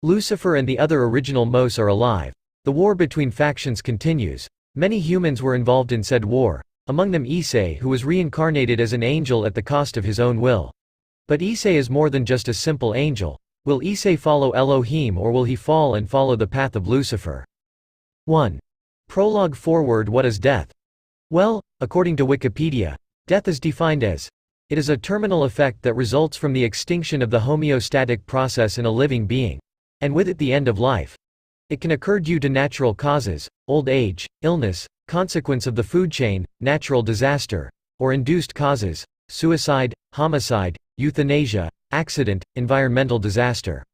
Lucifer and the other original mous are alive. The war between factions continues. Many humans were involved in said war, among them Issei, who was reincarnated as an angel at the cost of his own will. But Issei is more than just a simple angel. Will Issei follow Elohim, or will he fall and follow the path of Lucifer? 1. Prologue foreword. What is death? Well, according to Wikipedia, death is defined as, it is a terminal effect that results from the extinction of the homeostatic process in a living being, and with it the end of life. It can occur due to natural causes, old age, illness, consequence of the food chain, natural disaster, or induced causes, suicide, homicide, euthanasia, accident, environmental disaster.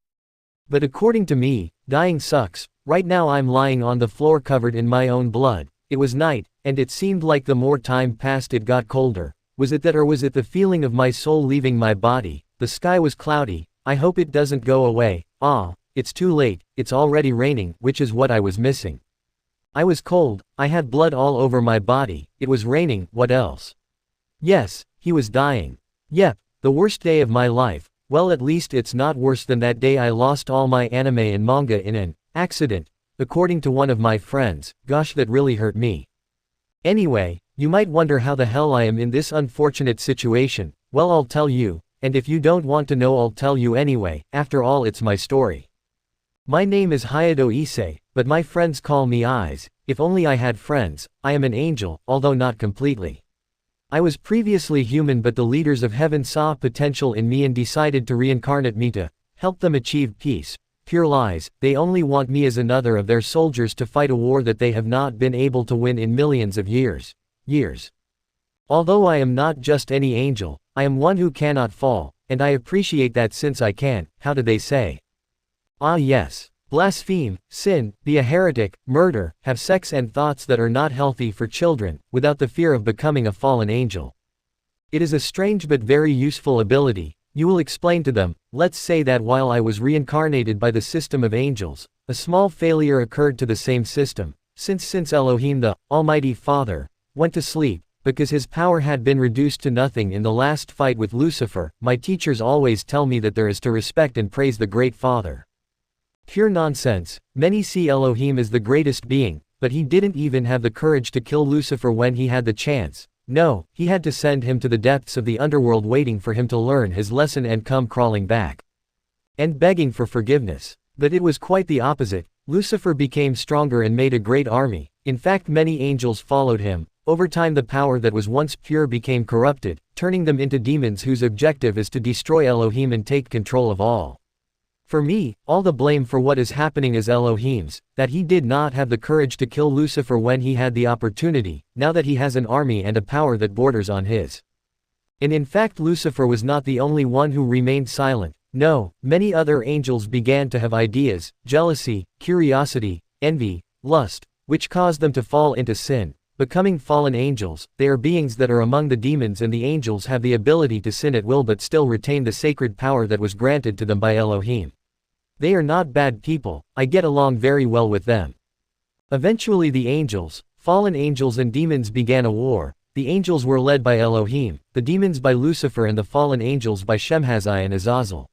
But according to me, dying sucks. Right now I'm lying on the floor covered in my own blood. It was night, and it seemed like the more time passed it got colder. Was it that, or was it the feeling of my soul leaving my body? The sky was cloudy. I hope it doesn't go away. It's too late, it's already raining, which is what I was missing. I was cold, I had blood all over my body, it was raining, what else? Yes, he was dying. Yep, the worst day of my life. Well, at least it's not worse than that day I lost all my anime and manga in an accident, according to one of my friends. Gosh, that really hurt me. Anyway, you might wonder how the hell I am in this unfortunate situation. Well, I'll tell you, and if you don't want to know, I'll tell you anyway. After all, it's my story. My name is Hayato Issei, but my friends call me Eyes. If only I had friends. I am an angel, although not completely. I was previously human, but the leaders of heaven saw potential in me and decided to reincarnate me to help them achieve peace. Pure lies. They only want me as another of their soldiers to fight a war that they have not been able to win in millions of years. Although I am not just any angel, I am one who cannot fall, and I appreciate that since I can. How do they say? Ah yes. Blaspheme, sin, be a heretic, murder, have sex and thoughts that are not healthy for children, without the fear of becoming a fallen angel. It is a strange but very useful ability. You will explain to them. Let's say that while I was reincarnated by the system of angels, a small failure occurred to the same system, since Elohim, the Almighty Father, went to sleep, because his power had been reduced to nothing in the last fight with Lucifer. My teachers always tell me that there is to respect and praise the Great Father. Pure nonsense. Many see Elohim as the greatest being, but he didn't even have the courage to kill Lucifer when he had the chance. No, he had to send him to the depths of the underworld, waiting for him to learn his lesson and come crawling back. And begging for forgiveness. But it was quite the opposite. Lucifer became stronger and made a great army. In fact, many angels followed him. Over time, the power that was once pure became corrupted, turning them into demons whose objective is to destroy Elohim and take control of all. For me, all the blame for what is happening is Elohim's, that he did not have the courage to kill Lucifer when he had the opportunity, now that he has an army and a power that borders on his. And in fact, Lucifer was not the only one who remained silent. No, many other angels began to have ideas, jealousy, curiosity, envy, lust, which caused them to fall into sin, becoming fallen angels. They are beings that are among the demons, and the angels have the ability to sin at will but still retain the sacred power that was granted to them by Elohim. They are not bad people, I get along very well with them. Eventually the angels, fallen angels and demons began a war. The angels were led by Elohim, the demons by Lucifer, and the fallen angels by Shemhazai and Azazel.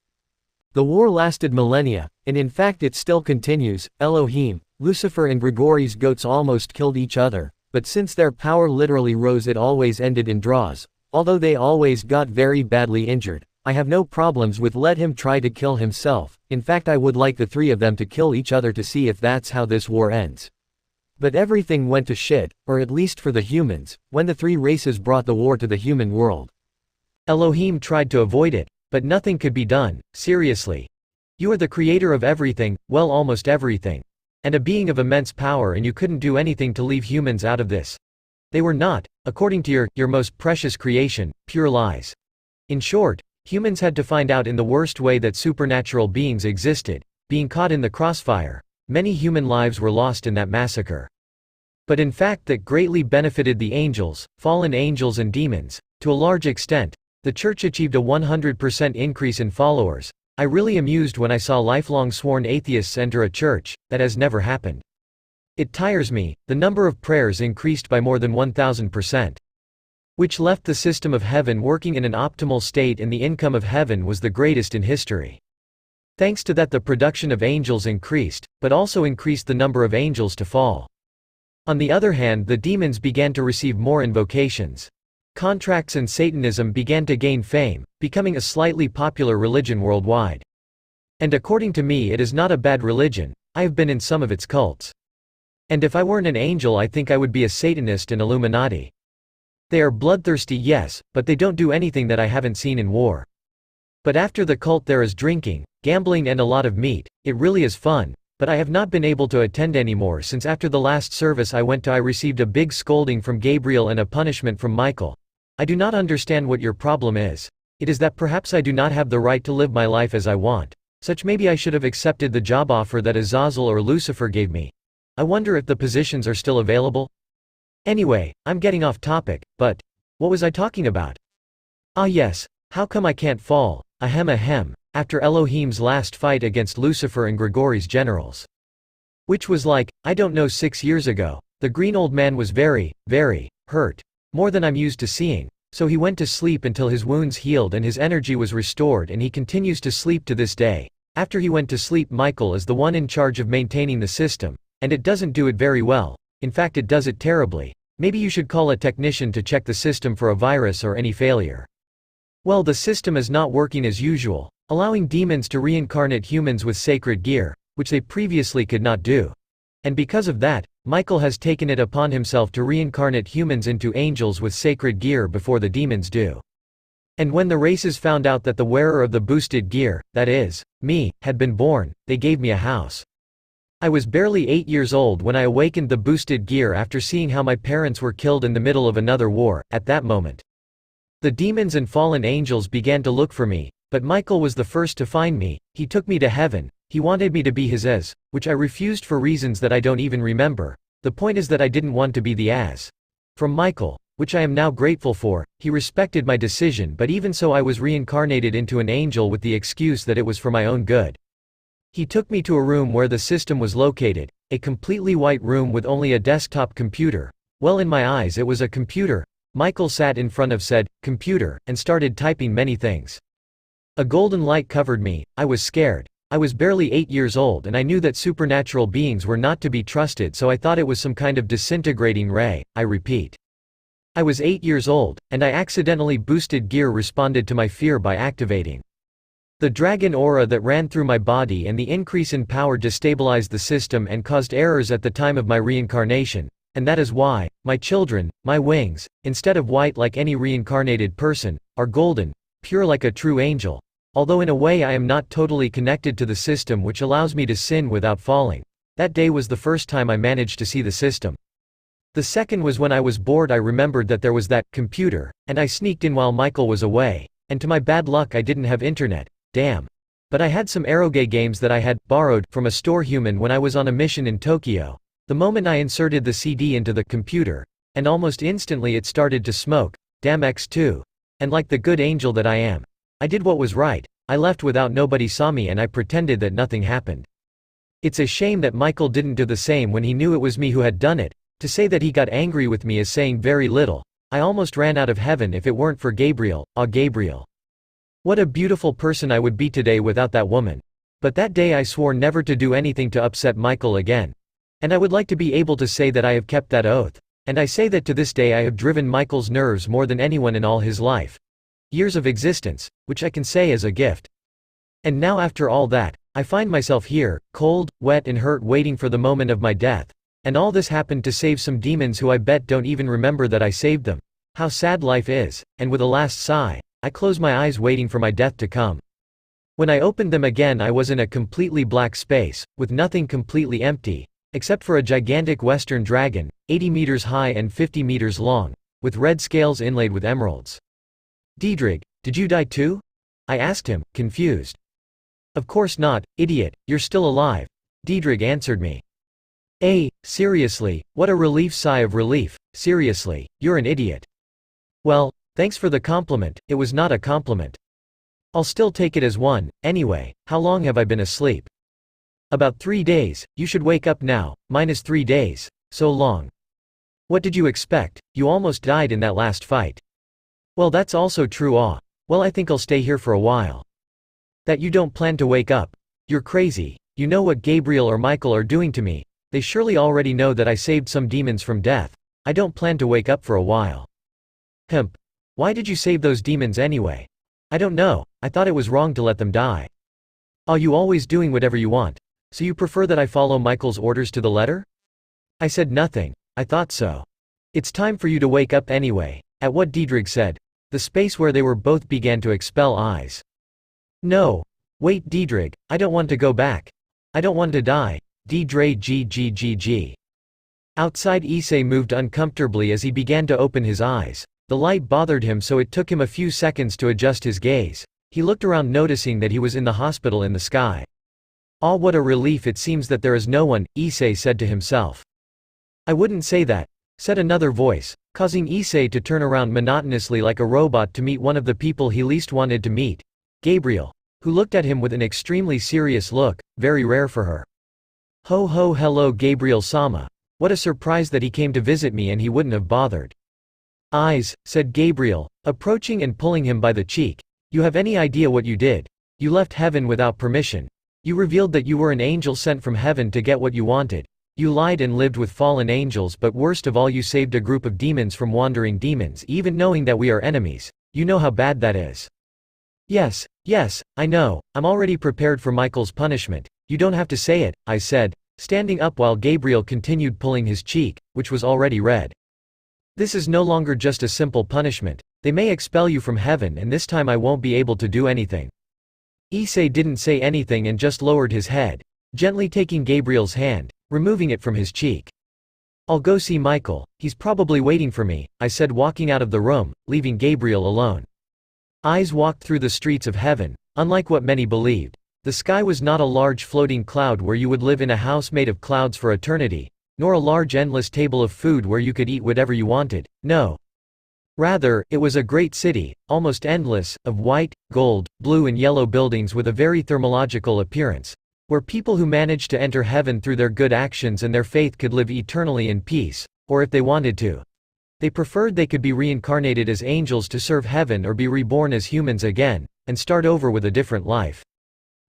The war lasted millennia, and in fact it still continues. Elohim, Lucifer and Gregory's goats almost killed each other, but since their power literally rose, it always ended in draws. Although they always got very badly injured, I have no problems with let him try to kill himself. In fact, I would like the three of them to kill each other to see if that's how this war ends. But everything went to shit, or at least for the humans, when the three races brought the war to the human world. Elohim tried to avoid it, but nothing could be done. Seriously. You are the creator of everything, well, almost everything. And a being of immense power, and you couldn't do anything to leave humans out of this. They were not, according to your most precious creation, pure lies. In short, humans had to find out in the worst way that supernatural beings existed, being caught in the crossfire. Many human lives were lost in that massacre. But in fact that greatly benefited the angels, fallen angels and demons. To a large extent, the church achieved a 100% increase in followers. I really amused when I saw lifelong sworn atheists enter a church. That has never happened. It tires me. The number of prayers increased by more than 1000%. Which left the system of heaven working in an optimal state, and the income of heaven was the greatest in history. Thanks to that the production of angels increased, but also increased the number of angels to fall. On the other hand, the demons began to receive more invocations. Contracts and Satanism began to gain fame, becoming a slightly popular religion worldwide. And according to me, it is not a bad religion. I have been in some of its cults. And if I weren't an angel, I think I would be a Satanist and Illuminati. They are bloodthirsty, yes, but they don't do anything that I haven't seen in war. But after the cult there is drinking, gambling and a lot of meat. It really is fun, but I have not been able to attend anymore since after the last service I went to I received a big scolding from Gabriel and a punishment from Michael. I do not understand what your problem is. It is that perhaps I do not have the right to live my life as I want. Such maybe I should have accepted the job offer that Azazel or Lucifer gave me. I wonder if the positions are still available? Anyway, I'm getting off topic, but what was I talking about? Ah yes, how come I can't fall? Ahem, after Elohim's last fight against Lucifer and Gregory's generals. Which was like, I don't know, 6 years ago. The green old man was very, very hurt. More than I'm used to seeing. So he went to sleep until his wounds healed and his energy was restored, and he continues to sleep to this day. After he went to sleep, Michael is the one in charge of maintaining the system, and it doesn't do it very well. In fact, it does it terribly. Maybe you should call a technician to check the system for a virus or any failure. Well, the system is not working as usual, allowing demons to reincarnate humans with sacred gear, which they previously could not do. And because of that, Michael has taken it upon himself to reincarnate humans into angels with sacred gear before the demons do. And when the races found out that the wearer of the boosted gear, that is, me, had been born, they gave me a house. I was barely 8 years old when I awakened the boosted gear after seeing how my parents were killed in the middle of another war. At that moment, the demons and fallen angels began to look for me, but Michael was the first to find me. He took me to heaven. He wanted me to be his which I refused for reasons that I don't even remember. The point is that I didn't want to be the from Michael, which I am now grateful for. He respected my decision, but even so I was reincarnated into an angel with the excuse that it was for my own good. He took me to a room where the system was located, a completely white room with only a desktop computer. Well, in my eyes it was a computer. Michael sat in front of said computer and started typing many things. A golden light covered me. I was scared. I was barely 8 years old and I knew that supernatural beings were not to be trusted, so I thought it was some kind of disintegrating ray. I repeat. I was 8 years old, and I accidentally boosted gear responded to my fear by activating the dragon aura that ran through my body, and the increase in power destabilized the system and caused errors at the time of my reincarnation. And that is why, my children, my wings, instead of white like any reincarnated person, are golden, pure like a true angel. Although in a way I am not totally connected to the system, which allows me to sin without falling. That day was the first time I managed to see the system. The second was when I was bored. I remembered that there was that computer, and I sneaked in while Michael was away, and to my bad luck I didn't have internet. Damn. But I had some eroge games that I had borrowed from a store human when I was on a mission in Tokyo. The moment I inserted the CD into the computer, and almost instantly it started to smoke. Damn X2. And like the good angel that I am, I did what was right. I left without nobody saw me, and I pretended that nothing happened. It's a shame that Michael didn't do the same when he knew it was me who had done it. To say that he got angry with me is saying very little. I almost ran out of heaven if it weren't for Gabriel. Ah, Gabriel. What a beautiful person I would be today without that woman. But that day I swore never to do anything to upset Michael again. And I would like to be able to say that I have kept that oath. And I say that to this day I have driven Michael's nerves more than anyone in all his life. Years of existence, which I can say is a gift. And now after all that, I find myself here, cold, wet and hurt, waiting for the moment of my death. And all this happened to save some demons who I bet don't even remember that I saved them. How sad life is. And with a last sigh, I close my eyes waiting for my death to come. When I opened them again I was in a completely black space, with nothing, completely empty, except for a gigantic western dragon, 80 meters high and 50 meters long, with red scales inlaid with emeralds. Diedrich, did you die too? I asked him, confused. Of course not, idiot, you're still alive. Diedrich answered me. Seriously, what a relief. Sigh of relief. Seriously, you're an idiot. Well, thanks for the compliment. It was not a compliment. I'll still take it as one. Anyway, how long have I been asleep? About 3 days. You should wake up now. -3 days. So long. What did you expect? You almost died in that last fight. Well, that's also true. Well, I think I'll stay here for a while. That you don't plan to wake up. You're crazy. You know what Gabriel or Michael are doing to me. They surely already know that I saved some demons from death. I don't plan to wake up for a while. Hemp. Why did you save those demons anyway? I don't know, I thought it was wrong to let them die. Oh, you always doing whatever you want. So you prefer that I follow Michael's orders to the letter? I said nothing. I thought so. It's time for you to wake up anyway. At what Diedrich said. The space where they were both began to expel eyes. No. Wait, Diedrich, I don't want to go back. I don't want to die. G. Outside, Issei moved uncomfortably as he began to open his eyes. The light bothered him, so it took him a few seconds to adjust his gaze. He looked around, noticing that he was in the hospital in the sky. "Ah, what a relief, it seems that there is no one," Issei said to himself. "I wouldn't say that," said another voice, causing Issei to turn around monotonously like a robot to meet one of the people he least wanted to meet, Gabriel, who looked at him with an extremely serious look, very rare for her. "Ho ho, hello Gabriel-sama. What a surprise that he came to visit me, and he wouldn't have bothered." "Eyes," said Gabriel, approaching and pulling him by the cheek. "You have any idea what you did? You left heaven without permission. You revealed that you were an angel sent from heaven to get what you wanted. You lied and lived with fallen angels, but worst of all, you saved a group of demons from wandering demons, even knowing that we are enemies. You know how bad that is." Yes, I know. I'm already prepared for Michael's punishment. You don't have to say it," I said, standing up while Gabriel continued pulling his cheek, which was already red. "This is no longer just a simple punishment. They may expel you from heaven, and this time I won't be able to do anything." Issei didn't say anything and just lowered his head, gently taking Gabriel's hand, removing it from his cheek. "I'll go see Michael, he's probably waiting for me," I said, walking out of the room, leaving Gabriel alone. Eyes walked through the streets of heaven. Unlike what many believed, the sky was not a large floating cloud where you would live in a house made of clouds for eternity, nor a large endless table of food where you could eat whatever you wanted, no. Rather, it was a great city, almost endless, of white, gold, blue and yellow buildings with a very thermological appearance, where people who managed to enter heaven through their good actions and their faith could live eternally in peace, or if they wanted to. They preferred, they could be reincarnated as angels to serve heaven, or be reborn as humans again, and start over with a different life.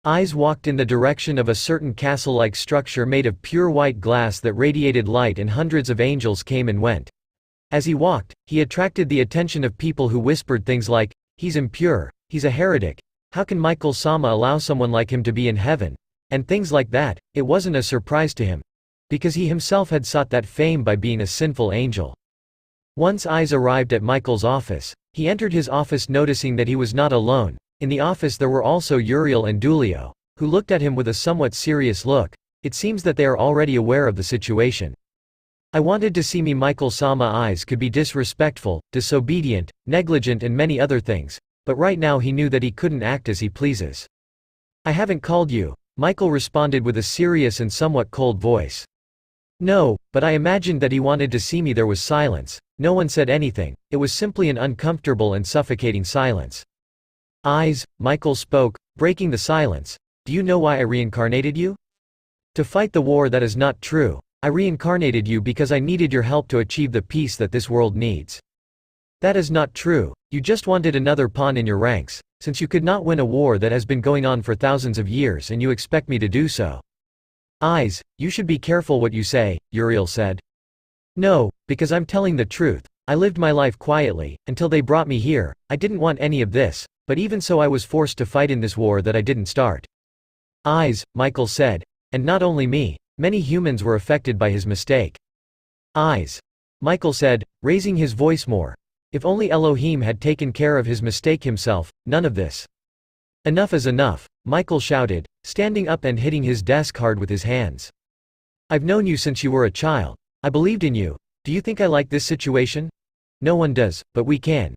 Eyes walked in the direction of a certain castle-like structure made of pure white glass that radiated light, and hundreds of angels came and went. As he walked, he attracted the attention of people who whispered things like, "He's impure, he's a heretic, how can Michael-sama allow someone like him to be in heaven?" and things like that. It wasn't a surprise to him, because he himself had sought that fame by being a sinful angel. Once Eyes arrived at Michael's office, he entered his office noticing that he was not alone. In the office there were also Uriel and Dulio, who looked at him with a somewhat serious look. It seems that they are already aware of the situation. "I wanted to see me Michael-sama." Eyes could be disrespectful, disobedient, negligent and many other things, but right now he knew that he couldn't act as he pleases. "I haven't called you," Michael responded with a serious and somewhat cold voice. "No, but I imagined that he wanted to see me." There was silence. No one said anything. It was simply an uncomfortable and suffocating silence. "Eyes," Michael spoke, breaking the silence. "Do you know why I reincarnated you? To fight the war that is not true. I reincarnated you because I needed your help to achieve the peace that this world needs." "That is not true. You just wanted another pawn in your ranks, since you could not win a war that has been going on for thousands of years, and you expect me to do so." "Eyes, you should be careful what you say," Uriel said. "No, because I'm telling the truth. I lived my life quietly, until they brought me here. I didn't want any of this, but even so I was forced to fight in this war that I didn't start." "Eyes," Michael said. "And not only me, many humans were affected by his mistake." "Eyes," Michael said, raising his voice more. "If only Elohim had taken care of his mistake himself, none of this." "Enough is enough," Michael shouted, standing up and hitting his desk hard with his hands. "I've known you since you were a child. I believed in you. Do you think I like this situation? No one does, but we can.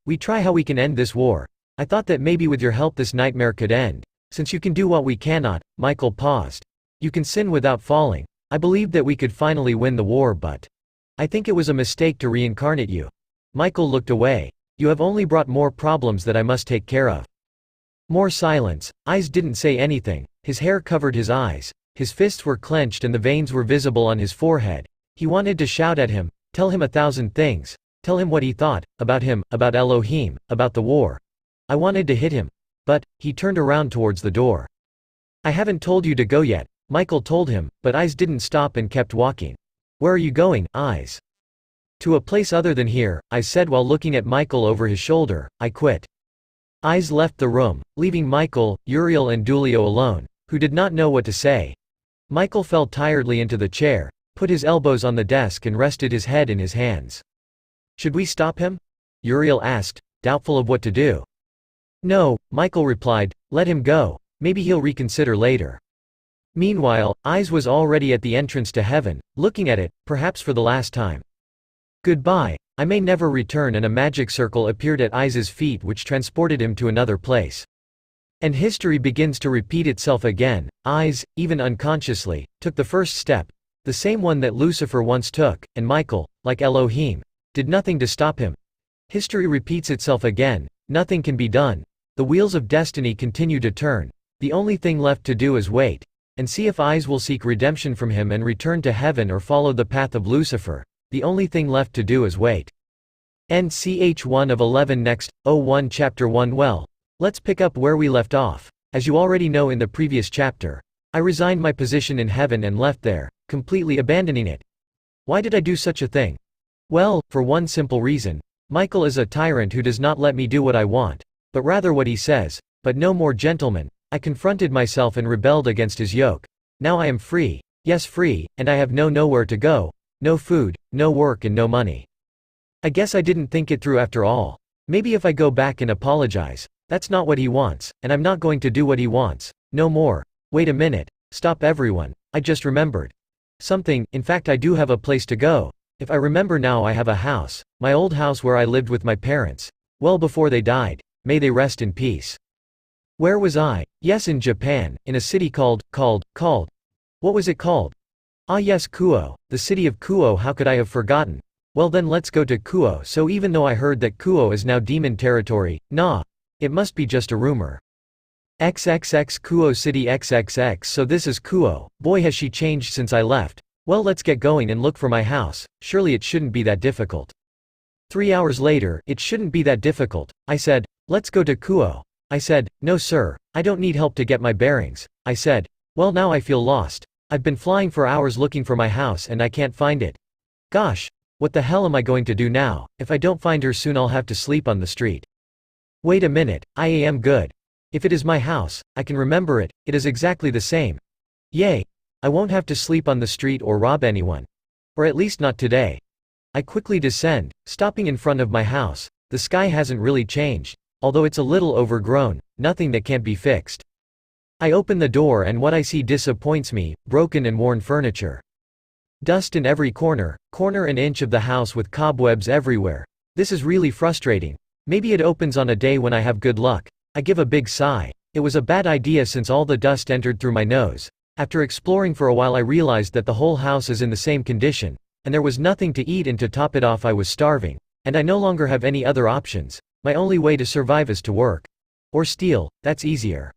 We try how we can end this war. I thought that maybe with your help this nightmare could end. Since you can do what we cannot." Michael paused. "You can sin without falling. I believed that we could finally win the war, but I think it was a mistake to reincarnate you." Michael looked away. "You have only brought more problems that I must take care of." More silence. Eyes didn't say anything. His hair covered his eyes. His fists were clenched and the veins were visible on his forehead. He wanted to shout at him, tell him 1,000 things, tell him what he thought, about Elohim, about the war. I wanted to hit him. But he turned around towards the door. I haven't told you to go yet, Michael told him, but Issei didn't stop and kept walking. Where are you going, Issei? To a place other than here, I said while looking at Michael over his shoulder. I quit. Issei left the room, leaving Michael, Uriel and Dulio alone, who did not know what to say. Michael fell tiredly into the chair, put his elbows on the desk and rested his head in his hands. Should we stop him? Uriel asked, doubtful of what to do. No, Michael replied, let him go, maybe he'll reconsider later. Meanwhile, Issei was already at the entrance to heaven, looking at it, perhaps for the last time. Goodbye, I may never return, and a magic circle appeared at Issei's feet which transported him to another place. And history begins to repeat itself again. Issei, even unconsciously, took the first step, the same one that Lucifer once took, and Michael, like Elohim, did nothing to stop him. History repeats itself again, nothing can be done, the wheels of destiny continue to turn, the only thing left to do is wait, and see if Issei will seek redemption from him and return to heaven or follow the path of Lucifer. The only thing left to do is wait. NCH 1 of 11 Next, 01 Chapter 1. Well, let's pick up where we left off. As you already know in the previous chapter, I resigned my position in heaven and left there, completely abandoning it. Why did I do such a thing? Well, for one simple reason. Michael is a tyrant who does not let me do what I want, but rather what he says, but no more gentleman. I confronted myself and rebelled against his yoke. Now I am free, yes free, and I have nowhere to go. No food, no work and no money. I guess I didn't think it through after all. Maybe if I go back and apologize. That's not what he wants, and I'm not going to do what he wants. No more. Wait a minute. Stop everyone. I just remembered something. In fact, I do have a place to go. If I remember now, I have a house. My old house where I lived with my parents. Well before they died. May they rest in peace. Where was I? Yes, in Japan, in a city called. What was it called? Ah yes, Kuo, the city of Kuo. How could I have forgotten? Well then let's go to Kuo. So even though I heard that Kuo is now demon territory, nah. It must be just a rumor. XXX Kuo City XXX. So this is Kuo. Boy has she changed since I left. Well let's get going and look for my house. Surely it shouldn't be that difficult. 3 hours later, it shouldn't be that difficult. I said, let's go to Kuo. I said, no sir, I don't need help to get my bearings. I said, well now I feel lost. I've been flying for hours looking for my house and I can't find it. Gosh, what the hell am I going to do now? If I don't find her soon I'll have to sleep on the street. Wait a minute, I am good. If it is my house, I can remember it, it is exactly the same. Yay! I won't have to sleep on the street or rob anyone. Or at least not today. I quickly descend, stopping in front of my house. The sky hasn't really changed, although it's a little overgrown, nothing that can't be fixed. I open the door and what I see disappoints me, broken and worn furniture. Dust in every corner and inch of the house with cobwebs everywhere. This is really frustrating. Maybe it opens on a day when I have good luck. I give a big sigh. It was a bad idea since all the dust entered through my nose. After exploring for a while I realized that the whole house is in the same condition, and there was nothing to eat, and to top it off I was starving, and I no longer have any other options. My only way to survive is to work. Or steal, that's easier.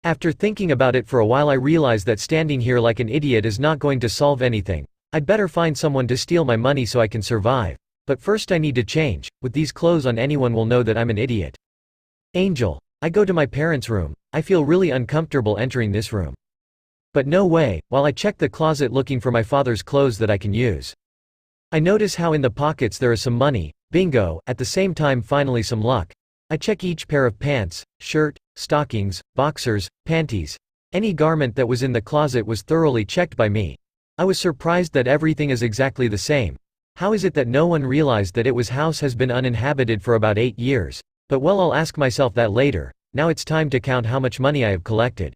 After thinking about it for a while I realized that standing here like an idiot is not going to solve anything. I'd better find someone to steal my money so I can survive. But first I need to change. With these clothes on anyone will know that I'm an idiot. Angel. I go to my parents' room. I feel really uncomfortable entering this room. But no way, while I check the closet looking for my father's clothes that I can use. I notice how in the pockets there is some money. Bingo, at the same time finally some luck. I check each pair of pants, shirt, stockings, boxers, panties. Any garment that was in the closet was thoroughly checked by me. I was surprised that everything is exactly the same. How is it that no one realized that house has been uninhabited for about 8 years? But well, I'll ask myself that later. Now it's time to count how much money I have collected.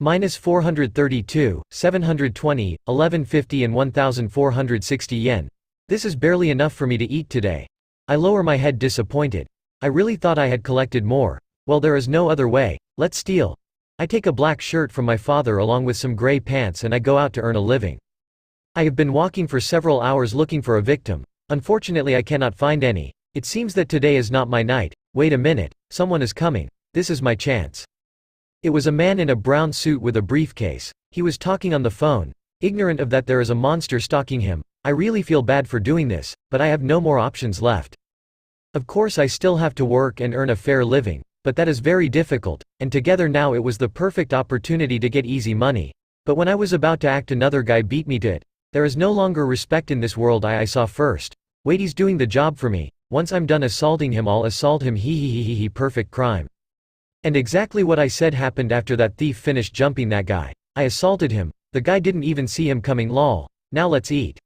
Minus 432, 720, 1150 and 1460 yen. This is barely enough for me to eat today. I lower my head disappointed. I really thought I had collected more. Well, there is no other way. Let's steal. I take a black shirt from my father along with some gray pants and I go out to earn a living. I have been walking for several hours looking for a victim. Unfortunately I cannot find any. It seems that today is not my night. Wait a minute, someone is coming. This is my chance. It was a man in a brown suit with a briefcase. He was talking on the phone, ignorant of that there is a monster stalking him. I really feel bad for doing this, but I have no more options left. Of course I still have to work and earn a fair living. but that is very difficult, and together now it was the perfect opportunity to get easy money. But when I was about to act, another guy beat me to it. There is no longer respect in this world. I saw first. Wait, he's doing the job for me. Once I'm done assaulting him, I'll assault him. He perfect crime. And exactly what I said happened after that thief finished jumping that guy. I assaulted him. The guy didn't even see him coming. Lol. Now let's eat.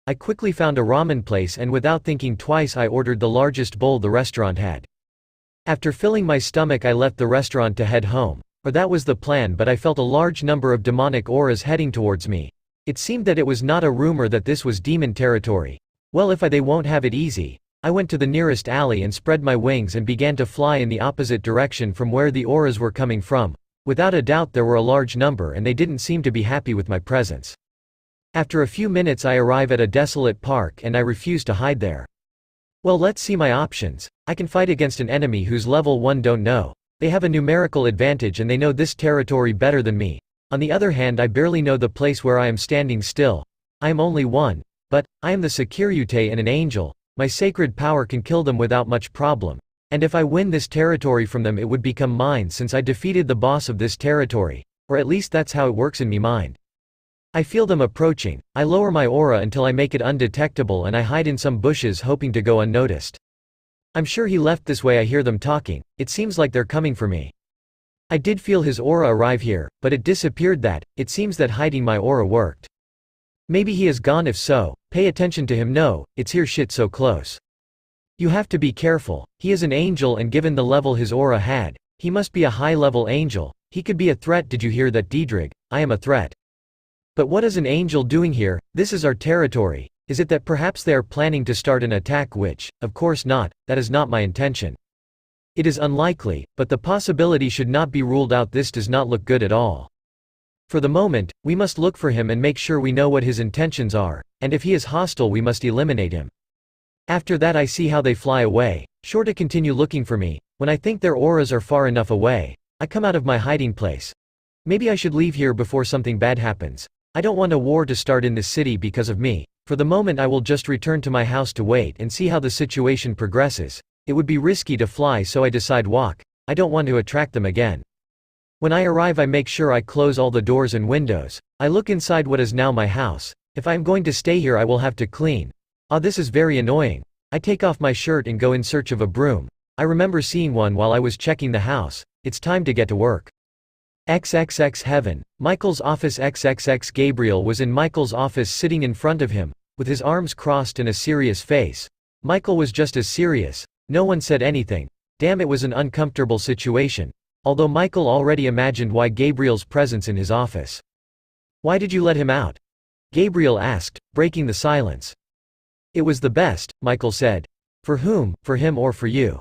I quickly found a ramen place and without thinking twice I ordered the largest bowl the restaurant had. After filling my stomach I left the restaurant to head home. Or that was the plan, but I felt a large number of demonic auras heading towards me. It seemed that it was not a rumor that this was demon territory. Well, if they won't have it easy. I went to the nearest alley and spread my wings and began to fly in the opposite direction from where the auras were coming from. Without a doubt there were a large number and they didn't seem to be happy with my presence. After a few minutes I arrive at a desolate park and I refuse to hide there. Well, let's see my options. I can fight against an enemy whose level 1 don't know. They have a numerical advantage and they know this territory better than me. On the other hand, I barely know the place where I am standing still. I am only one. But, I am the Securite and an angel. My sacred power can kill them without much problem. And if I win this territory from them it would become mine since I defeated the boss of this territory. Or at least that's how it works in me mind. I feel them approaching. I lower my aura until I make it undetectable and I hide in some bushes hoping to go unnoticed. I'm sure he left this way. I hear them talking. It seems like they're coming for me. I did feel his aura arrive here, but it disappeared. It seems that hiding my aura worked. Maybe he is gone. If so, pay attention to him. No, it's here. Shit, so close. You have to be careful. He is an angel and given the level his aura had, he must be a high-level angel. He could be a threat. Did you hear that, Diedrich? I am a threat. But what is an angel doing here? This is our territory. Is it that perhaps they are planning to start an attack? Which, of course not, that is not my intention. It is unlikely, but the possibility should not be ruled out. This does not look good at all. For the moment, we must look for him and make sure we know what his intentions are, and if he is hostile we must eliminate him. After that I see how they fly away, sure to continue looking for me. When I think their auras are far enough away, I come out of my hiding place. Maybe I should leave here before something bad happens. I don't want a war to start in this city because of me. For the moment I will just return to my house to wait and see how the situation progresses. It would be risky to fly, so I decide walk. I don't want to attract them again. When I arrive I make sure I close all the doors and windows. I look inside what is now my house. If I am going to stay here I will have to clean. This is very annoying. I take off my shirt and go in search of a broom. I remember seeing one while I was checking the house. It's time to get to work. XXX heaven. Michael's office. XXX Gabriel was in Michael's office sitting in front of him, with his arms crossed and a serious face. Michael was just as serious. No one said anything. Damn, it was an uncomfortable situation. Although Michael already imagined why Gabriel's presence in his office. Why did you let him out? Gabriel asked, breaking the silence. It was the best, Michael said. For whom, for him or for you?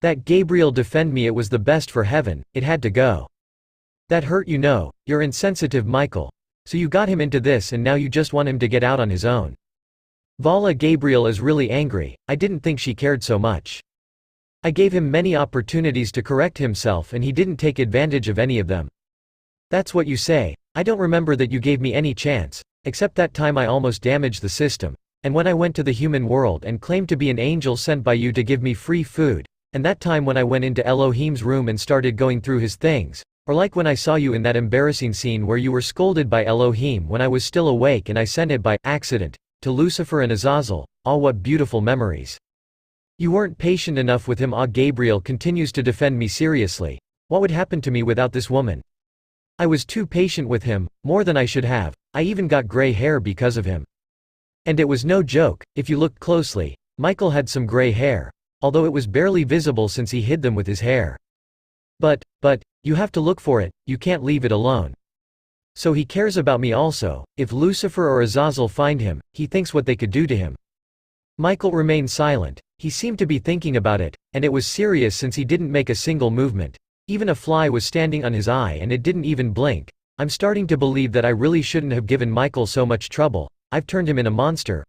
That Gabriel defend me. It was the best for heaven, it had to go. That hurt, you know. You're insensitive, Michael. So you got him into this and now you just want him to get out on his own. Vala. Gabriel is really angry. I didn't think she cared so much. I gave him many opportunities to correct himself and he didn't take advantage of any of them. That's what you say. I don't remember that you gave me any chance, except that time I almost damaged the system. And when I went to the human world and claimed to be an angel sent by you to give me free food, and that time when I went into Elohim's room and started going through his things, or like when I saw you in that embarrassing scene where you were scolded by Elohim when I was still awake and I sent it by accident to Lucifer and Azazel. All what beautiful memories. You weren't patient enough with him. Gabriel continues to defend me seriously. What would happen to me without this woman? I was too patient with him, more than I should have. I even got gray hair because of him. And it was no joke. If you looked closely, Michael had some gray hair, although it was barely visible since he hid them with his hair. But, you have to look for it, you can't leave it alone. So he cares about me also. If Lucifer or Azazel find him, he thinks what they could do to him. Michael remained silent. He seemed to be thinking about it, and it was serious since he didn't make a single movement. Even a fly was standing on his eye and it didn't even blink. I'm starting to believe that I really shouldn't have given Michael so much trouble. I've turned him in a monster.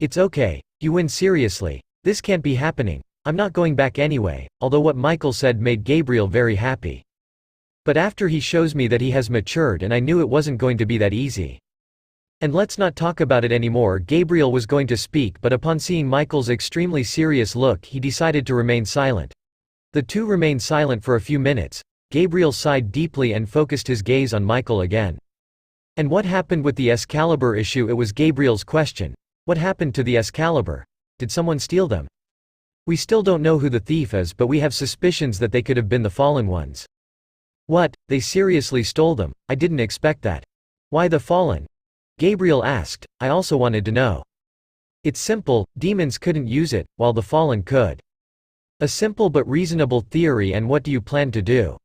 It's okay. You win. Seriously. This can't be happening. I'm not going back anyway, although what Michael said made Gabriel very happy. But after he shows me that he has matured, and I knew it wasn't going to be that easy. And let's not talk about it anymore. Gabriel was going to speak, but upon seeing Michael's extremely serious look he decided to remain silent. The two remained silent for a few minutes. Gabriel sighed deeply and focused his gaze on Michael again. And what happened with the Excalibur issue? It was Gabriel's question. What happened to the Excalibur? Did someone steal them? We still don't know who the thief is, but we have suspicions that they could have been the fallen ones. What, they seriously stole them? I didn't expect that. Why the fallen? Gabriel asked. I also wanted to know. It's simple, demons couldn't use it, while the fallen could. A simple but reasonable theory. And what do you plan to do?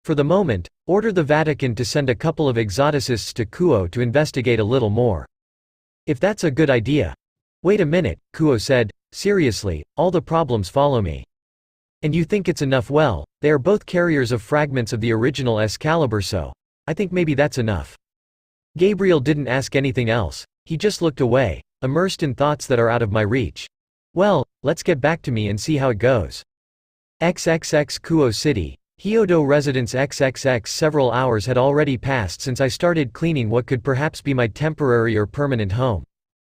For the moment, order the Vatican to send a couple of exorcists to Kuo to investigate a little more. If that's a good idea. Wait a minute, Kuo said, seriously, all the problems follow me. And you think it's enough? Well, they are both carriers of fragments of the original Excalibur, so I think maybe that's enough. Gabriel didn't ask anything else, he just looked away, immersed in thoughts that are out of my reach. Well, let's get back to me and see how it goes. XXX Kuo City, Hyodo Residence XXX. Several hours had already passed since I started cleaning what could perhaps be my temporary or permanent home.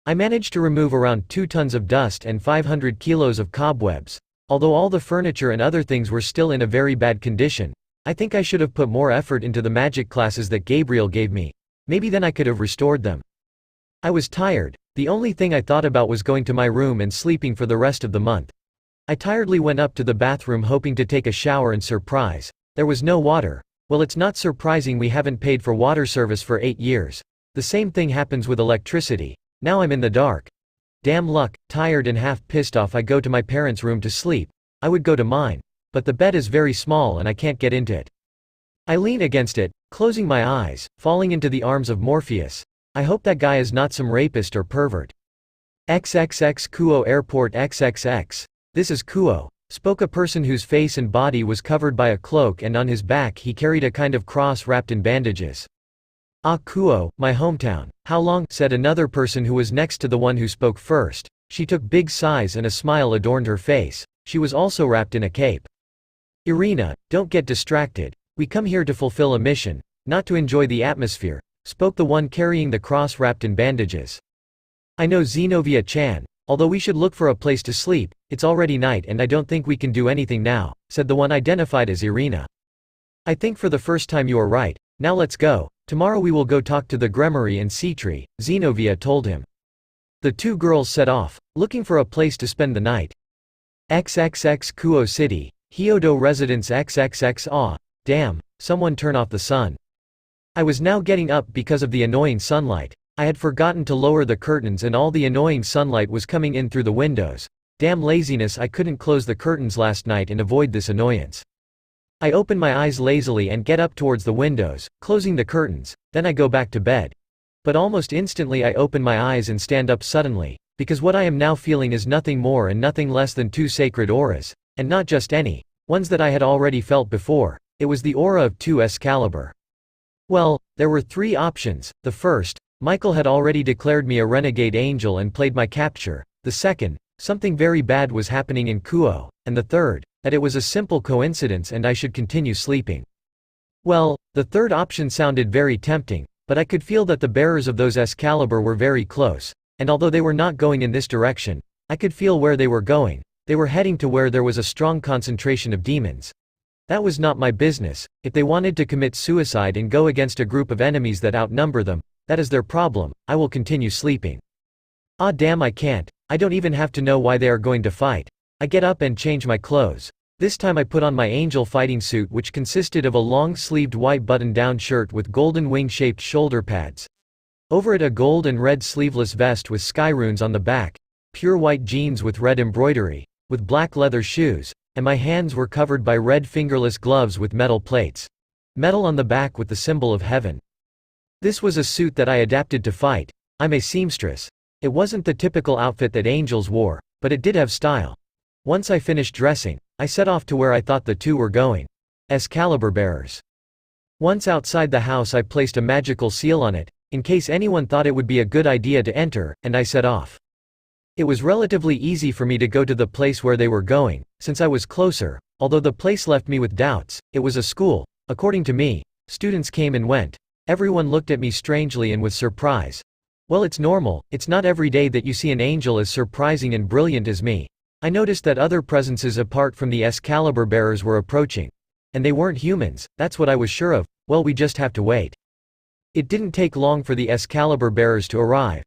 I managed to remove around 2 tons of dust and 500 kilos of cobwebs. Although all the furniture and other things were still in a very bad condition, I think I should have put more effort into the magic classes that Gabriel gave me. Maybe then I could have restored them. I was tired. The only thing I thought about was going to my room and sleeping for the rest of the month. I tiredly went up to the bathroom hoping to take a shower, and surprise, there was no water. Well, it's not surprising, we haven't paid for water service for 8 years. The same thing happens with electricity. Now I'm in the dark. Damn luck. Tired and half pissed off, I go to my parents' room to sleep. I would go to mine, but the bed is very small and I can't get into it. I lean against it, closing my eyes, falling into the arms of Morpheus. I hope that guy is not some rapist or pervert. XXX Kuo Airport XXX. This is Kuo, spoke a person whose face and body was covered by a cloak, and on his back he carried a kind of cross wrapped in bandages. Ah, Kuo, my hometown. How long? Said another person who was next to the one who spoke first. She took big sighs and a smile adorned her face. She was also wrapped in a cape. Irina, don't get distracted. We come here to fulfill a mission, not to enjoy the atmosphere, spoke the one carrying the cross wrapped in bandages. I know, Zenobia-chan. Although we should look for a place to sleep, it's already night and I don't think we can do anything now, said the one identified as Irina. I think for the first time you are right. Now let's go. Tomorrow we will go talk to the Gremory and Citri, Zenobia told him. The two girls set off, looking for a place to spend the night. XXX Kuo City, Hyodo Residence XXX. Aw, damn, someone turn off the sun. I was now getting up because of the annoying sunlight. I had forgotten to lower the curtains and all the annoying sunlight was coming in through the windows. Damn laziness, I couldn't close the curtains last night and avoid this annoyance. I open my eyes lazily and get up towards the windows, closing the curtains, then I go back to bed. But almost instantly I open my eyes and stand up suddenly, because what I am now feeling is nothing more and nothing less than 2 sacred auras, and not just any ones that I had already felt before. It was the aura of 2 Excalibur. Well, there were 3 options. The first, Michael had already declared me a renegade angel and played my capture. The second, something very bad was happening in Kuo, and the third, that it was a simple coincidence and I should continue sleeping. Well, the third option sounded very tempting, but I could feel that the bearers of those Excalibur were very close, and although they were not going in this direction, I could feel where they were going. They were heading to where there was a strong concentration of demons. That was not my business. If they wanted to commit suicide and go against a group of enemies that outnumber them, that is their problem. I will continue sleeping. Ah damn, I can't. I don't even have to know why they are going to fight. I get up and change my clothes. This time I put on my angel fighting suit, which consisted of a long-sleeved white button-down shirt with golden wing-shaped shoulder pads. Over it a gold and red sleeveless vest with sky runes on the back, pure white jeans with red embroidery, with black leather shoes, and my hands were covered by red fingerless gloves with metal plates. Metal on the back with the symbol of heaven. This was a suit that I adapted to fight. I'm a seamstress. It wasn't the typical outfit that angels wore, but it did have style. Once I finished dressing, I set off to where I thought the 2 were going. Excalibur bearers. Once outside the house I placed a magical seal on it, in case anyone thought it would be a good idea to enter, and I set off. It was relatively easy for me to go to the place where they were going, since I was closer, although the place left me with doubts. It was a school. According to me, students came and went. Everyone looked at me strangely and with surprise. Well, it's normal. It's not every day that you see an angel as surprising and brilliant as me. I noticed that other presences apart from the Excalibur bearers were approaching. And they weren't humans, that's what I was sure of. Well, we just have to wait. It didn't take long for the Excalibur bearers to arrive.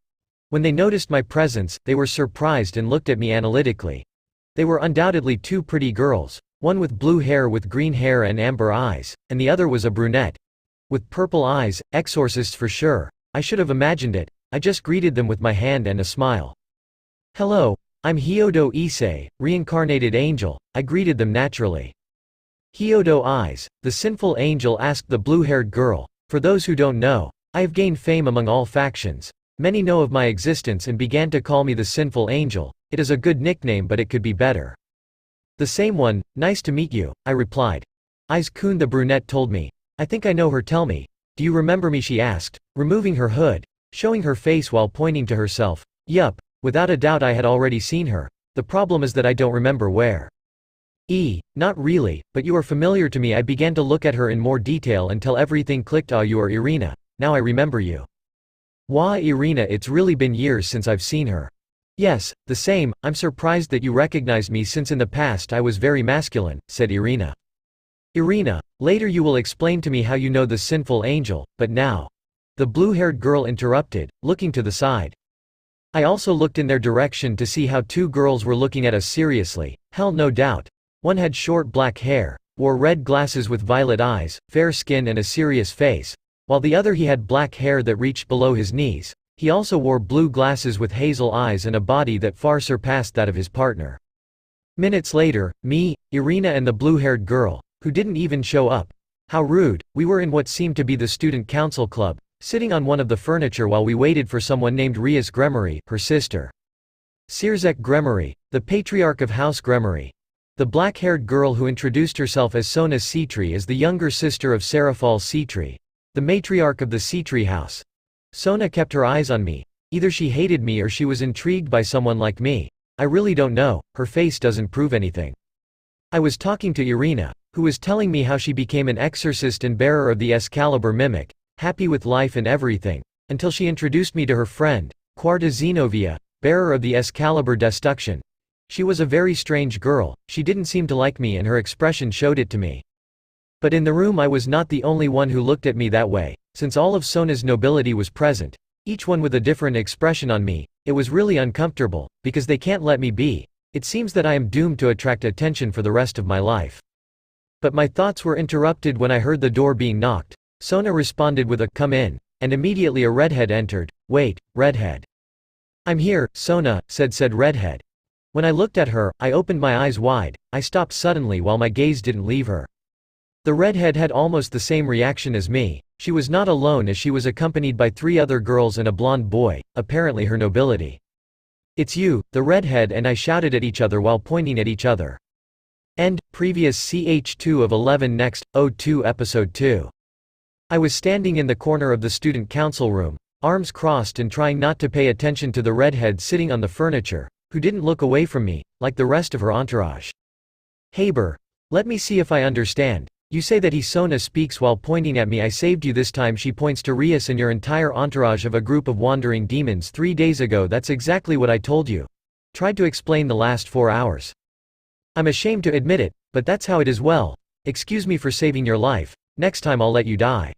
When they noticed my presence, they were surprised and looked at me analytically. They were undoubtedly two pretty girls, one with blue hair with green hair and amber eyes, and the other was a brunette. With purple eyes, exorcists for sure. I should have imagined it. I just greeted them with my hand and a smile. Hello, I'm But Issei, reincarnated angel, I greeted them naturally. But Eyes, the sinful angel asked the blue-haired girl. For those who don't know, I have gained fame among all factions. Many know of my existence and began to call me the sinful angel. It is a good nickname, but it could be better. The same one, nice to meet you, I replied. Eyes-kun, the brunette told me. I think I know her, tell me. Do you remember me, she asked, removing her hood, showing her face while pointing to herself. Yup, without a doubt I had already seen her. The problem is that I don't remember where. Not really, but you are familiar to me. I began to look at her in more detail until everything clicked. Ah, you are Irina. Now I remember you. Wah, Irina, it's really been years since I've seen her. Yes, the same. I'm surprised that you recognized me since in the past I was very masculine, said Irina. Irina, later you will explain to me how you know the sinful angel, but now. The blue-haired girl interrupted, looking to the side. I also looked in their direction to see how two girls were looking at us seriously. Hell, no doubt. One had short black hair, wore red glasses with violet eyes, fair skin and a serious face, while the other he had black hair that reached below his knees. He also wore blue glasses with hazel eyes and a body that far surpassed that of his partner. Minutes later, me, Irina and the blue-haired girl, who didn't even show up. How rude. We were in what seemed to be the student council club, sitting on one of the furniture while we waited for someone named Gremory, her sister. Sirzek Gremory, the patriarch of House Gremory. The black-haired girl who introduced herself as Sona Citri is the younger sister of Serafal Citri, the matriarch of the Citri house. Sona kept her eyes on me. Either she hated me or she was intrigued by someone like me. I really don't know, her face doesn't prove anything. I was talking to Irina, who was telling me how she became an exorcist and bearer of the Excalibur mimic, happy with life and everything, until she introduced me to her friend, Quarta Zenovia, bearer of the Excalibur destruction. She was a very strange girl, she didn't seem to like me and her expression showed it to me. But in the room I was not the only one who looked at me that way, since all of Sona's nobility was present, each one with a different expression on me. It was really uncomfortable, because they can't let me be. It seems that I am doomed to attract attention for the rest of my life. But my thoughts were interrupted when I heard the door being knocked. Sona responded with a "come in," and immediately a redhead entered. Wait, redhead. I'm here, Sona, said redhead. When I looked at her, I opened my eyes wide. I stopped suddenly while my gaze didn't leave her. The redhead had almost the same reaction as me. She was not alone as she was accompanied by 3 other girls and a blonde boy, apparently her nobility. It's you, the redhead, and I shouted at each other while pointing at each other. End. Previous ch2 of 11 next, 02 episode 2. I was standing in the corner of the student council room, arms crossed and trying not to pay attention to the redhead sitting on the furniture, who didn't look away from me, like the rest of her entourage. Haber. Let me see if I understand. You say that Sona speaks while pointing at me. I saved you this time. She points to Rias and your entire entourage of a group of wandering demons 3 days ago. That's exactly what I told you. Tried to explain the last 4 hours. I'm ashamed to admit it, but that's how it is. Well, excuse me for saving your life. Next time I'll let you die.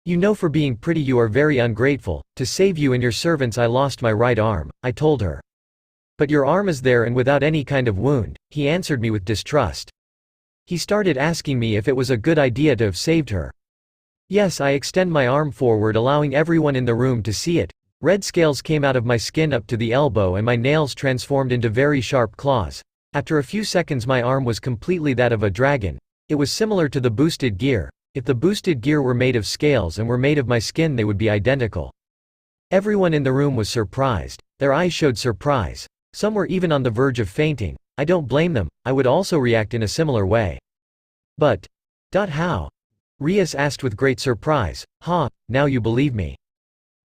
You know, for being pretty you are very ungrateful. To save you and your servants I lost my right arm, I told her. But your arm is there and without any kind of wound, he answered me with distrust. He started asking me if it was a good idea to have saved her. Yes, I extend my arm forward, allowing everyone in the room to see it. Red scales came out of my skin up to the elbow and my nails transformed into very sharp claws. After a few seconds my arm was completely that of a dragon. It was similar to the boosted gear. If the boosted gear were made of scales and were made of my skin they would be identical. Everyone in the room was surprised. Their eyes showed surprise. Some were even on the verge of fainting. I don't blame them, I would also react in a similar way. But how? Rias asked with great surprise. Now you believe me.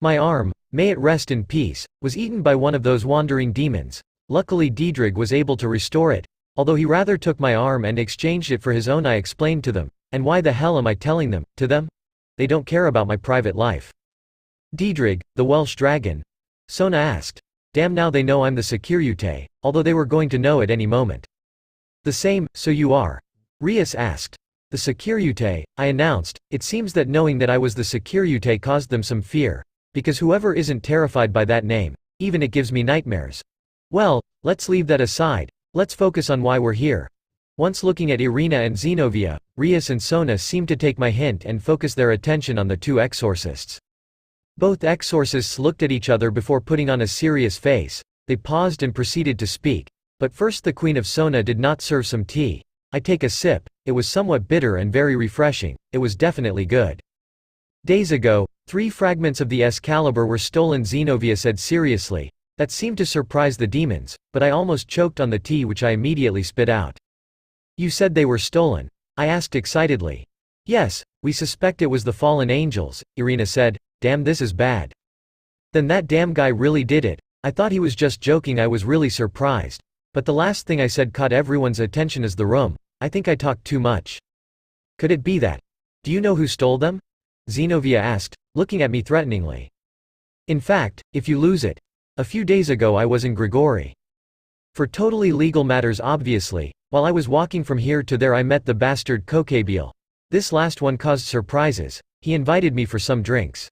My arm, may it rest in peace, was eaten by one of those wandering demons. Luckily Diedrich was able to restore it, although he rather took my arm and exchanged it for his own. I explained to them. And why the hell am I telling them, to them? They don't care about my private life. Diedrich, the Welsh dragon? Sona asked. damn, now they know I'm the Securite, although they were going to know at any moment. The same, so you are? Rias asked. The Securite, I announced. It seems that knowing that I was the Securite caused them some fear, because whoever isn't terrified by that name, even it gives me nightmares. Well, let's leave that aside, let's focus on why we're here. Once looking at Irina and Zenobia, Rias and Sona seemed to take my hint and focus their attention on the two exorcists. Both exorcists looked at each other before putting on a serious face. They paused and proceeded to speak. But first the Queen of Sona did not serve some tea. I take a sip. It was somewhat bitter and very refreshing. It was definitely good. Days ago, 3 fragments of the Excalibur were stolen, Zenobia said seriously. That seemed to surprise the demons, but I almost choked on the tea which I immediately spit out. You said they were stolen? I asked excitedly. Yes, we suspect it was the fallen angels, Irina said. Damn, this is bad. Then that damn guy really did it. I thought he was just joking. I was really surprised. But the last thing I said caught everyone's attention as the room. I think I talked too much. Could it be that? Do you know who stole them? Zenobia asked, looking at me threateningly. In fact, if you lose it. A few days ago I was in Gregory. For totally legal matters, obviously. While I was walking from here to there I met the bastard Kokabiel. This last one caused surprises. He invited me for some drinks.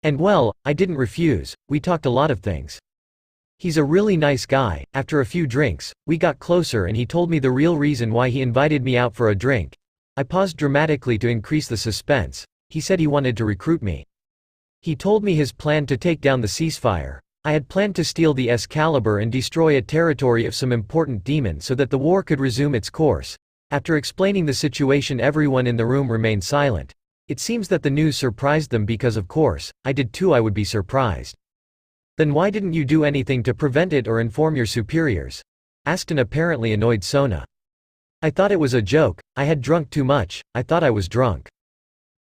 And well, I didn't refuse. We talked a lot of things. He's a really nice guy. After a few drinks, we got closer and he told me the real reason why he invited me out for a drink. I paused dramatically to increase the suspense. He said he wanted to recruit me. He told me his plan to take down the ceasefire. I had planned to steal the Excalibur and destroy a territory of some important demon so that the war could resume its course. After explaining the situation, everyone in the room remained silent. It seems that the news surprised them because, of course, I did too. I would be surprised. Then why didn't you do anything to prevent it or inform your superiors? Asked an apparently annoyed Sona. I thought it was a joke. I had drunk too much. I thought I was drunk.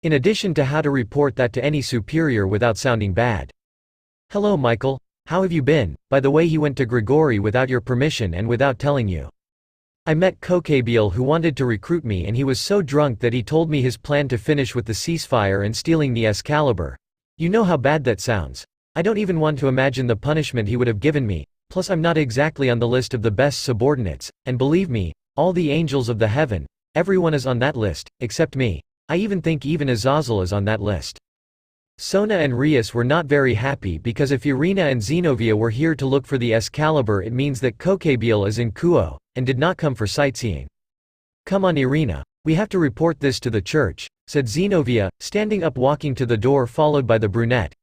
In addition to how to report that to any superior without sounding bad. Hello, Michael. How have you been? By the way, he went to Gregory without your permission and without telling you. I met Kokabiel, who wanted to recruit me, and he was so drunk that he told me his plan to finish with the ceasefire and stealing the Excalibur. You know how bad that sounds. I don't even want to imagine the punishment he would have given me. Plus I'm not exactly on the list of the best subordinates, and believe me, all the angels of the heaven, everyone is on that list, except me. I even think even Azazel is on that list. Sona and Rias were not very happy because if Irina and Zenobia were here to look for the Excalibur, it means that Kokabiel is in Kuo, and did not come for sightseeing. Come on, Irina, we have to report this to the church, said Zenobia, standing up, walking to the door followed by the brunette.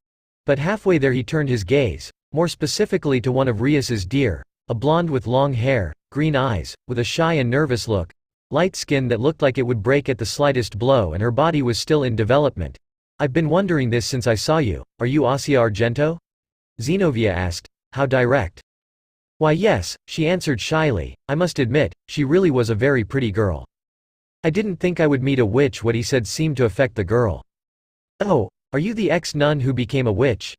But halfway there he turned his gaze, more specifically to one of Rias's deer, a blonde with long hair, green eyes, with a shy and nervous look, light skin that looked like it would break at the slightest blow, and her body was still in development. I've been wondering this since I saw you. Are you Asia Argento? Zenobia asked. How direct. Why yes, she answered shyly. I must admit, she really was a very pretty girl. I didn't think I would meet a witch. What he said seemed to affect the girl. Oh, are you the ex-nun who became a witch?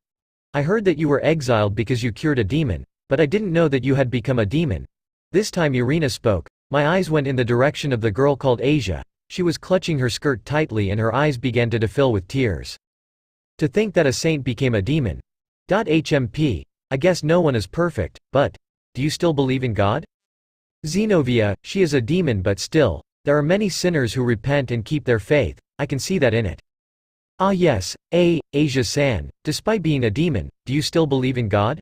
I heard that you were exiled because you cured a demon, but I didn't know that you had become a demon. This time Irina spoke. My eyes went in the direction of the girl called Asia. She was clutching her skirt tightly and her eyes began to fill with tears. To think that a saint became a demon. HMP. I guess no one is perfect, but do you still believe in God? Zenobia, she is a demon, but still, there are many sinners who repent and keep their faith. I can see that in it. Ah yes, Asia-san, despite being a demon, do you still believe in God?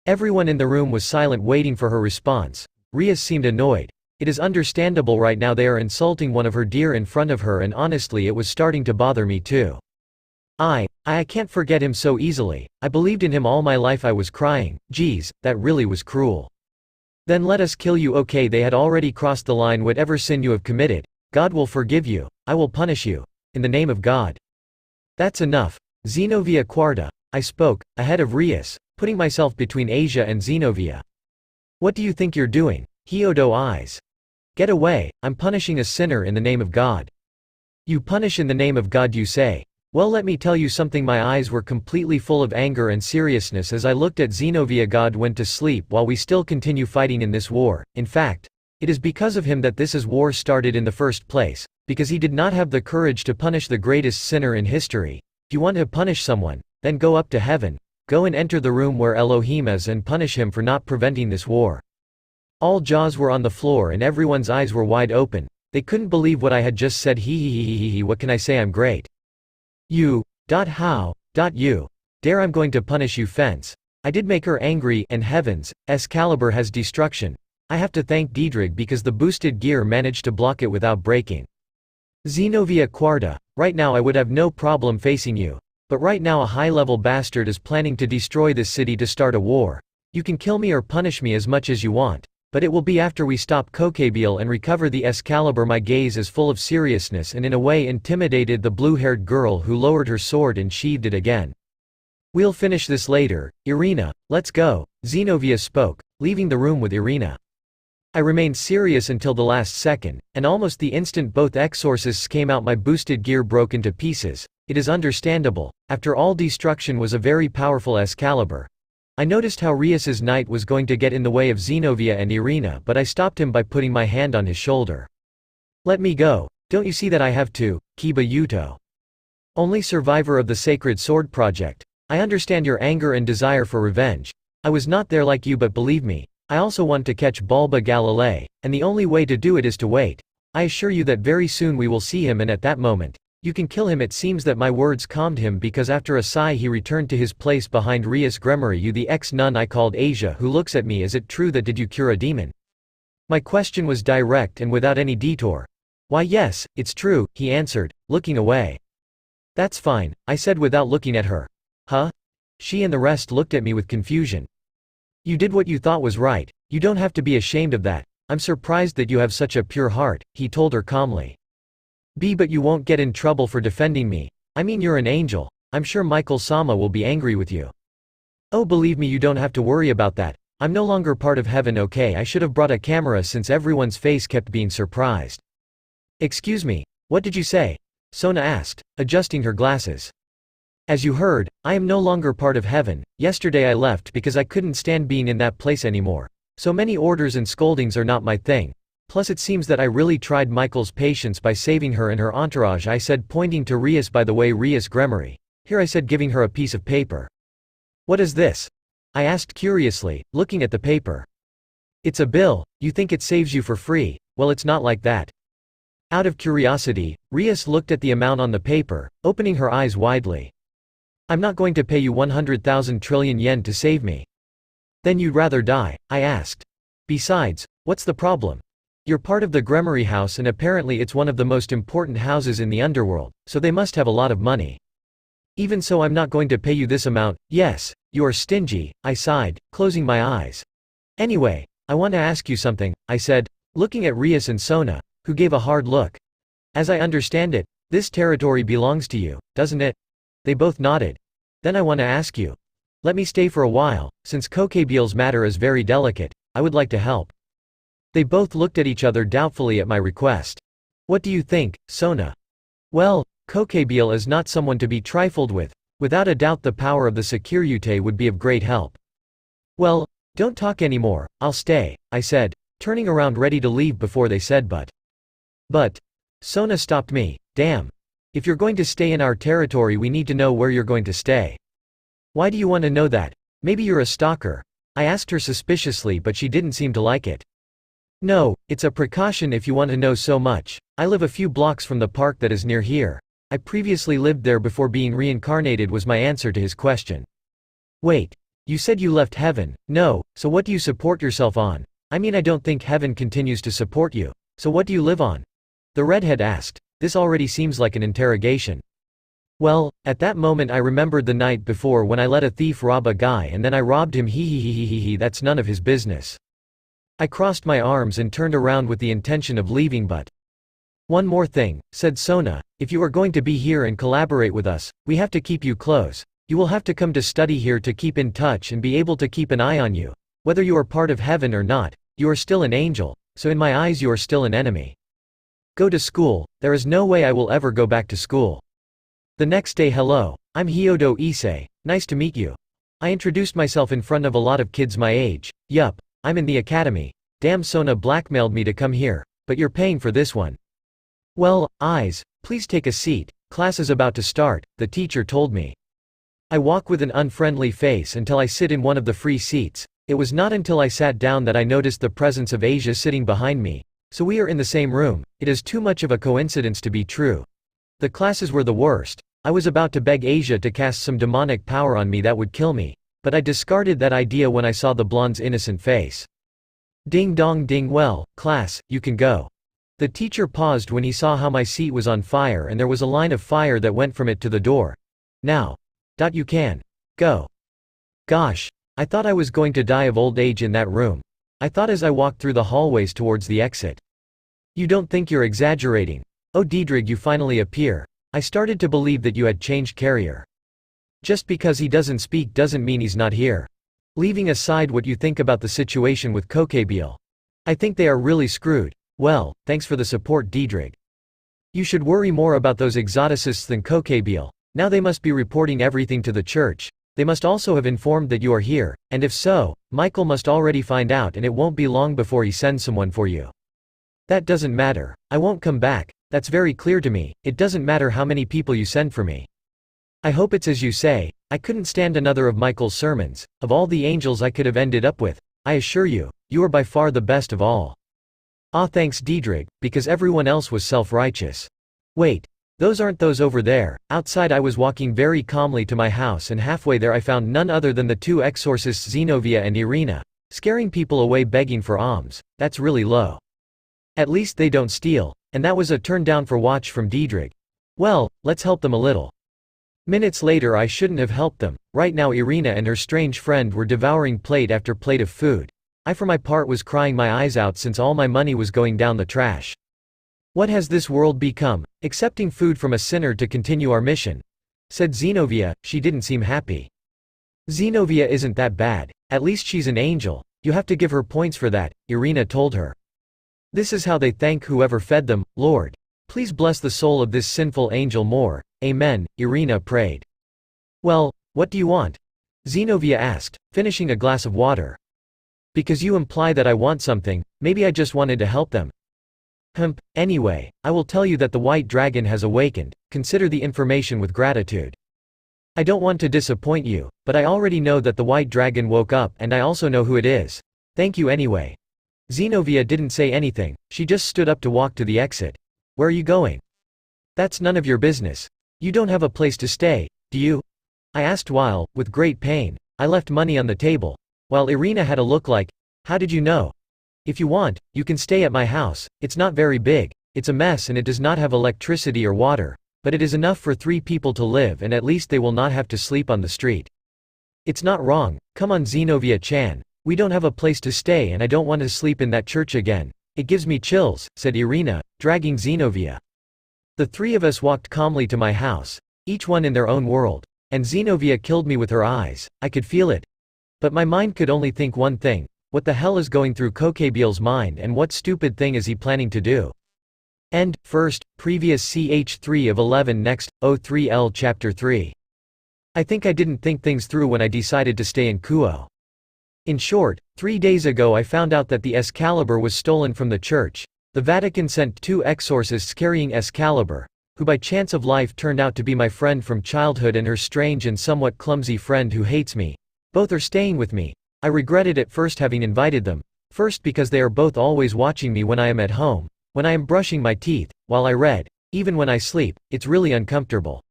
Everyone in the room was silent, waiting for her response. Rias seemed annoyed. It is understandable right now, they are insulting one of her deer in front of her, and honestly it was starting to bother me too. I can't forget him so easily. I believed in him all my life. I was crying. Geez, that really was cruel. Then let us kill you. Okay, they had already crossed the line. Whatever sin you have committed, God will forgive you. I will punish you. In the name of God. That's enough. Zenobia Quarta. I spoke, ahead of Rias, putting myself between Asia and Zenobia. What do you think you're doing? Hiodo eyes. Get away, I'm punishing a sinner in the name of God. You punish in the name of God, you say? Well, let me tell you something. My eyes were completely full of anger and seriousness as I looked at Zenobia. God went to sleep while we still continue fighting in this war. In fact, it is because of him that this war started in the first place, because he did not have the courage to punish the greatest sinner in history. If you want to punish someone, then go up to heaven. go and enter the room where Elohim is and punish him for not preventing this war." All jaws were on the floor and everyone's eyes were wide open. They couldn't believe what I had just said. He, what can I say, I'm great. You. How. You. Dare, I'm going to punish you, fence. I did make her angry, and heavens, Excalibur has destruction. I have to thank Diedrich because the boosted gear managed to block it without breaking. Xenovia Quarta, right now I would have no problem facing you. But right now a high-level bastard is planning to destroy this city to start a war. You can kill me or punish me as much as you want. But it will be after we stop Kokabiel and recover the Excalibur. My gaze is full of seriousness and in a way intimidated the blue-haired girl who lowered her sword and sheathed it again. We'll finish this later, Irina, let's go, Xenovia spoke, leaving the room with Irina. I remained serious until the last second, and almost the instant both exorcists came out my boosted gear broke into pieces. It is understandable, after all destruction was a very powerful Excalibur. I noticed how Rias's knight was going to get in the way of Xenovia and Irina, but I stopped him by putting my hand on his shoulder. Let me go, don't you see that I have to, Kiba Yuto. Only survivor of the Sacred Sword Project. I understand your anger and desire for revenge. I was not there like you, but believe me, I also want to catch Bulba Galilei, and the only way to do it is to wait. I assure you that very soon we will see him, and at that moment, you can kill him. It seems that my words calmed him because after a sigh he returned to his place behind Rias. Gremory, you the ex-nun I called Asia who looks at me. Is it true that did you cure a demon? My question was direct and without any detour. Why yes, it's true, he answered, looking away. That's fine, I said without looking at her. Huh? She and the rest looked at me with confusion. You did what you thought was right, you don't have to be ashamed of that. I'm surprised that you have such a pure heart, he told her calmly. But you won't get in trouble for defending me. I mean, you're an angel. I'm sure Michael Sama will be angry with you. Oh, believe me, you don't have to worry about that. I'm no longer part of heaven, okay? I should have brought a camera since everyone's face kept being surprised. Excuse me, what did you say? Sona asked, adjusting her glasses. As you heard, I am no longer part of heaven. Yesterday I left because I couldn't stand being in that place anymore. So many orders and scoldings are not my thing. Plus it seems that I really tried Michael's patience by saving her and her entourage, I said, pointing to Rias. By the way, Rias Gremory. Here, I said, giving her a piece of paper. What is this? I asked curiously, looking at the paper. It's a bill. You think it saves you for free? Well, it's not like that. Out of curiosity, Rias looked at the amount on the paper, opening her eyes widely. I'm not going to pay you 100,000 trillion yen to save me. Then you'd rather die? I asked. Besides, what's the problem? You're part of the Gremory house and apparently it's one of the most important houses in the underworld, so they must have a lot of money. Even so, I'm not going to pay you this amount. Yes, you are stingy, I sighed, closing my eyes. Anyway, I want to ask you something, I said, looking at Rias and Sona, who gave a hard look. As I understand it, this territory belongs to you, doesn't it? They both nodded. Then I want to ask you. Let me stay for a while, since Kokabiel's matter is very delicate, I would like to help. They both looked at each other doubtfully at my request. What do you think, Sona? Well, Kokabiel is not someone to be trifled with. Without a doubt the power of the Securite would be of great help. Well, don't talk anymore, I'll stay, I said, turning around ready to leave before they said but. Sona stopped me. Damn. If you're going to stay in our territory we need to know where you're going to stay. Why do you want to know that? Maybe you're a stalker? I asked her suspiciously, but she didn't seem to like it. No, it's a precaution if you want to know so much. I live a few blocks from the park that is near here. I previously lived there before being reincarnated, was my answer to his question. Wait. You said you left heaven. No, so what do you support yourself on? I mean, I don't think heaven continues to support you. So what do you live on? The redhead asked. This already seems like an interrogation. Well, at that moment I remembered the night before when I let a thief rob a guy and then I robbed him. That's none of his business. I crossed my arms and turned around with the intention of leaving, but. One more thing, said Sona, if you are going to be here and collaborate with us, we have to keep you close. You will have to come to study here to keep in touch and be able to keep an eye on you. Whether you are part of heaven or not, you are still an angel, so in my eyes you are still an enemy. Go to school. There is no way I will ever go back to school. The next day, hello, I'm But Issei, nice to meet you. I introduced myself in front of a lot of kids my age. Yup, I'm in the academy. Damn, Sona blackmailed me to come here, but you're paying for this one. Well, eyes, please take a seat, class is about to start, the teacher told me. I walk with an unfriendly face until I sit in one of the free seats. It was not until I sat down that I noticed the presence of Asia sitting behind me. So we are in the same room. It is too much of a coincidence to be true. The classes were the worst. I was about to beg Asia to cast some demonic power on me that would kill me, but I discarded that idea when I saw the blonde's innocent face. Ding dong ding. Well, class, you can go. The teacher paused when he saw how my seat was on fire and there was a line of fire that went from it to the door. Now. You can. Go. Gosh. I thought I was going to die of old age in that room. I thought as I walked through the hallways towards the exit. You don't think you're exaggerating? Oh Diedrich, you finally appear. I started to believe that you had changed carrier. Just because he doesn't speak doesn't mean he's not here. Leaving aside what you think about the situation with Kokabiel. I think they are really screwed. Well, thanks for the support Diedrich. You should worry more about those exoticists than Kokabiel. Now they must be reporting everything to the church. They must also have informed that you are here, and if so, Michael must already find out and it won't be long before he sends someone for you. That doesn't matter. I won't come back. That's very clear to me. It doesn't matter how many people you send for me. I hope it's as you say. I couldn't stand another of Michael's sermons. Of all the angels I could have ended up with, I assure you, you are by far the best of all. Ah, thanks Diedrich, because everyone else was self-righteous. Wait. Those aren't those over there. Outside I was walking very calmly to my house and halfway there I found none other than the two exorcists Zenovia and Irina, scaring people away begging for alms. That's really low. At least they don't steal. And that was a turn down for watch from Diedrich. Well, let's help them a little. Minutes later I shouldn't have helped them. Right now Irina and her strange friend were devouring plate after plate of food. I for my part was crying my eyes out since all my money was going down the trash. What has this world become? Accepting food from a sinner to continue our mission, said Zenovia. She didn't seem happy. Zenovia isn't that bad. At least she's an angel. You have to give her points for that, Irina told her. This is how they thank whoever fed them. Lord, please bless the soul of this sinful angel more. Amen, Irina prayed. Well, what do you want? Zenovia asked, finishing a glass of water. Because you imply that I want something, maybe I just wanted to help them. Anyway, I will tell you that the white dragon has awakened. Consider the information with gratitude. I don't want to disappoint you, but I already know that the white dragon woke up and I also know who it is. Thank you anyway. Zenovia didn't say anything, she just stood up to walk to the exit. Where are you going? That's none of your business. You don't have a place to stay, do you? I asked while, with great pain, I left money on the table. While Irina had a look like, how did you know? If you want, you can stay at my house. It's not very big, it's a mess and it does not have electricity or water, but it is enough for 3 people to live and at least they will not have to sleep on the street. It's not wrong. Come on Zenovia-chan. We don't have a place to stay and I don't want to sleep in that church again. It gives me chills, said Irina, dragging Zenovia. The 3 of us walked calmly to my house, each one in their own world, and Zenovia killed me with her eyes. I could feel it. But my mind could only think one thing. What the hell is going through Kokabiel's mind and what stupid thing is he planning to do? End. First, previous ch 3 of 11 next, 03L chapter 3. I think I didn't think things through when I decided to stay in Kuo. In short, 3 days ago I found out that the Excalibur was stolen from the church. The Vatican sent 2 exorcists carrying Excalibur, who by chance of life turned out to be my friend from childhood and her strange and somewhat clumsy friend who hates me. Both are staying with me. I regretted at first having invited them, first because they are both always watching me when I am at home, when I am brushing my teeth, while I read, even when I sleep. It's really uncomfortable.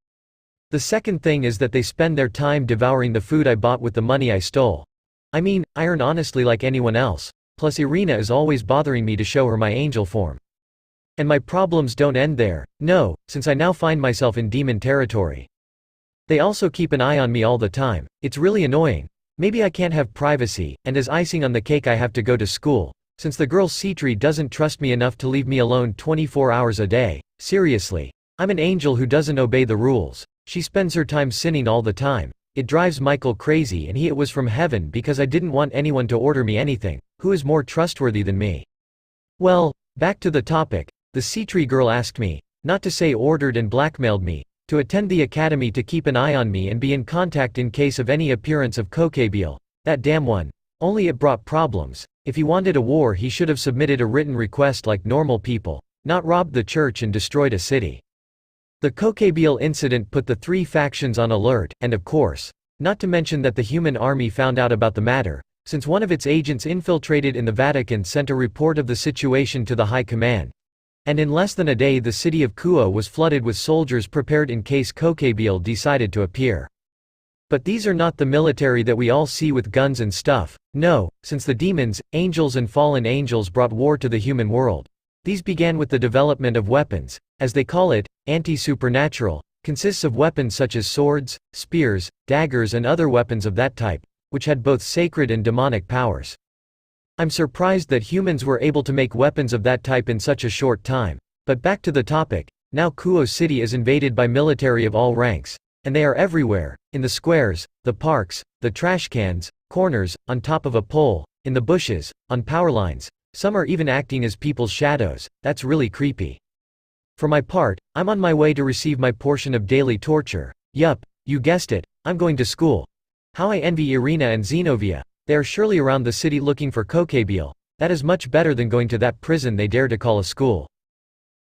The second thing is that they spend their time devouring the food I bought with the money I stole. I mean, I earn honestly like anyone else, plus Irina is always bothering me to show her my angel form. And my problems don't end there, no, since I now find myself in demon territory. They also keep an eye on me all the time. It's really annoying. Maybe I can't have privacy, and as icing on the cake I have to go to school, since the girl Citri doesn't trust me enough to leave me alone 24 hours a day. Seriously. I'm an angel who doesn't obey the rules. She spends her time sinning all the time. It drives Michael crazy and it was from heaven because I didn't want anyone to order me anything. Who is more trustworthy than me? Well, back to the topic. The Citri girl asked me, not to say ordered and blackmailed me, to attend the academy to keep an eye on me and be in contact in case of any appearance of Kokabiel, that damn one. Only it brought problems. If he wanted a war he should have submitted a written request like normal people, not robbed the church and destroyed a city. The Kokabiel incident put the three factions on alert, and of course, not to mention that the human army found out about the matter, since one of its agents infiltrated in the Vatican sent a report of the situation to the High Command. And in less than a day the city of Kuo was flooded with soldiers prepared in case Kokabiel decided to appear. But these are not the military that we all see with guns and stuff, no, since the demons, angels and fallen angels brought war to the human world. These began with the development of weapons, as they call it, anti-supernatural, consists of weapons such as swords, spears, daggers and other weapons of that type, which had both sacred and demonic powers. I'm surprised that humans were able to make weapons of that type in such a short time. But back to the topic, now Kuo City is invaded by military of all ranks, and they are everywhere, in the squares, the parks, the trash cans, corners, on top of a pole, in the bushes, on power lines. Some are even acting as people's shadows. That's really creepy. For my part, I'm on my way to receive my portion of daily torture. Yup, you guessed it, I'm going to school. How I envy Irina and Zenobia. They are surely around the city looking for Kokabiel. That is much better than going to that prison they dare to call a school.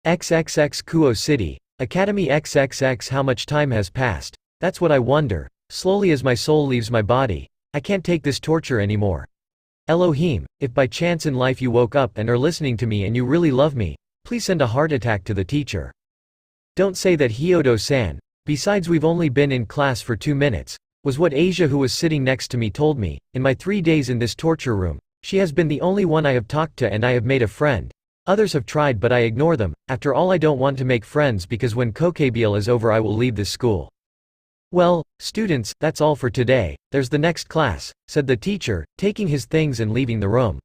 XXX Kuo City. Academy XXX. How much time has passed? That's what I wonder. Slowly as my soul leaves my body. I can't take this torture anymore. Elohim, if by chance in life you woke up and are listening to me and you really love me, please send a heart attack to the teacher. Don't say that Hyodo-san. Besides, we've only been in class for 2 minutes, was what Asia, who was sitting next to me, told me. In my 3 days in this torture room, she has been the only one I have talked to and I have made a friend. Others have tried but I ignore them. After all, I don't want to make friends because when Kokabiel is over I will leave this school. Well, students, that's all for today. There's the next class, said the teacher, taking his things and leaving the room.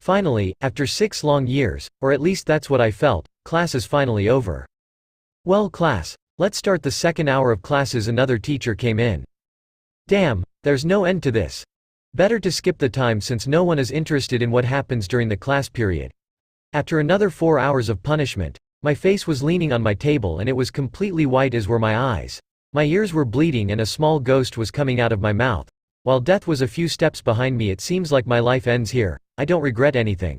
Finally, after 6 long years, or at least that's what I felt, class is finally over. Well class, let's start the second hour of classes. Another teacher came in. Damn, there's no end to this. Better to skip the time since no one is interested in what happens during the class period. After another 4 hours of punishment, my face was leaning on my table and it was completely white as were my eyes. My ears were bleeding and a small ghost was coming out of my mouth. While death was a few steps behind me, it seems like my life ends here. I don't regret anything.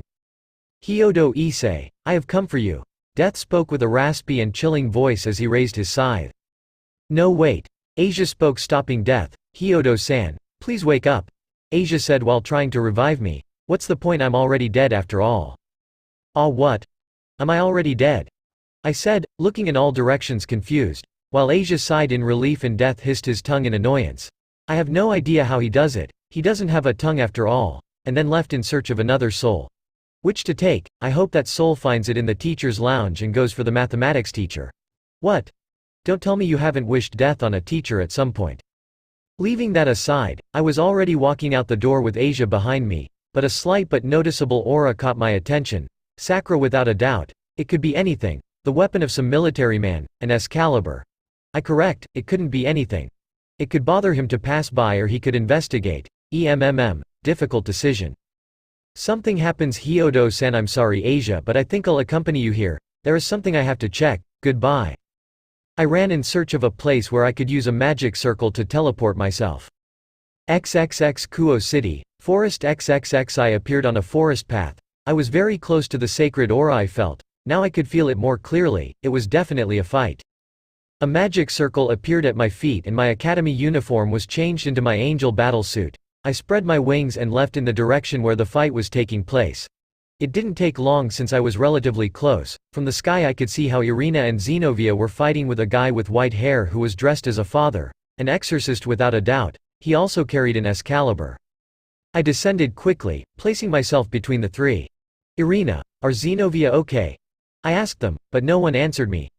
Hyodo Issei, I have come for you. Death spoke with a raspy and chilling voice as he raised his scythe. No wait. Asia spoke, stopping Death. Hyodo-san, please wake up. Asia said while trying to revive me. What's the point? I'm already dead after all. Ah, what? Am I already dead? I said, looking in all directions confused, while Asia sighed in relief and Death hissed his tongue in annoyance. I have no idea how he does it. He doesn't have a tongue after all. And then left in search of another soul. Which to take? I hope that soul finds it in the teacher's lounge and goes for the mathematics teacher. What? Don't tell me you haven't wished death on a teacher at some point. Leaving that aside, I was already walking out the door with Asia behind me, but a slight but noticeable aura caught my attention. Sacra, without a doubt. It could be anything. The weapon of some military man, an Excalibur. Correct, it couldn't be anything. It could bother him to pass by or he could investigate. Difficult decision. Something happens. Hyodo-san, I'm sorry Asia, but I think I'll accompany you here. There is something I have to check. Goodbye. I ran in search of a place where I could use a magic circle to teleport myself. XXX Kuo City, Forest XXX. I appeared on a forest path. I was very close to the sacred aura I felt. Now I could feel it more clearly. It was definitely a fight. A magic circle appeared at my feet and my academy uniform was changed into my angel battle suit. I spread my wings and left in the direction where the fight was taking place. It didn't take long since I was relatively close. From the sky I could see how Irina and Zenobia were fighting with a guy with white hair who was dressed as a father, an exorcist without a doubt. He also carried an Excalibur. I descended quickly, placing myself between the three. Irina, are Zenobia okay? I asked them, but no one answered me.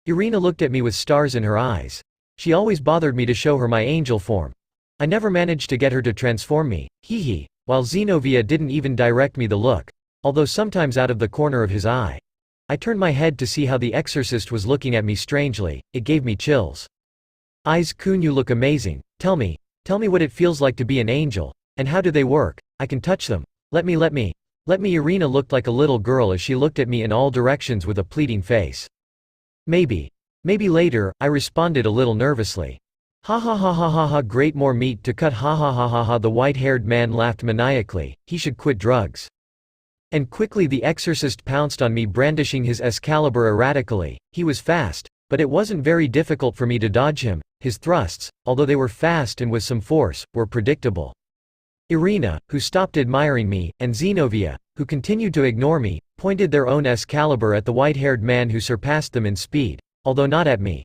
Irina looked at me with stars in her eyes. She always bothered me to show her my angel form. I never managed to get her to transform me, hee, while Zenobia didn't even direct me the look, although sometimes out of the corner of his eye. I turned my head to see how the exorcist was looking at me strangely. It gave me chills. Eyes-kun, you look amazing. Tell me what it feels like to be an angel, and how do they work? I can touch them. Let me. Irina looked like a little girl as she looked at me in all directions with a pleading face. Maybe later, I responded a little nervously. Ha, great, more meat to cut, ha. The white-haired man laughed maniacally. He should quit drugs. And quickly the exorcist pounced on me, brandishing his Excalibur erratically. He was fast, But it wasn't very difficult for me to dodge him. His thrusts, although they were fast and with some force, were predictable. Irina, who stopped admiring me, and Zenobia, who continued to ignore me, pointed their own Excalibur at the white-haired man who surpassed them in speed, although not at me.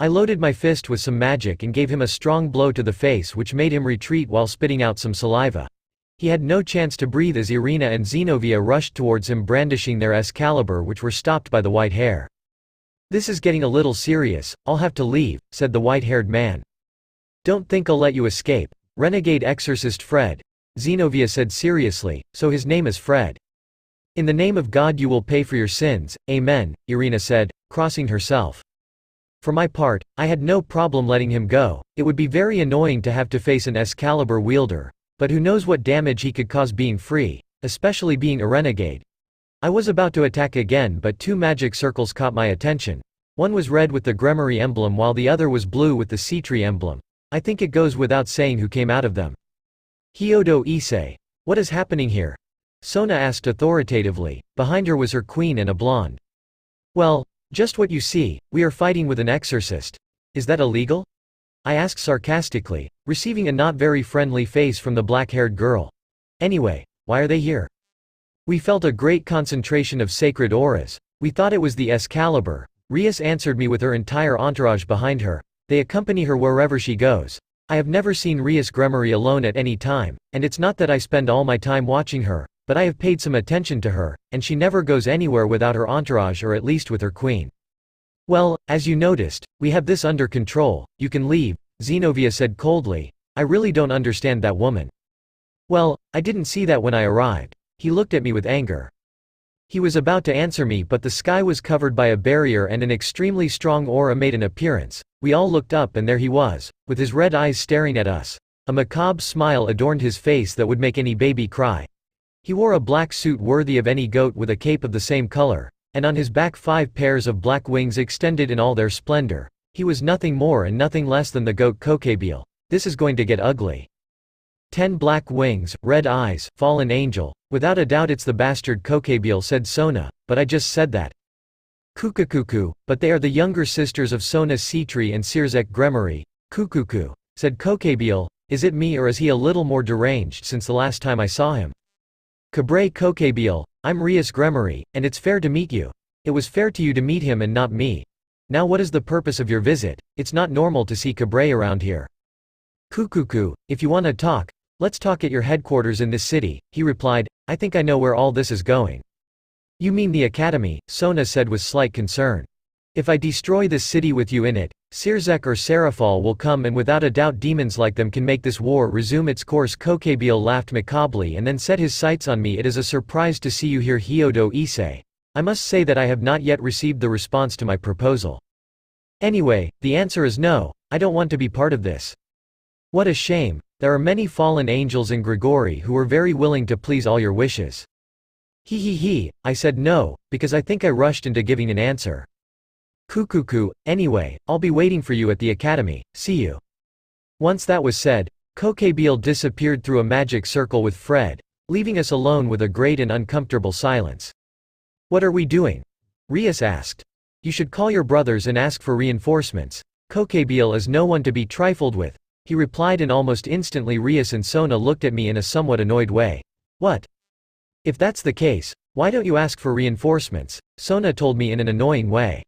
I loaded my fist with some magic and gave him a strong blow to the face which made him retreat while spitting out some saliva. He had no chance to breathe as Irina and Zenobia rushed towards him brandishing their Excalibur, which were stopped by the white hair. "This is getting a little serious, I'll have to leave," said the white-haired man. "Don't think I'll let you escape. Renegade exorcist Fred," Zenobia said seriously, "so his name is Fred." "In the name of God you will pay for your sins, amen," Irina said, crossing herself. For my part, I had no problem letting him go. It would be very annoying to have to face an Excalibur wielder, but who knows what damage he could cause being free, especially being a renegade. I was about to attack again, but two magic circles caught my attention. One was red with the Gremory emblem while the other was blue with the sea tree emblem. I think it goes without saying who came out of them. "But Issei. What is happening here?" Sona asked authoritatively. Behind her was her queen and a blonde. "Well, just what you see, we are fighting with an exorcist. Is that illegal?" I asked sarcastically, receiving a not very friendly face from the black-haired girl. "Anyway, why are they here?" "We felt a great concentration of sacred auras. We thought it was the Excalibur." Rias answered me with her entire entourage behind her. They accompany her wherever she goes. I have never seen Rias Gremory alone at any time, and it's not that I spend all my time watching her, but I have paid some attention to her, and she never goes anywhere without her entourage or at least with her queen. "Well, as you noticed, we have this under control, you can leave," Zenobia said coldly. "I really don't understand that woman." "Well, I didn't see that when I arrived." He looked at me with anger. He was about to answer me, but the sky was covered by a barrier and an extremely strong aura made an appearance. We all looked up and there he was, with his red eyes staring at us. A macabre smile adorned his face that would make any baby cry. He wore a black suit worthy of any goat with a cape of the same color, and on his back 5 pairs of black wings extended in all their splendor. He was nothing more and nothing less than the goat Kokabiel. This is going to get ugly. 10 black wings, red eyes, fallen angel. Without a doubt it's the bastard Kokabiel, said Sona, but I just said that. Kukukuku, but they are the younger sisters of Sona Citri and Sirzek Gremory. Kukuku, said Kokabiel. Is it me or is he a little more deranged since the last time I saw him? Kabre Kokabiel, I'm Rias Gremory, and it's fair to meet you. It was fair to you to meet him and not me. Now what is the purpose of your visit? It's not normal to see Kabre around here. Kukuku, if you want to talk, let's talk at your headquarters in this city, he replied. I think I know where all this is going. You mean the academy, Sona said with slight concern. If I destroy this city with you in it, Sirzek or Serafal will come, and without a doubt demons like them can make this war resume its course. Kokabiel laughed macabrely and then set his sights on me. It is a surprise to see you here, But Issei. I must say that I have not yet received the response to my proposal. Anyway, the answer is no, I don't want to be part of this. What a shame. There are many fallen angels in Gregory who were very willing to please all your wishes. I said no, because I think I rushed into giving an answer. Kukuku, anyway, I'll be waiting for you at the academy, see you. Once that was said, Kokabiel disappeared through a magic circle with Fred, leaving us alone with a great and uncomfortable silence. What are we doing? Rias asked. You should call your brothers and ask for reinforcements. Kokabiel is no one to be trifled with, he replied, and almost instantly Rias and Sona looked at me in a somewhat annoyed way. What? If that's the case, why don't you ask for reinforcements? Sona told me in an annoying way.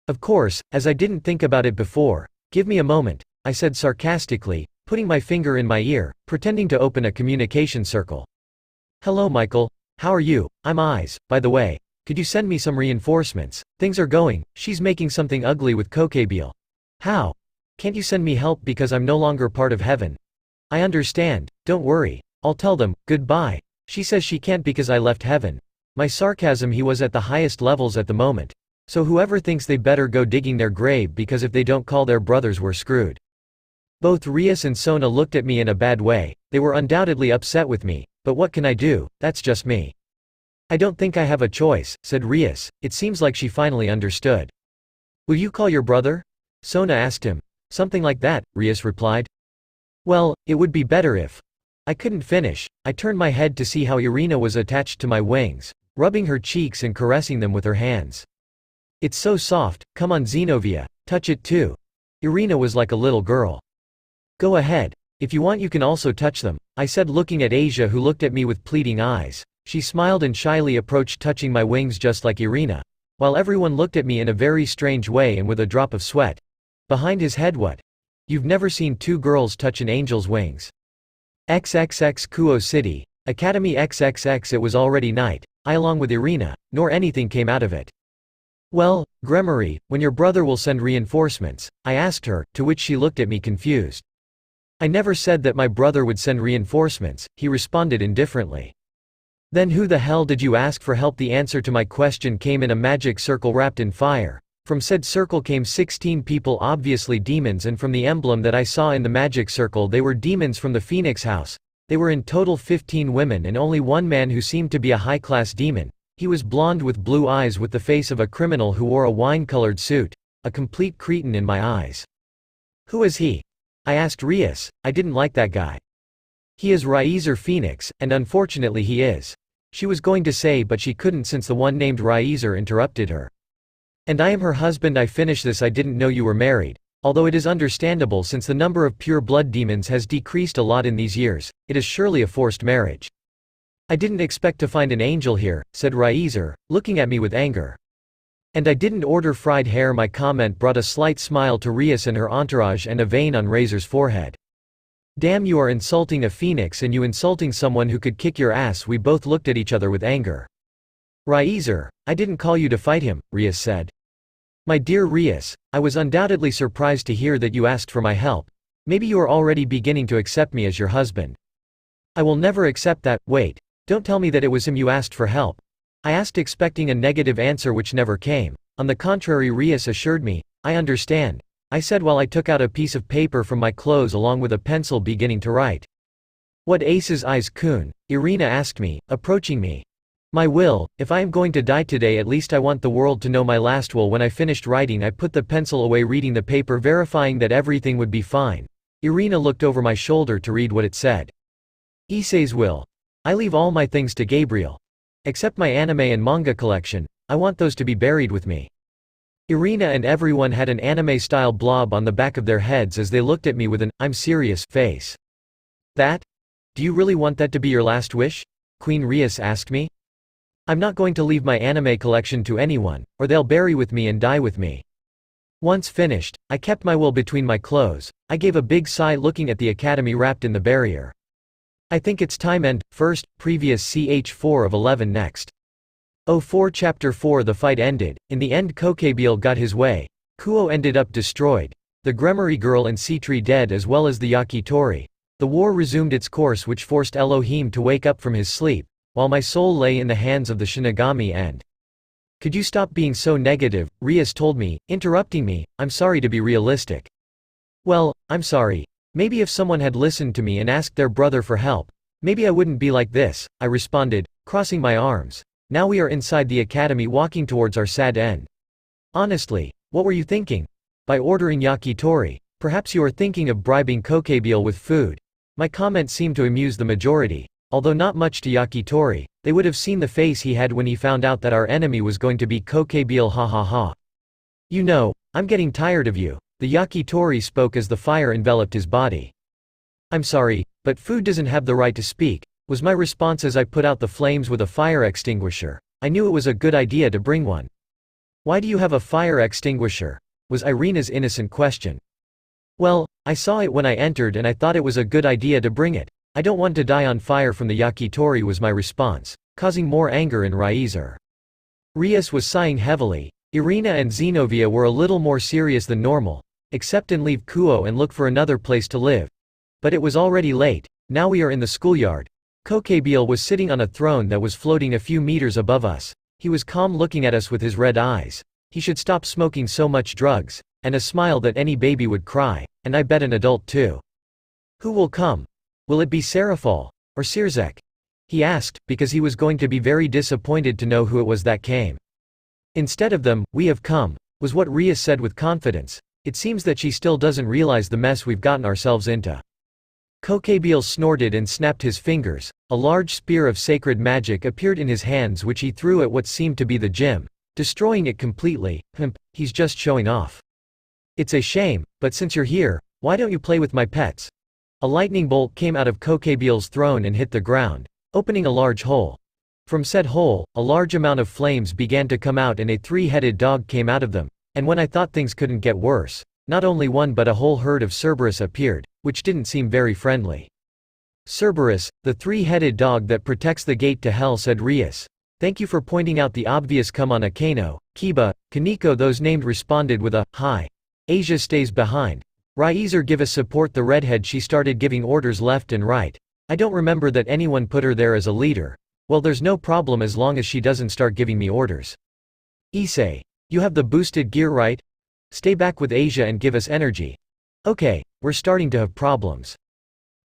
Of course, as I didn't think about it before. Give me a moment, I said sarcastically, putting my finger in my ear, pretending to open a communication circle. Hello Michael, how are you? I'm Eyes, by the way. Could you send me some reinforcements? Things are going, she's making something ugly with Kokabiel. How? Can't you send me help because I'm no longer part of heaven? I understand, don't worry, I'll tell them, goodbye. She says she can't because I left heaven. My sarcasm, he was at the highest levels at the moment. So whoever thinks they better go digging their grave, because if they don't call their brothers we're screwed. Both Rias and Sona looked at me in a bad way. They were undoubtedly upset with me, but what can I do? That's just me. I don't think I have a choice, said Rias. It seems like she finally understood. Will you call your brother? Sona asked him. Something like that, Rias replied. Well, it would be better if. I couldn't finish. I turned my head to see how Irina was attached to my wings, rubbing her cheeks and caressing them with her hands. It's so soft, come on Zenobia, touch it too. Irina was like a little girl. Go ahead. If you want you can also touch them, I said looking at Asia who looked at me with pleading eyes. She smiled and shyly approached touching my wings just like Irina. While everyone looked at me in a very strange way and with a drop of sweat. Behind his head what? You've never seen two girls touch an angel's wings. XXX Kuo City, Academy XXX. It was already night, I along with Irina, nor anything came out of it. Well, Gremory, when your brother will send reinforcements, I asked her, to which she looked at me confused. I never said that my brother would send reinforcements, he responded indifferently. Then who the hell did you ask for help? The answer to my question came in a magic circle wrapped in fire. From said circle came 16 people, obviously demons, and from the emblem that I saw in the magic circle they were demons from the Phoenix house. They were in total 15 women and only one man who seemed to be a high-class demon. He was blonde with blue eyes with the face of a criminal who wore a wine-colored suit, a complete cretin in my eyes. Who is he? I asked Rias. I didn't like that guy. He is Raizer Phoenix, and unfortunately he is. She was going to say but she couldn't since the one named Raizer interrupted her. And I am her husband. I finish this. I didn't know you were married. Although it is understandable since the number of pure blood demons has decreased a lot in these years, it is surely a forced marriage. I didn't expect to find an angel here, said Raizer, looking at me with anger. And I didn't order fried hair. My comment brought a slight smile to Rias and her entourage and a vein on Razor's forehead. Damn, you are insulting a phoenix and you insulting someone who could kick your ass. We both looked at each other with anger. Raizer, I didn't call you to fight him, Rias said. My dear Rias, I was undoubtedly surprised to hear that you asked for my help. Maybe you are already beginning to accept me as your husband. I will never accept that. Wait, don't tell me that it was him you asked for help. I asked expecting a negative answer which never came. On the contrary, Rias assured me, I understand, I said while I took out a piece of paper from my clothes along with a pencil beginning to write. What Ace's eyes Kun? Irina asked me, approaching me. My will, if I am going to die today at least I want the world to know my last will. When I finished writing I put the pencil away reading the paper verifying that everything would be fine. Irina looked over my shoulder to read what it said. Issei's will. I leave all my things to Gabriel. Except my anime and manga collection, I want those to be buried with me. Irina and everyone had an anime-style blob on the back of their heads as they looked at me with an "I'm serious" face. That? Do you really want that to be your last wish? Queen Rias asked me. I'm not going to leave my anime collection to anyone, or they'll bury with me and die with me. Once finished, I kept my will between my clothes. I gave a big sigh looking at the academy wrapped in the barrier. I think it's time. End. First, previous ch 4 of 11 next. 04 Chapter 4. The fight ended. In the end Kokabiel got his way. Kuo ended up destroyed. The Gremory girl and Citri dead as well as the Yakitori. The war resumed its course which forced Elohim to wake up from his sleep, while my soul lay in the hands of the Shinigami and… Could you stop being so negative? Rias told me, interrupting me, I'm sorry to be realistic. Well, I'm sorry. Maybe if someone had listened to me and asked their brother for help, maybe I wouldn't be like this, I responded, crossing my arms. Now we are inside the academy walking towards our sad end. Honestly, what were you thinking? By ordering yakitori, perhaps you are thinking of bribing Kokabiel with food. My comment seemed to amuse the majority. Although not much to yakitori, they would have seen the face he had when he found out that our enemy was going to be Kokabiel. Ha ha ha. You know, I'm getting tired of you. The yakitori spoke as the fire enveloped his body. I'm sorry, but food doesn't have the right to speak, was my response as I put out the flames with a fire extinguisher. I knew it was a good idea to bring one. Why do you have a fire extinguisher? Was Irina's innocent question. Well, I saw it when I entered and I thought it was a good idea to bring it. I don't want to die on fire from the yakitori, was my response, causing more anger in Raizer. Rias was sighing heavily. Irina and Zenobia were a little more serious than normal. Accept and leave Kuo and look for another place to live. But it was already late. Now we are in the schoolyard. Kokabiel was sitting on a throne that was floating a few meters above us. He was calm looking at us with his red eyes. He should stop smoking so much drugs, and a smile that any baby would cry, and I bet an adult too. Who will come? Will it be Serafal, or Sirzek? He asked, because he was going to be very disappointed to know who it was that came. Instead of them, we have come, was what Rias said with confidence. It seems that she still doesn't realize the mess we've gotten ourselves into. Kokabiel snorted and snapped his fingers. A large spear of sacred magic appeared in his hands which he threw at what seemed to be the gym. Destroying it completely, he's just showing off. It's a shame, but since you're here, why don't you play with my pets? A lightning bolt came out of Kokabiel's throne and hit the ground, opening a large hole. From said hole, a large amount of flames began to come out and a three-headed dog came out of them, and when I thought things couldn't get worse, not only one but a whole herd of Cerberus appeared, which didn't seem very friendly. Cerberus, the three-headed dog that protects the gate to hell, said Rias. Thank you for pointing out the obvious. Come on Akano, Kiba, Kaneko. Those named responded with a, hi. Asia stays behind. Raizer give us support. The redhead, she started giving orders left and right. I don't remember that anyone put her there as a leader. Well, there's no problem as long as she doesn't start giving me orders. Issei. You have the boosted gear, right? Stay back with Asia and give us energy. Okay, we're starting to have problems.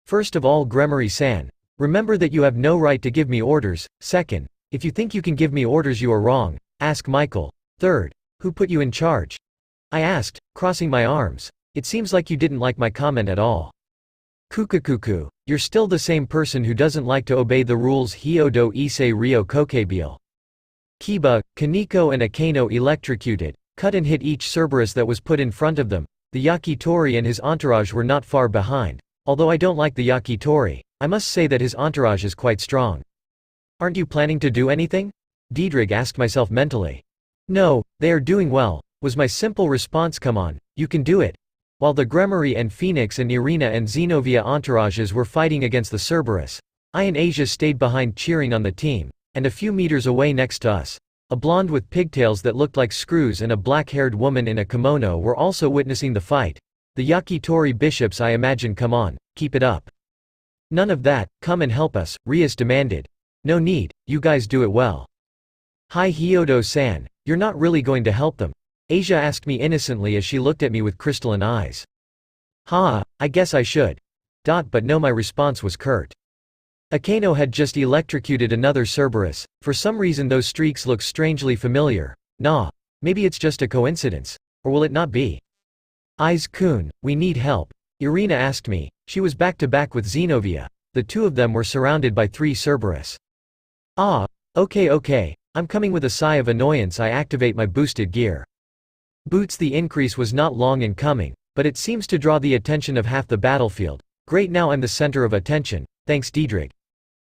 First of all, Gremory-san. Remember that you have no right to give me orders. Second, if you think you can give me orders, you are wrong. Ask Michael. Third, who put you in charge? I asked, crossing my arms. It seems like you didn't like my comment at all. Kukakuku. You're still the same person who doesn't like to obey the rules. Hyodo Issei Ryo Kokabiel. Kiba, Kaneko and Akano electrocuted, cut and hit each Cerberus that was put in front of them. The Yakitori and his entourage were not far behind. Although I don't like the Yakitori, I must say that his entourage is quite strong. Aren't you planning to do anything? Diedrich asked myself mentally. No, they are doing well, was my simple response. Come on, you can do it. While the Gremory and Phoenix and Irina and Xenovia entourages were fighting against the Cerberus, I and Asia stayed behind cheering on the team, and a few meters away next to us, a blonde with pigtails that looked like screws and a black-haired woman in a kimono were also witnessing the fight. The Yakitori bishops, I imagine. Come on, keep it up. None of that, come and help us, Rias demanded. No need, you guys do it well. Hi Hyodo-san, you're not really going to help them? Asia asked me innocently as she looked at me with crystalline eyes. I guess I should. But no, my response was curt. Akano had just electrocuted another Cerberus. For some reason those streaks look strangely familiar. Nah, maybe it's just a coincidence. Or will it not be? Aiz-kun, we need help. Irina asked me. She was back to back with Xenovia. The two of them were surrounded by 3 Cerberus. Okay, I'm coming. With a sigh of annoyance I activate my boosted gear. Boots. The increase was not long in coming, but it seems to draw the attention of half the battlefield. Great, now I'm the center of attention, thanks Diedrich.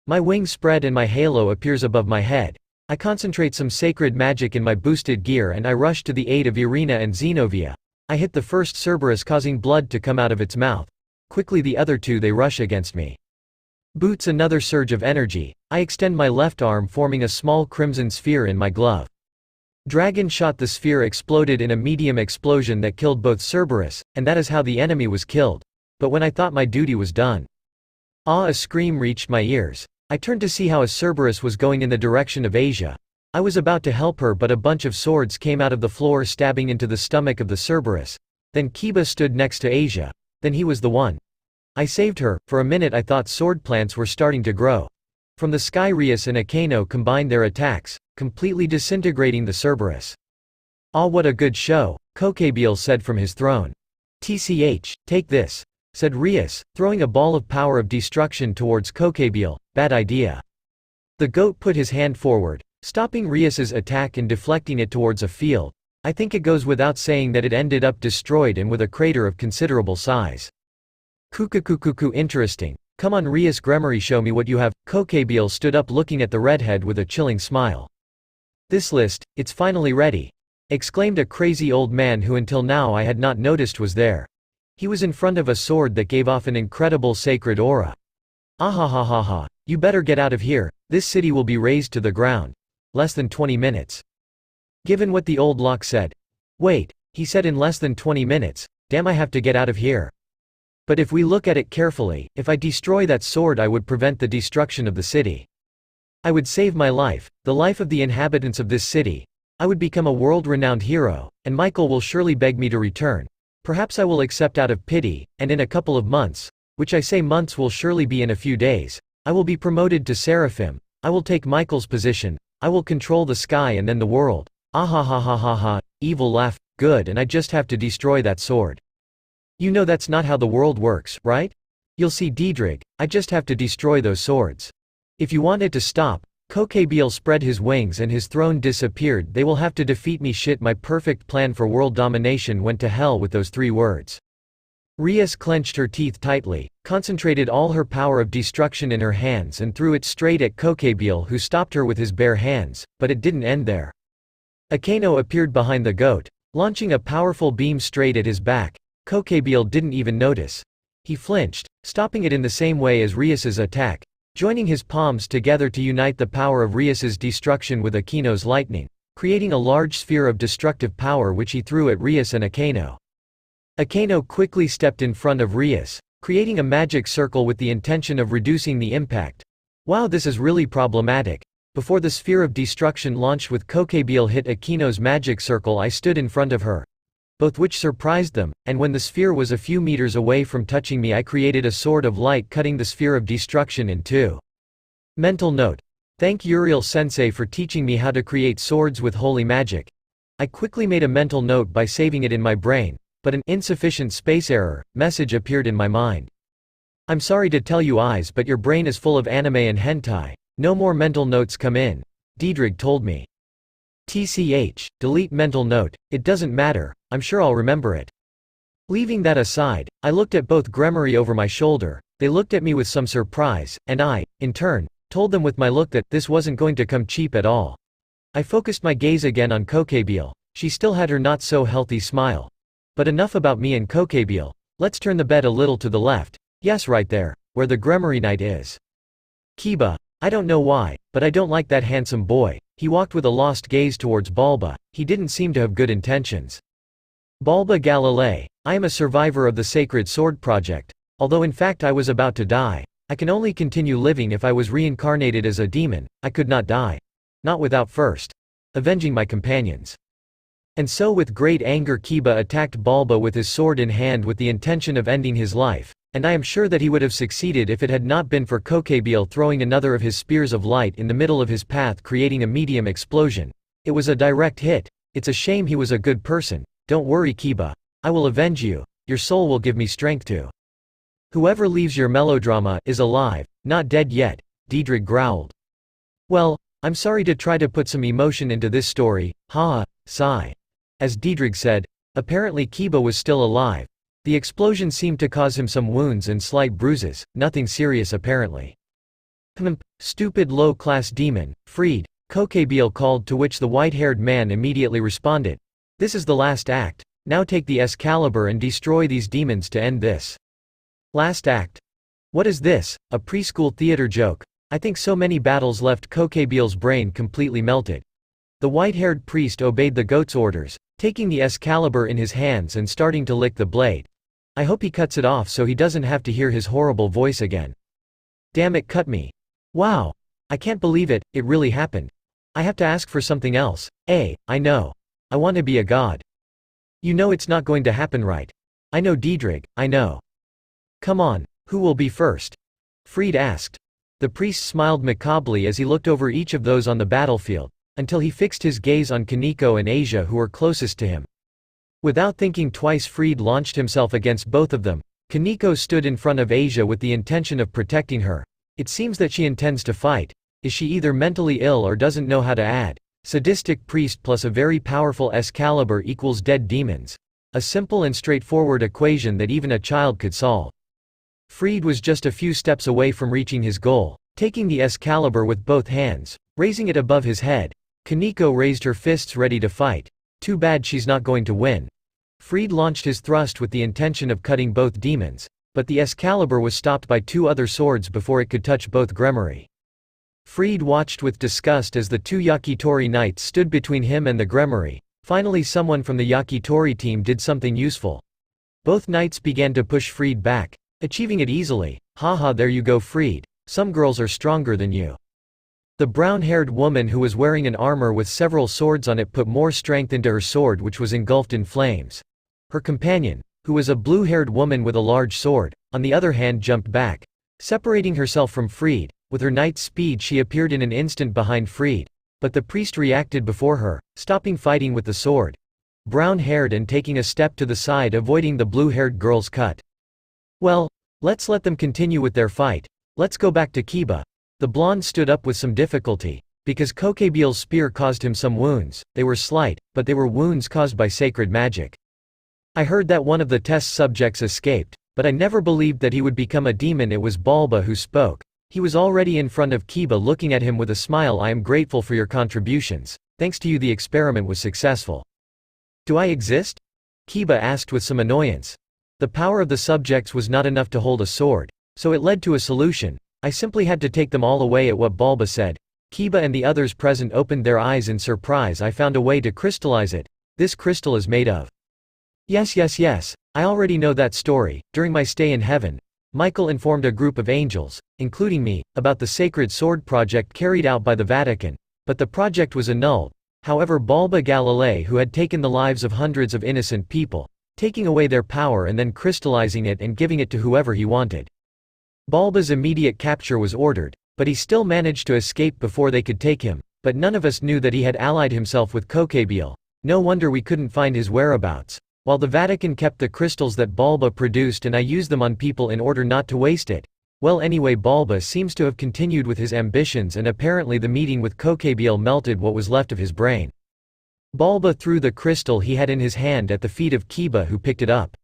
My wings spread and my halo appears above my head. I concentrate some sacred magic in my boosted gear and I rush to the aid of Irina and Xenovia. I hit the first Cerberus, causing blood to come out of its mouth. Quickly the other 2, they rush against me. Boots. Another surge of energy. I extend my left arm, forming a small crimson sphere in my glove. Dragon shot. The sphere exploded in a medium explosion that killed both Cerberus, and that is how the enemy was killed. But when I thought my duty was done, a scream reached my ears. I turned to see how a Cerberus was going in the direction of Asia. I was about to help her, but a bunch of swords came out of the floor, stabbing into the stomach of the Cerberus. Then Kiba stood next to Asia. Then he was the one. I saved her. For a minute I thought sword plants were starting to grow. From the sky, Rias and Akano combined their attacks, completely disintegrating the Cerberus. What a good show, Kokabiel said from his throne. Tch, take this, said Rias, throwing a ball of power of destruction towards Kokabiel. Bad idea. The goat put his hand forward, stopping Rias's attack and deflecting it towards a field. I think it goes without saying that it ended up destroyed and with a crater of considerable size. Kukakukuku, interesting. Come on Rias, Gremory, show me what you have. Kokabiel stood up looking at the redhead with a chilling smile. This list, it's finally ready, exclaimed a crazy old man who until now I had not noticed was there. He was in front of a sword that gave off an incredible sacred aura. Ahahahaha, you better get out of here, this city will be razed to the ground. Less than 20 minutes. Given what the old lock said. Wait, he said in less than 20 minutes, damn, I have to get out of here. But if we look at it carefully, if I destroy that sword I would prevent the destruction of the city. I would save my life, the life of the inhabitants of this city. I would become a world-renowned hero, and Michael will surely beg me to return. Perhaps I will accept out of pity, and in a couple of months, which I say months will surely be in a few days, I will be promoted to Seraphim. I will take Michael's position. I will control the sky and then the world. Ahahahaha, evil laugh, good, and I just have to destroy that sword. You know that's not how the world works, right? You'll see Diedrich, I just have to destroy those swords. If you want it to stop, Kokabiel spread his wings and his throne disappeared. They will have to defeat me. Shit, my perfect plan for world domination went to hell with those 3 words. Rias clenched her teeth tightly, concentrated all her power of destruction in her hands and threw it straight at Kokabiel, who stopped her with his bare hands, but it didn't end there. Akaino appeared behind the goat, launching a powerful beam straight at his back. Kokabiel didn't even notice. He flinched, stopping it in the same way as Rias's attack, joining his palms together to unite the power of Rias's destruction with Akaino's lightning, creating a large sphere of destructive power which he threw at Rias and Akaino. Akaino quickly stepped in front of Rias, creating a magic circle with the intention of reducing the impact. Wow, this is really problematic. Before the sphere of destruction launched with Kokabiel hit Akaino's magic circle, I stood in front of her, both which surprised them, and when the sphere was a few meters away from touching me, I created a sword of light, cutting the sphere of destruction in 2. Mental note: thank Uriel Sensei for teaching me how to create swords with holy magic. I quickly made a mental note by saving it in my brain, but an insufficient space error message appeared in my mind. I'm sorry to tell you eyes, but your brain is full of anime and hentai. No more mental notes come in, Diedrich told me. TCH, delete mental note, it doesn't matter, I'm sure I'll remember it. Leaving that aside, I looked at both Gremory over my shoulder. They looked at me with some surprise, and I, in turn, told them with my look that this wasn't going to come cheap at all. I focused my gaze again on Kokabiel. She still had her not so healthy smile. But enough about me and Kokabiel. Let's turn the bed a little to the left. Yes, right there, where the Gremory knight is. Kiba, I don't know why, but I don't like that handsome boy. He walked with a lost gaze towards Balba. He didn't seem to have good intentions. Balba Galilei, I am a survivor of the Sacred Sword Project. Although in fact I was about to die. I can only continue living if I was reincarnated as a demon. I could not die. Not without first avenging my companions. And so with great anger Kiba attacked Balba with his sword in hand with the intention of ending his life, and I am sure that he would have succeeded if it had not been for Kokabiel throwing another of his spears of light in the middle of his path, creating a medium explosion. It was a direct hit. It's a shame he was a good person. Don't worry Kiba. I will avenge you. Your soul will give me strength to. Whoever leaves your melodrama is alive, not dead yet, Diedrich growled. Well, I'm sorry to try to put some emotion into this story, haha, sigh. As Diedrich said, apparently Kiba was still alive. The explosion seemed to cause him some wounds and slight bruises, nothing serious apparently. Stupid low-class demon, freed, Kokabiel called, to which the white-haired man immediately responded. This is the last act. Now take the Excalibur and destroy these demons to end this. Last act? What is this, a preschool theater joke? I think so many battles left Kokabiel's brain completely melted. The white-haired priest obeyed the goat's orders, taking the Excalibur in his hands and starting to lick the blade. I hope he cuts it off so he doesn't have to hear his horrible voice again. Damn, it cut me. Wow. I can't believe it, it really happened. I have to ask for something else. I know. I want to be a god. You know it's not going to happen, right? I know Diedrich, I know. Come on, who will be first? Fried asked. The priest smiled macabrely as he looked over each of those on the battlefield, until he fixed his gaze on Kaneko and Asia, who were closest to him. Without thinking twice, Fried launched himself against both of them. Kaneko stood in front of Asia with the intention of protecting her. It seems that she intends to fight. Is she either mentally ill or doesn't know how to add? Sadistic priest plus a very powerful Excalibur equals dead demons. A simple and straightforward equation that even a child could solve. Fried was just a few steps away from reaching his goal, taking the Excalibur with both hands, raising it above his head. Kaneko raised her fists ready to fight. Too bad she's not going to win. Fried launched his thrust with the intention of cutting both demons, but the Excalibur was stopped by 2 other swords before it could touch both Gremory. Fried watched with disgust as the 2 Yakitori knights stood between him and the Gremory. Finally someone from the Yakitori team did something useful. Both knights began to push Fried back, achieving it easily. Haha, there you go Fried, some girls are stronger than you. The brown-haired woman who was wearing an armor with several swords on it put more strength into her sword, which was engulfed in flames. Her companion, who was a blue-haired woman with a large sword, on the other hand jumped back, separating herself from Fried. With her knight's speed she appeared in an instant behind Fried, but the priest reacted before her, stopping fighting with the sword. Brown-haired and taking a step to the side, avoiding the blue-haired girl's cut. Well, let's let them continue with their fight. Let's go back to Kiba. The blonde stood up with some difficulty. Because Kokabiel's spear caused him some wounds, they were slight, but they were wounds caused by sacred magic. I heard that one of the test subjects escaped, but I never believed that he would become a demon. It was Balba who spoke. He was already in front of Kiba looking at him with a smile. I am grateful for your contributions. Thanks to you the experiment was successful. Do I exist? Kiba asked with some annoyance. The power of the subjects was not enough to hold a sword, so it led to a solution. I simply had to take them all away. At what Balba said, Kiba and the others present opened their eyes in surprise. I found a way to crystallize it. This crystal is made of. Yes, I already know that story. During my stay in heaven, Michael informed a group of angels, including me, about the sacred sword project carried out by the Vatican, but the project was annulled. However, Balba Galilei, who had taken the lives of hundreds of innocent people, taking away their power and then crystallizing it and giving it to whoever he wanted. Balba's immediate capture was ordered, but he still managed to escape before they could take him, but none of us knew that he had allied himself with Kokabiel. No wonder we couldn't find his whereabouts. While the Vatican kept the crystals that Balba produced and I used them on people in order not to waste it. Well, anyway, Balba seems to have continued with his ambitions, and apparently the meeting with Kokabiel melted what was left of his brain. Balba threw the crystal he had in his hand at the feet of Kiba, who picked it up.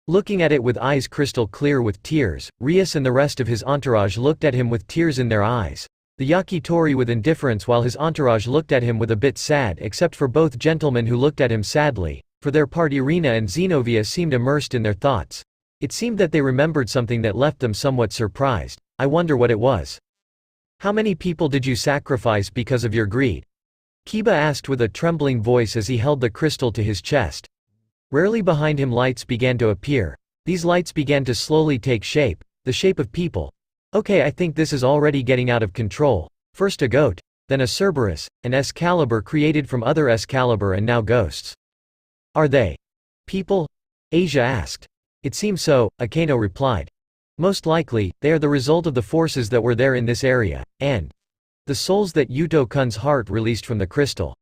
Looking at it with eyes crystal clear with tears, Rias and the rest of his entourage looked at him with tears in their eyes. The yakitori with indifference, while his entourage looked at him with a bit sad, except for both gentlemen who looked at him sadly. For their part, Irina and Zenobia seemed immersed in their thoughts. It seemed that they remembered something that left them somewhat surprised. I wonder what it was. How many people did you sacrifice because of your greed? Kiba asked with a trembling voice as he held the crystal to his chest. Rarely behind him lights began to appear. These lights began to slowly take shape, the shape of people. Okay, I think this is already getting out of control. First a goat, then a Cerberus, an Excalibur created from other Excalibur, and now ghosts. Are they people? Asia asked. It seems so, Akeno replied. Most likely, they are the result of the forces that were there in this area, and the souls that Yuto-kun's heart released from the crystal.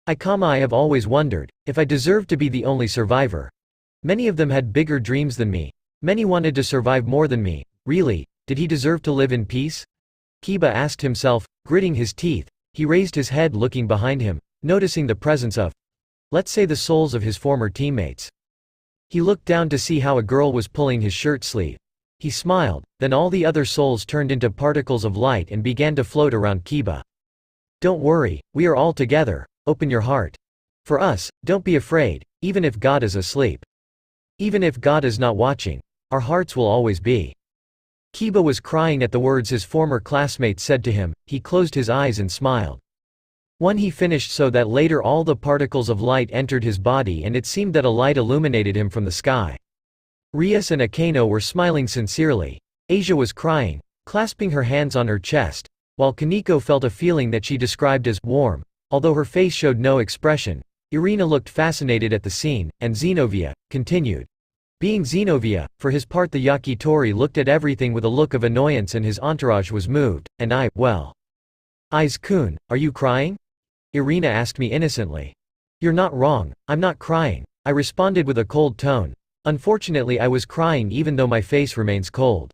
I have always wondered if I deserved to be the only survivor. Many of them had bigger dreams than me. Many wanted to survive more than me. Really, did he deserve to live in peace? Kiba asked himself, gritting his teeth. He raised his head looking behind him, noticing the presence of, let's say, the souls of his former teammates. He looked down to see how a girl was pulling his shirt sleeve. He smiled, then all the other souls turned into particles of light and began to float around Kiba. Don't worry, we are all together. Open your heart. For us, don't be afraid, even if God is asleep. Even if God is not watching, our hearts will always be. Kiba was crying at the words his former classmates said to him. He closed his eyes and smiled. When he finished, so that later all the particles of light entered his body, and it seemed that a light illuminated him from the sky. Rias and Akeno were smiling sincerely. Asia was crying, clasping her hands on her chest, while Kaneko felt a feeling that she described as warm, although her face showed no expression. Irina looked fascinated at the scene, and Zenobia continued. Being Zenobia, for his part, the yakitori looked at everything with a look of annoyance, and his entourage was moved, and Aiz-kun, are you crying? Irina asked me innocently. You're not wrong, I'm not crying, I responded with a cold tone. Unfortunately, I was crying even though my face remains cold.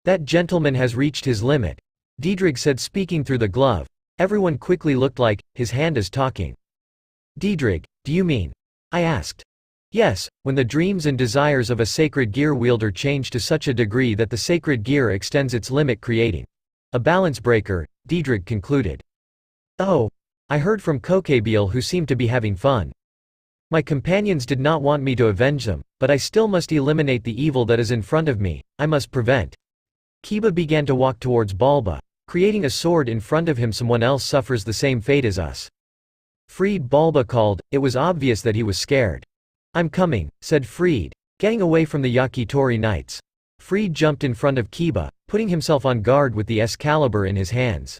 That gentleman has reached his limit, Diedrich said, speaking through the glove. Everyone quickly looked like, his hand is talking. Diedrich, do you mean? I asked. Yes, when the dreams and desires of a sacred gear wielder change to such a degree that the sacred gear extends its limit, creating a balance breaker, Diedrich concluded. Oh. I heard from Kokabiel, who seemed to be having fun. My companions did not want me to avenge them, but I still must eliminate the evil that is in front of me. I must prevent. Kiba began to walk towards Balba, creating a sword in front of him. Someone else suffers the same fate as us. Freed, Balba called. It was obvious that he was scared. I'm coming, said Freed, getting away from the yakitori knights. Freed jumped in front of Kiba, putting himself on guard with the Excalibur in his hands.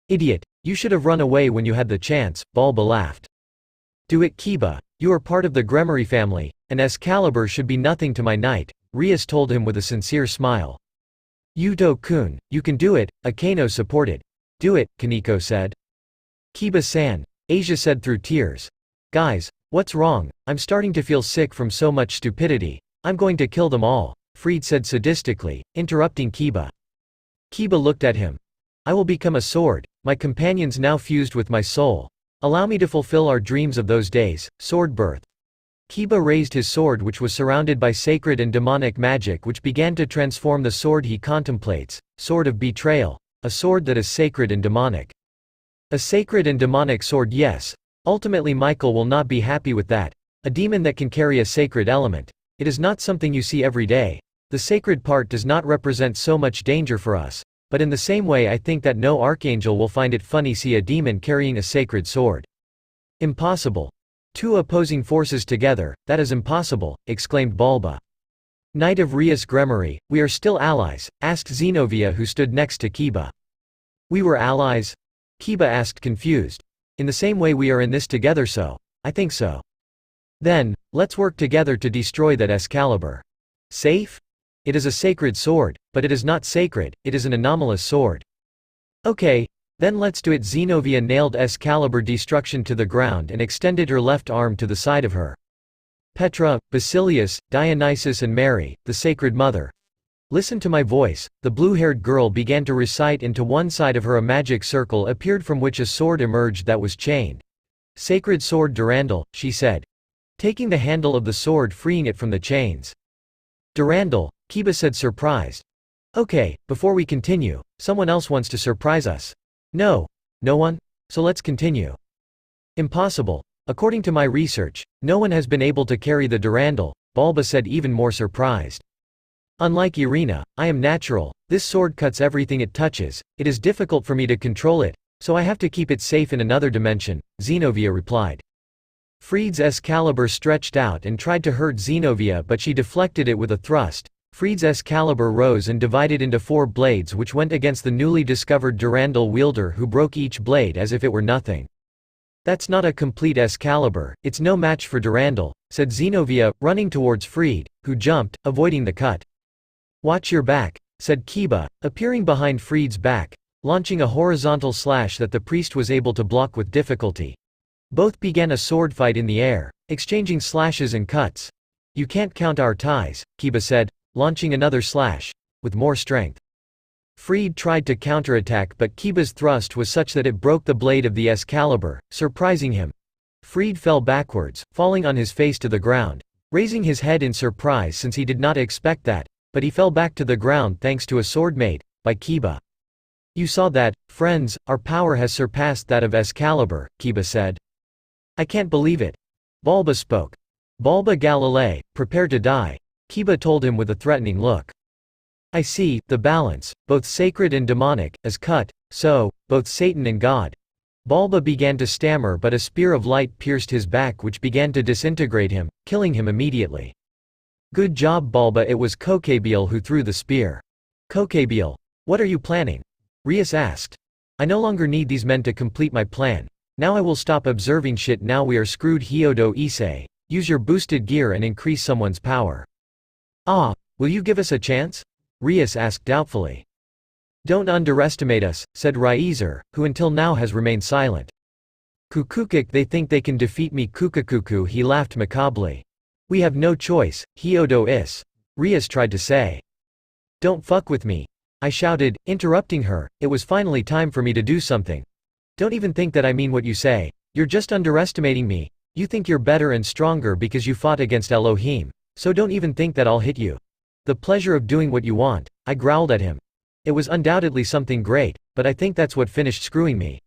Idiot, you should have run away when you had the chance, Balba laughed. Do it, Kiba, you are part of the Gremory family, and Excalibur should be nothing to my knight, Rias told him with a sincere smile. Yuto-kun, you can do it, Akeno supported. Do it, Kaneko said. Kiba-san, Asia said through tears. Guys, what's wrong? I'm starting to feel sick from so much stupidity. I'm going to kill them all, Freed said sadistically, interrupting Kiba. Kiba looked at him. I will become a sword, my companions now fused with my soul. Allow me to fulfill our dreams of those days, sword birth. Kiba raised his sword which was surrounded by sacred and demonic magic which began to transform the sword he contemplates, sword of betrayal, a sword that is sacred and demonic. A sacred and demonic sword, yes. Ultimately Michael will not be happy with that. A demon that can carry a sacred element. It is not something you see every day. The sacred part does not represent so much danger for us. But in the same way I think that no archangel will find it funny see a demon carrying a sacred sword. Impossible. Two opposing forces together, that is impossible, exclaimed Bulba. Knight of Rias Gremory, we are still allies, asked Xenovia who stood next to Kiba. We were allies? Kiba asked confused. In the same way we are in this together so. I think so. Then, let's work together to destroy that Excalibur. Safe? It is a sacred sword, but it is not sacred, it is an anomalous sword. Okay, then let's do it. Xenovia nailed Excalibur destruction to the ground and extended her left arm to the side of her. Petra, Basilius, Dionysus and Mary, the Sacred Mother. Listen to my voice, the blue-haired girl began to recite. Into one side of her a magic circle appeared from which a sword emerged that was chained. Sacred sword Durandal, she said. Taking the handle of the sword freeing it from the chains. Durandal, Kiba said surprised. Okay, before we continue, someone else wants to surprise us. No. No one? So let's continue. Impossible. According to my research, no one has been able to carry the Durandal, Bulba said even more surprised. Unlike Irina, I am natural, this sword cuts everything it touches, it is difficult for me to control it, so I have to keep it safe in another dimension, Xenovia replied. Freed's Excalibur stretched out and tried to hurt Xenovia but she deflected it with a thrust. Freed's Excalibur rose and divided into 4 blades which went against the newly discovered Durandal wielder who broke each blade as if it were nothing. That's not a complete Excalibur, it's no match for Durandal, said Xenovia, running towards Freed, who jumped, avoiding the cut. Watch your back, said Kiba, appearing behind Freed's back, launching a horizontal slash that the priest was able to block with difficulty. Both began a sword fight in the air, exchanging slashes and cuts. You can't count our ties, Kiba said, launching another slash, with more strength. Freed tried to counterattack but Kiba's thrust was such that it broke the blade of the Excalibur, surprising him. Freed fell backwards, falling on his face to the ground, raising his head in surprise since he did not expect that, but he fell back to the ground thanks to a sword made by Kiba. You saw that, friends, our power has surpassed that of Excalibur, Kiba said. I can't believe it. Bulba spoke. Bulba Galilei, prepare to die, Kiba told him with a threatening look. I see, the balance, both sacred and demonic, is cut, so, both Satan and God. Bulba began to stammer but a spear of light pierced his back which began to disintegrate him, killing him immediately. Good job Bulba. It was Kokabiel who threw the spear. Kokabiel, what are you planning? Rias asked. I no longer need these men to complete my plan. Now I will stop observing shit. Now we are screwed. But Issei, use your boosted gear and increase someone's power. Ah, will you give us a chance? Rias asked doubtfully. Don't underestimate us, said Raizer, who until now has remained silent. Kukukik, they think they can defeat me. Kukakuku, he laughed macabrely. We have no choice, But Rias tried to say. Don't fuck with me. I shouted, interrupting her. It was finally time for me to do something. Don't even think that I mean what you say. You're just underestimating me. You think you're better and stronger because you fought against Elohim. So don't even think that I'll hit you. The pleasure of doing what you want, I growled at him. It was undoubtedly something great, but I think that's what finished screwing me.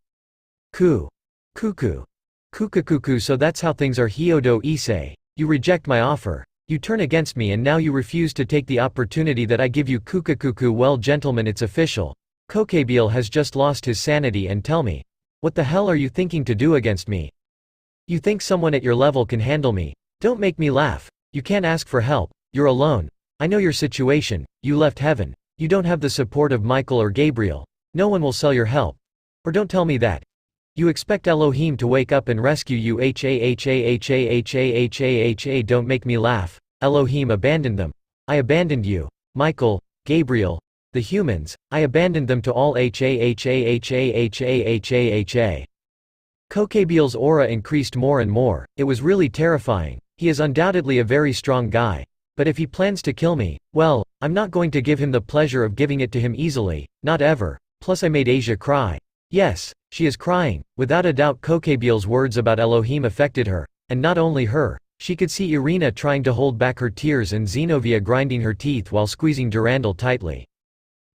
Kuku. Kukakuku, so that's how things are. But Issei, you reject my offer. You turn against me and now you refuse to take the opportunity that I give you. Kukakuku, well gentlemen, it's official. Kokabiel has just lost his sanity and tell me. What the hell are you thinking to do against me? You think someone at your level can handle me? Don't make me laugh. You can't ask for help. You're alone. I know your situation. You left heaven. You don't have the support of Michael or Gabriel. No one will sell your help. Or don't tell me that. You expect Elohim to wake up and rescue you. Don't make me laugh. Elohim abandoned them. I abandoned you. Michael, Gabriel, the humans, I abandoned them to all. Kokabiel's aura increased more and more. It was really terrifying. He is undoubtedly a very strong guy. But if he plans to kill me, well, I'm not going to give him the pleasure of giving it to him easily, not ever. Plus I made Asia cry. Yes, she is crying. Without a doubt Kokabiel's words about Elohim affected her, and not only her. She could see Irina trying to hold back her tears and Zenobia grinding her teeth while squeezing Durandal tightly.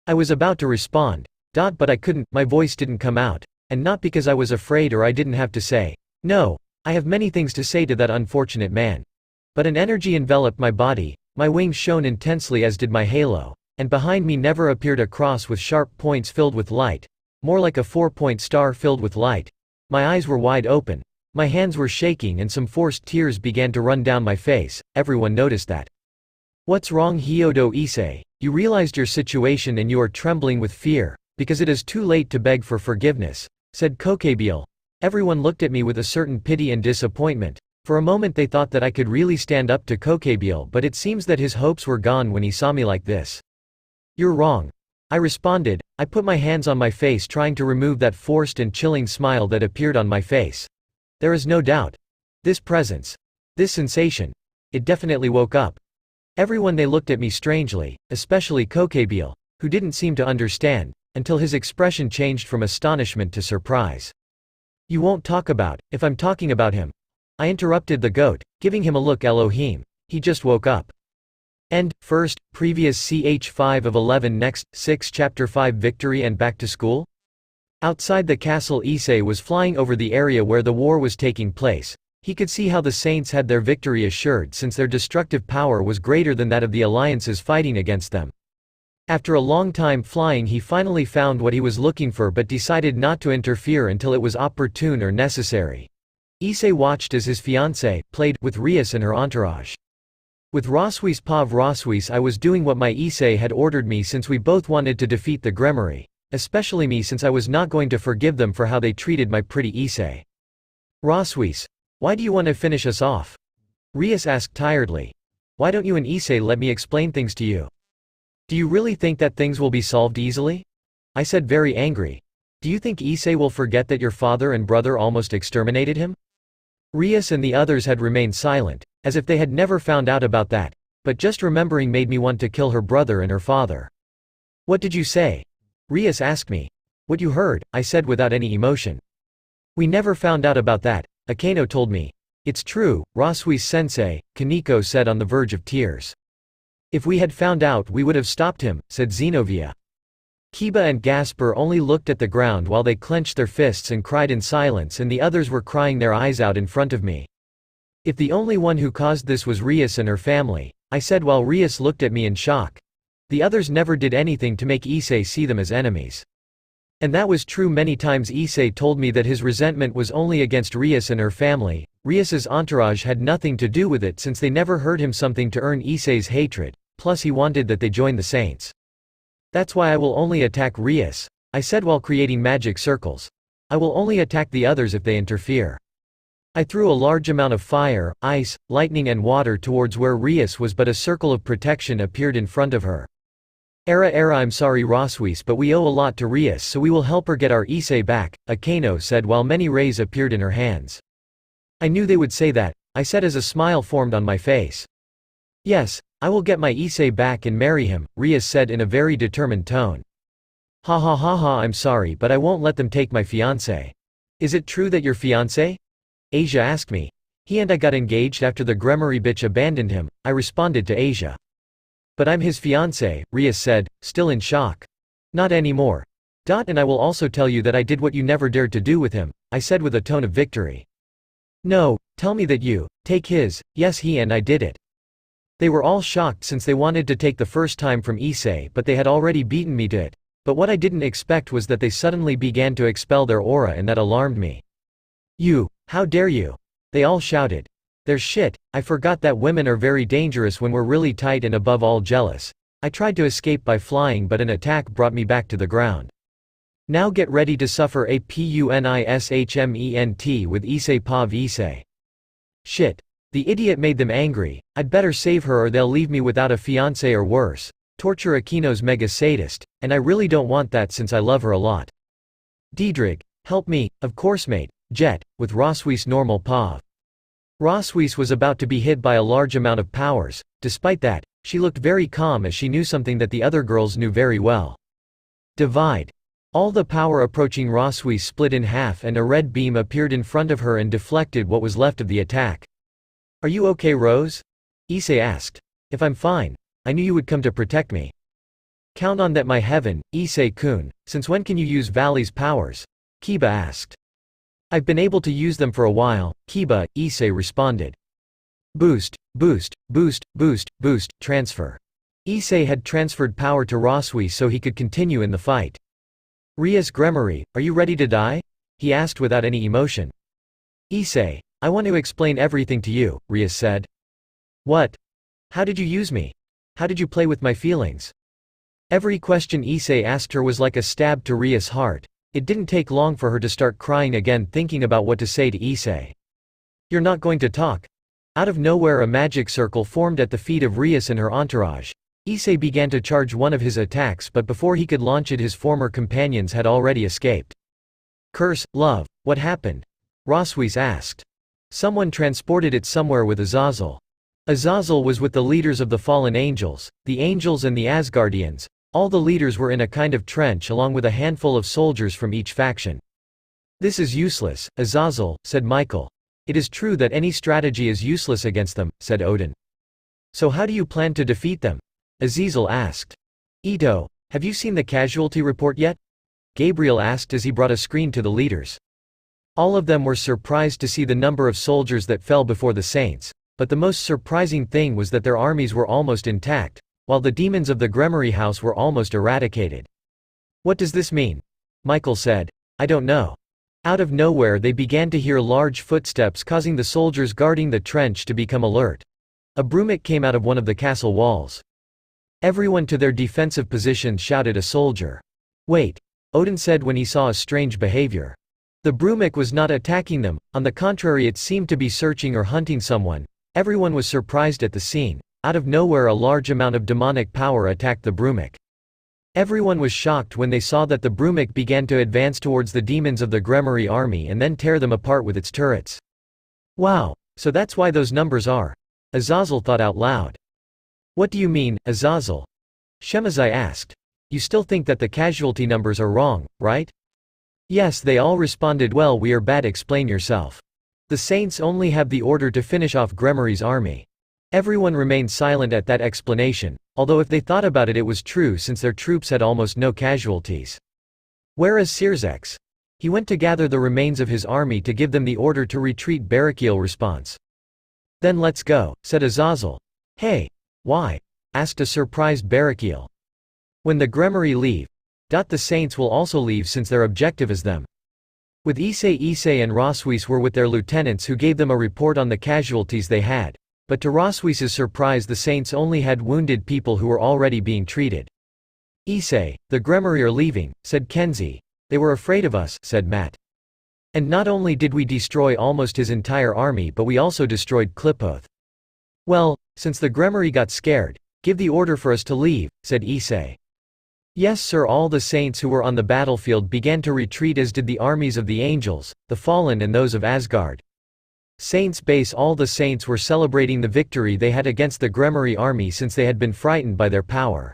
I was about to respond. But I couldn't, my voice didn't come out. And not because I was afraid or I didn't have to say. No, I have many things to say to that unfortunate man. But an energy enveloped my body, my wings shone intensely as did my halo, and behind me never appeared a cross with sharp points filled with light, more like a 4-point star filled with light. My eyes were wide open. My hands were shaking and some forced tears began to run down my face. Everyone noticed that. What's wrong, Hyodo Issei? You realized your situation and you are trembling with fear, because it is too late to beg for forgiveness, said Kokabiel. Everyone looked at me with a certain pity and disappointment. For a moment they thought that I could really stand up to Kokabiel, but it seems that his hopes were gone when he saw me like this. You're wrong. I responded. I put my hands on my face trying to remove that forced and chilling smile that appeared on my face. There is no doubt. This presence. This sensation. It definitely woke up. Everyone they looked at me strangely, especially Kokabiel, who didn't seem to understand, until his expression changed from astonishment to surprise. You won't talk about, if I'm talking about him. I interrupted the goat, giving him a look. Elohim. He just woke up. End. First, previous ch 5 of 11 next, 6 chapter 5 Victory and Back to School? Outside the castle Issei was flying over the area where the war was taking place. He could see how the saints had their victory assured since their destructive power was greater than that of the alliances fighting against them. After a long time flying he finally found what he was looking for but decided not to interfere until it was opportune or necessary. Issei watched as his fiancée played with Rias and her entourage. With Roswis Pav Roswis I was doing what my Issei had ordered me since we both wanted to defeat the Gremory. Especially me since I was not going to forgive them for how they treated my pretty Issei. Roswis. Why do you want to finish us off? Rias asked tiredly. Why don't you and Issei let me explain things to you? Do you really think that things will be solved easily? I said, very angry. Do you think Issei will forget that your father and brother almost exterminated him? Rias and the others had remained silent, as if they had never found out about that, but just remembering made me want to kill her brother and her father. What did you say? Rias asked me. What you heard, I said without any emotion. We never found out about that, Akeno told me. It's true, Roswis-sensei, Kaneko said on the verge of tears. If we had found out we would have stopped him, said Zenobia. Kiba and Gasper only looked at the ground while they clenched their fists and cried in silence, and the others were crying their eyes out in front of me. If the only one who caused this was Rias and her family, I said while Rias looked at me in shock. The others never did anything to make Issei see them as enemies. And that was true many times. Issei told me that his resentment was only against Rias and her family. Rias's entourage had nothing to do with it since they never heard him something to earn Issei's hatred, plus he wanted that they join the saints. That's why I will only attack Rias, I said while creating magic circles. I will only attack the others if they interfere. I threw a large amount of fire, ice, lightning and water towards where Rias was, but a circle of protection appeared in front of her. I'm sorry Roswis, but we owe a lot to Rias, so we will help her get our Issei back, Akeno said while many rays appeared in her hands. I knew they would say that, I said as a smile formed on my face. Yes, I will get my Issei back and marry him, Rias said in a very determined tone. Ha ha ha ha, I'm sorry, but I won't let them take my fiancé. Is it true that your fiancé? Asia asked me. He and I got engaged after the Gremory bitch abandoned him, I responded to Asia. But I'm his fiancé, Rias said, still in shock. Not anymore. And I will also tell you that I did what you never dared to do with him, I said with a tone of victory. No, tell me that you, take his, yes he and I did it. They were all shocked since they wanted to take the first time from Issei, but they had already beaten me to it. But what I didn't expect was that they suddenly began to expel their aura, and that alarmed me. You, how dare you? They all shouted. There's shit, I forgot that women are very dangerous when we're really tight and above all jealous. I tried to escape by flying, but an attack brought me back to the ground. Now get ready to suffer a punishment with Issei Pav Issei. Shit. The idiot made them angry. I'd better save her or they'll leave me without a fiancé or worse. Torture Akino's mega sadist, and I really don't want that since I love her a lot. Diedrich, help me, of course mate, Jet, with Roswis normal Pav. Roswis was about to be hit by a large amount of powers. Despite that, she looked very calm as she knew something that the other girls knew very well. Divide. All the power approaching Rosui split in half and a red beam appeared in front of her and deflected what was left of the attack. "Are you okay, Rose?" Issei asked. "If I'm fine. I knew you would come to protect me." "Count on that, my heaven, Issei-kun. Since when can you use Valley's powers?" Kiba asked. "I've been able to use them for a while, Kiba," Issei responded. Boost, boost, boost, boost, boost, transfer. Issei had transferred power to Rosui so he could continue in the fight. "Rias Gremory, are you ready to die?" he asked without any emotion. "Issei, I want to explain everything to you," Rias said. "What? How did you use me? How did you play with my feelings?" Every question Issei asked her was like a stab to Rias' heart. It didn't take long for her to start crying again, thinking about what to say to Issei. "You're not going to talk?" Out of nowhere a magic circle formed at the feet of Rias and her entourage. Issei began to charge one of his attacks, but before he could launch it his former companions had already escaped. "Curse, love, what happened?" Rosui asked. "Someone transported it somewhere with Azazel." Azazel was with the leaders of the fallen angels, the angels and the Asgardians. All the leaders were in a kind of trench along with a handful of soldiers from each faction. "This is useless, Azazel," said Michael. "It is true that any strategy is useless against them," said Odin. "So how do you plan to defeat them?" Azazel asked. "Ito, have you seen the casualty report yet?" Gabriel asked as he brought a screen to the leaders. All of them were surprised to see the number of soldiers that fell before the saints, but the most surprising thing was that their armies were almost intact, while the demons of the Gremory house were almost eradicated. "What does this mean?" Michael said. "I don't know." Out of nowhere they began to hear large footsteps, causing the soldiers guarding the trench to become alert. A brumic came out of one of the castle walls. "Everyone to their defensive positions," shouted a soldier. "Wait," Odin said when he saw a strange behavior. The brumic was not attacking them, on the contrary it seemed to be searching or hunting someone. Everyone was surprised at the scene. Out of nowhere a large amount of demonic power attacked the brumic. Everyone was shocked when they saw that the brumic began to advance towards the demons of the Gremory army and then tear them apart with its turrets. "Wow, so that's why those numbers are," Azazel thought out loud. "What do you mean, Azazel?" Shemazai asked. "You still think that the casualty numbers are wrong, right?" "Yes," they all responded. "Well, we are bad. Explain yourself." "The saints only have the order to finish off Gremory's army." Everyone remained silent at that explanation, although if they thought about it, it was true since their troops had almost no casualties. "Where is Sirzex?" "He went to gather the remains of his army to give them the order to retreat." Barakiel response. "Then let's go," said Azazel. "Hey, why?" asked a surprised Barakiel. "When the Gremory leave, the saints will also leave since their objective is them." With Issei and Rosui were with their lieutenants who gave them a report on the casualties they had. But to Rosui's surprise the saints only had wounded people who were already being treated. "Issei, the Gremory are leaving," said Kenzie. "They were afraid of us," said Matt. "And not only did we destroy almost his entire army but we also destroyed Klipoth." "Well, since the Gremory got scared, give the order for us to leave," said Issei. "Yes sir." All the saints who were on the battlefield began to retreat, as did the armies of the angels, the fallen and those of Asgard. Saints base. All the saints were celebrating the victory they had against the Gremory army since they had been frightened by their power.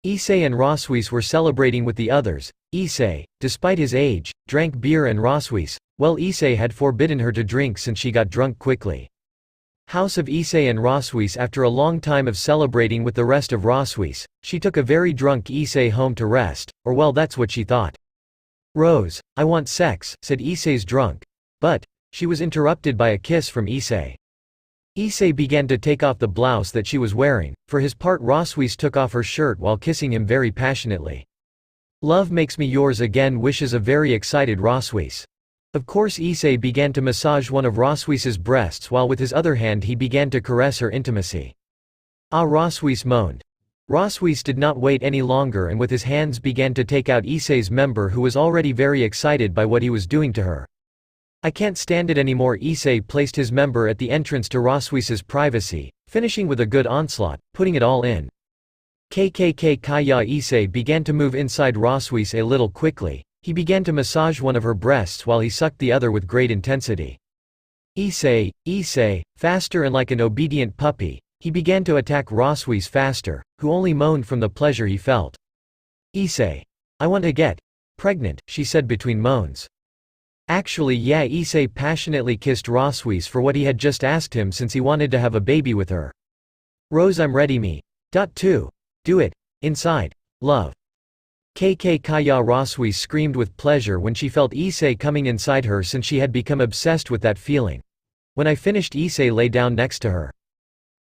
Issei and Rosui were celebrating with the others. Issei, despite his age, drank beer and Rosui, well, Issei had forbidden her to drink since she got drunk quickly. House of Issei and Rosui. After a long time of celebrating with the rest of Rosui, she took a very drunk Issei home to rest, or well, that's what she thought. "Rose, I want sex," said Issei's drunk. But she was interrupted by a kiss from Issei. Issei began to take off the blouse that she was wearing. For his part, Rosui took off her shirt while kissing him very passionately. "Love makes me yours again," wishes a very excited Rosui. Of course Issei began to massage one of Rosui's breasts while with his other hand he began to caress her intimacy. "Ah," Rosui moaned. Rosui did not wait any longer and with his hands began to take out Issei's member, who was already very excited by what he was doing to her. "I can't stand it anymore." Issei placed his member at the entrance to Rosui's privacy, finishing with a good onslaught, putting it all in. Kaya Issei began to move inside Rosui a little quickly. He began to massage one of her breasts while he sucked the other with great intensity. Issei, faster, and like an obedient puppy, he began to attack Rosui faster, who only moaned from the pleasure he felt. "Issei, I want to get." Pregnant, she said between moans. Actually yeah, Issei passionately kissed Roswis for what he had just asked him since he wanted to have a baby with her. Rose, I'm ready me. .2. Do it. Inside. Love. KK Kaya Roswis screamed with pleasure when she felt Issei coming inside her since she had become obsessed with that feeling. When I finished, Issei lay down next to her.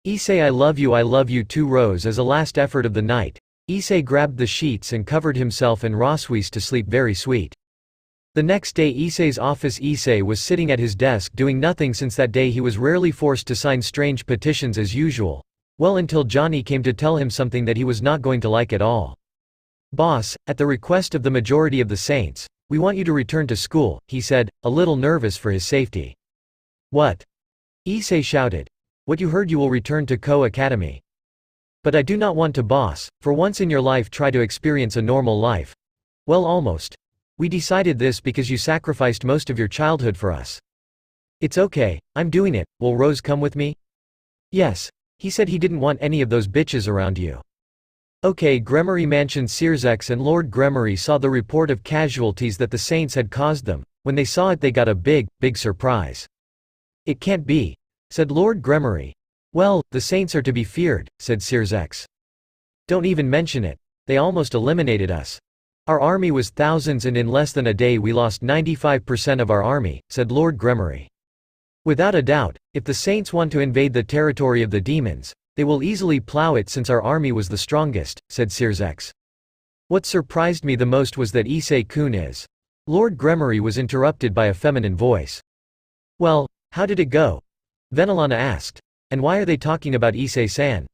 Issei, I love you too. Rose, as a last effort of the night, Issei grabbed the sheets and covered himself and Roswis to sleep very sweet. The next day, Issei's office. Issei was sitting at his desk doing nothing since that day he was rarely forced to sign strange petitions as usual. Well, until Johnny came to tell him something that he was not going to like at all. Boss, at the request of the majority of the saints, we want you to return to school, he said, a little nervous for his safety. What? Issei shouted. What you heard, you will return to Kuo Academy. But I do not want to, boss. For once in your life try to experience a normal life. Well, almost. We decided this because you sacrificed most of your childhood for us. It's okay, I'm doing it. Will Rose come with me? Yes. He said he didn't want any of those bitches around you. Okay. Gremory Mansion. Sirzex and Lord Gremory saw the report of casualties that the saints had caused them. When they saw it, they got a big surprise. It can't be, said Lord Gremory. Well, the saints are to be feared, said Sirzex. Don't even mention it. They almost eliminated us. Our army was thousands and in less than a day we lost 95% of our army, said Lord Gremory. Without a doubt, if the saints want to invade the territory of the demons, they will easily plow it since our army was the strongest, said Sirzex. What surprised me the most was that Issei-kun is. Lord Gremory was interrupted by a feminine voice. Well, how did it go? Venelana asked. And why are they talking about Issei-san?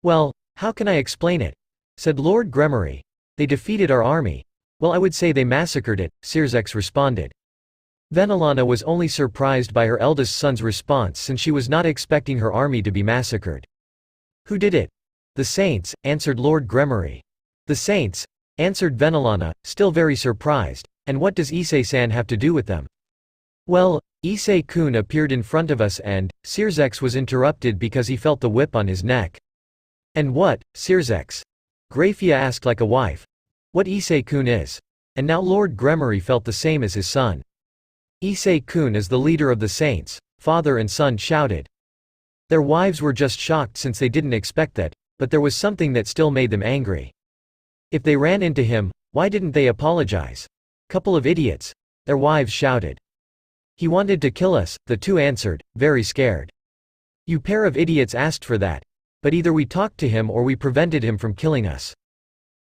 Well, how can I explain it? Said Lord Gremory. They defeated our army. Well, I would say they massacred it, Sirzex responded. Venelana was only surprised by her eldest son's response since she was not expecting her army to be massacred. Who did it? The saints, answered Lord Gremory. The saints? Answered Venelana, still very surprised. And what does Issei-san have to do with them? Well, Issei-kun appeared in front of us and, Sirzex was interrupted because he felt the whip on his neck. And what, Sirzex? Grafia asked like a wife. What Issei-kun is. And now Lord Gremory felt the same as his son. Issei-kun is the leader of the saints, father and son shouted. Their wives were just shocked since they didn't expect that, but there was something that still made them angry. If they ran into him, why didn't they apologize? Couple of idiots. Their wives shouted. He wanted to kill us, the two answered, very scared. You pair of idiots asked for that. But either we talked to him or we prevented him from killing us.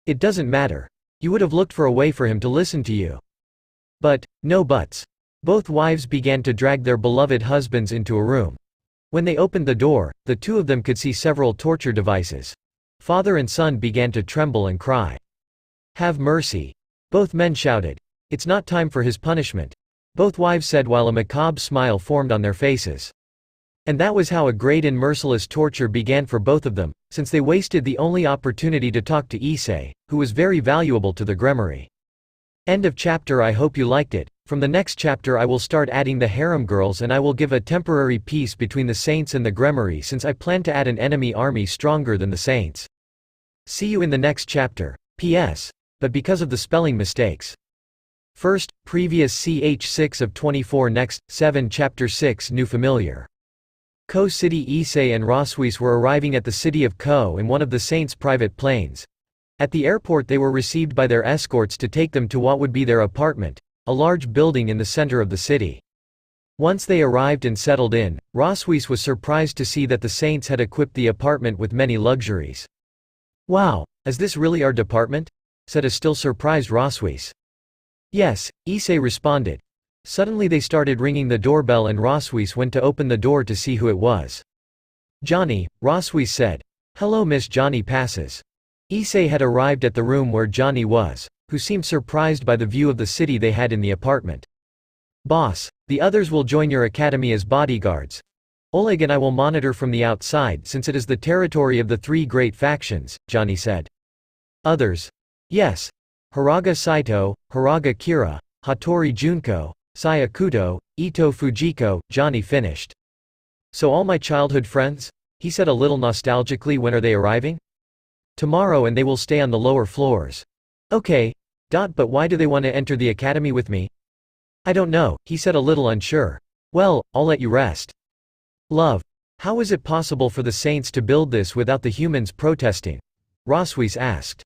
It doesn't matter. You would have looked for a way for him to listen to you. But, no buts. Both wives began to drag their beloved husbands into a room. When they opened the door, the two of them could see several torture devices. Father and son began to tremble and cry. Have mercy. Both men shouted. It's not time for his punishment. Both wives said while a macabre smile formed on their faces. And that was how a great and merciless torture began for both of them, since they wasted the only opportunity to talk to Issei, who was very valuable to the Gremory. End of chapter. I hope you liked it. From the next chapter I will start adding the harem girls and I will give a temporary peace between the saints and the Gremory since I plan to add an enemy army stronger than the saints. See you in the next chapter. P.S. But because of the spelling mistakes. First, previous ch 6 of 24 next, 7 chapter 6 new familiar. Kuo City. Issei and Roswis were arriving at the city of Kuo in one of the saints' private planes. At the airport they were received by their escorts to take them to what would be their apartment, a large building in the center of the city. Once they arrived and settled in, Roswis was surprised to see that the saints had equipped the apartment with many luxuries. Wow, is this really our department? Said a still surprised Roswis. Yes, Issei responded. Suddenly they started ringing the doorbell and Roswis went to open the door to see who it was. Johnny, Roswis said. Hello Miss Johnny passes. Issei had arrived at the room where Johnny was, who seemed surprised by the view of the city they had in the apartment. Boss, the others will join your academy as bodyguards. Oleg and I will monitor from the outside since it is the territory of the three great factions, Johnny said. Others? Yes. Hiraga Saito, Hiraga Kira, Hattori Junko, Saya Kuto, Ito Fujiko, Johnny finished. So all my childhood friends? He said a little nostalgically. When are they arriving? Tomorrow and they will stay on the lower floors. Okay. But why do they want to enter the academy with me? I don't know, he said a little unsure. Well, I'll let you rest. Love. How is it possible for the saints to build this without the humans protesting? Rosweis asked.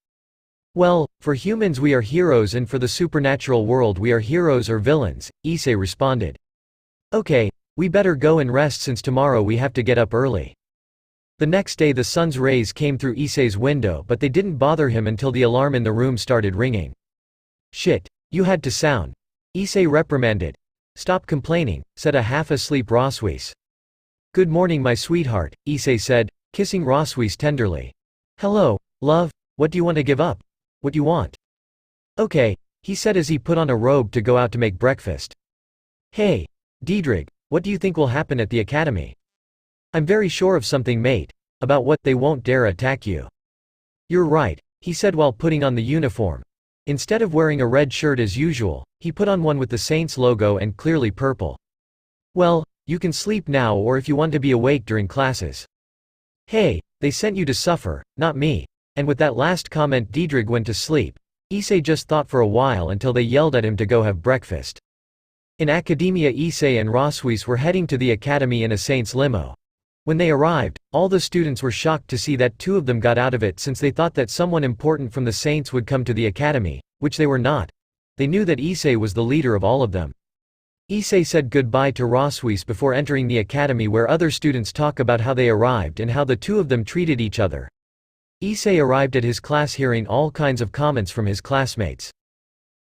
Well, for humans we are heroes and for the supernatural world we are heroes or villains, Issei responded. Okay, we better go and rest since tomorrow we have to get up early. The next day the sun's rays came through Issei's window but they didn't bother him until the alarm in the room started ringing. Shit, you had to sound. Issei reprimanded. Stop complaining, said a half-asleep Rosweis. Good morning my sweetheart, Issei said, kissing Rosweis tenderly. Hello, love, what do you want to give up? What do you want? Okay, he said as he put on a robe to go out to make breakfast. Hey, Diedrich, what do you think will happen at the academy? I'm very sure of something mate. About what? They won't dare attack you. You're right, he said while putting on the uniform. Instead of wearing a red shirt as usual, he put on one with the Saints logo and clearly purple. Well, you can sleep now or if you want to be awake during classes. Hey, they sent you to suffer, not me. And with that last comment Diedrich went to sleep. Issei just thought for a while until they yelled at him to go have breakfast. In academia Issei and Rosweis were heading to the academy in a Saints limo. When they arrived, all the students were shocked to see that two of them got out of it since they thought that someone important from the Saints would come to the academy, which they were not. They knew that Issei was the leader of all of them. Issei said goodbye to Rosweis before entering the academy where other students talk about how they arrived and how the two of them treated each other. Issei arrived at his class hearing all kinds of comments from his classmates.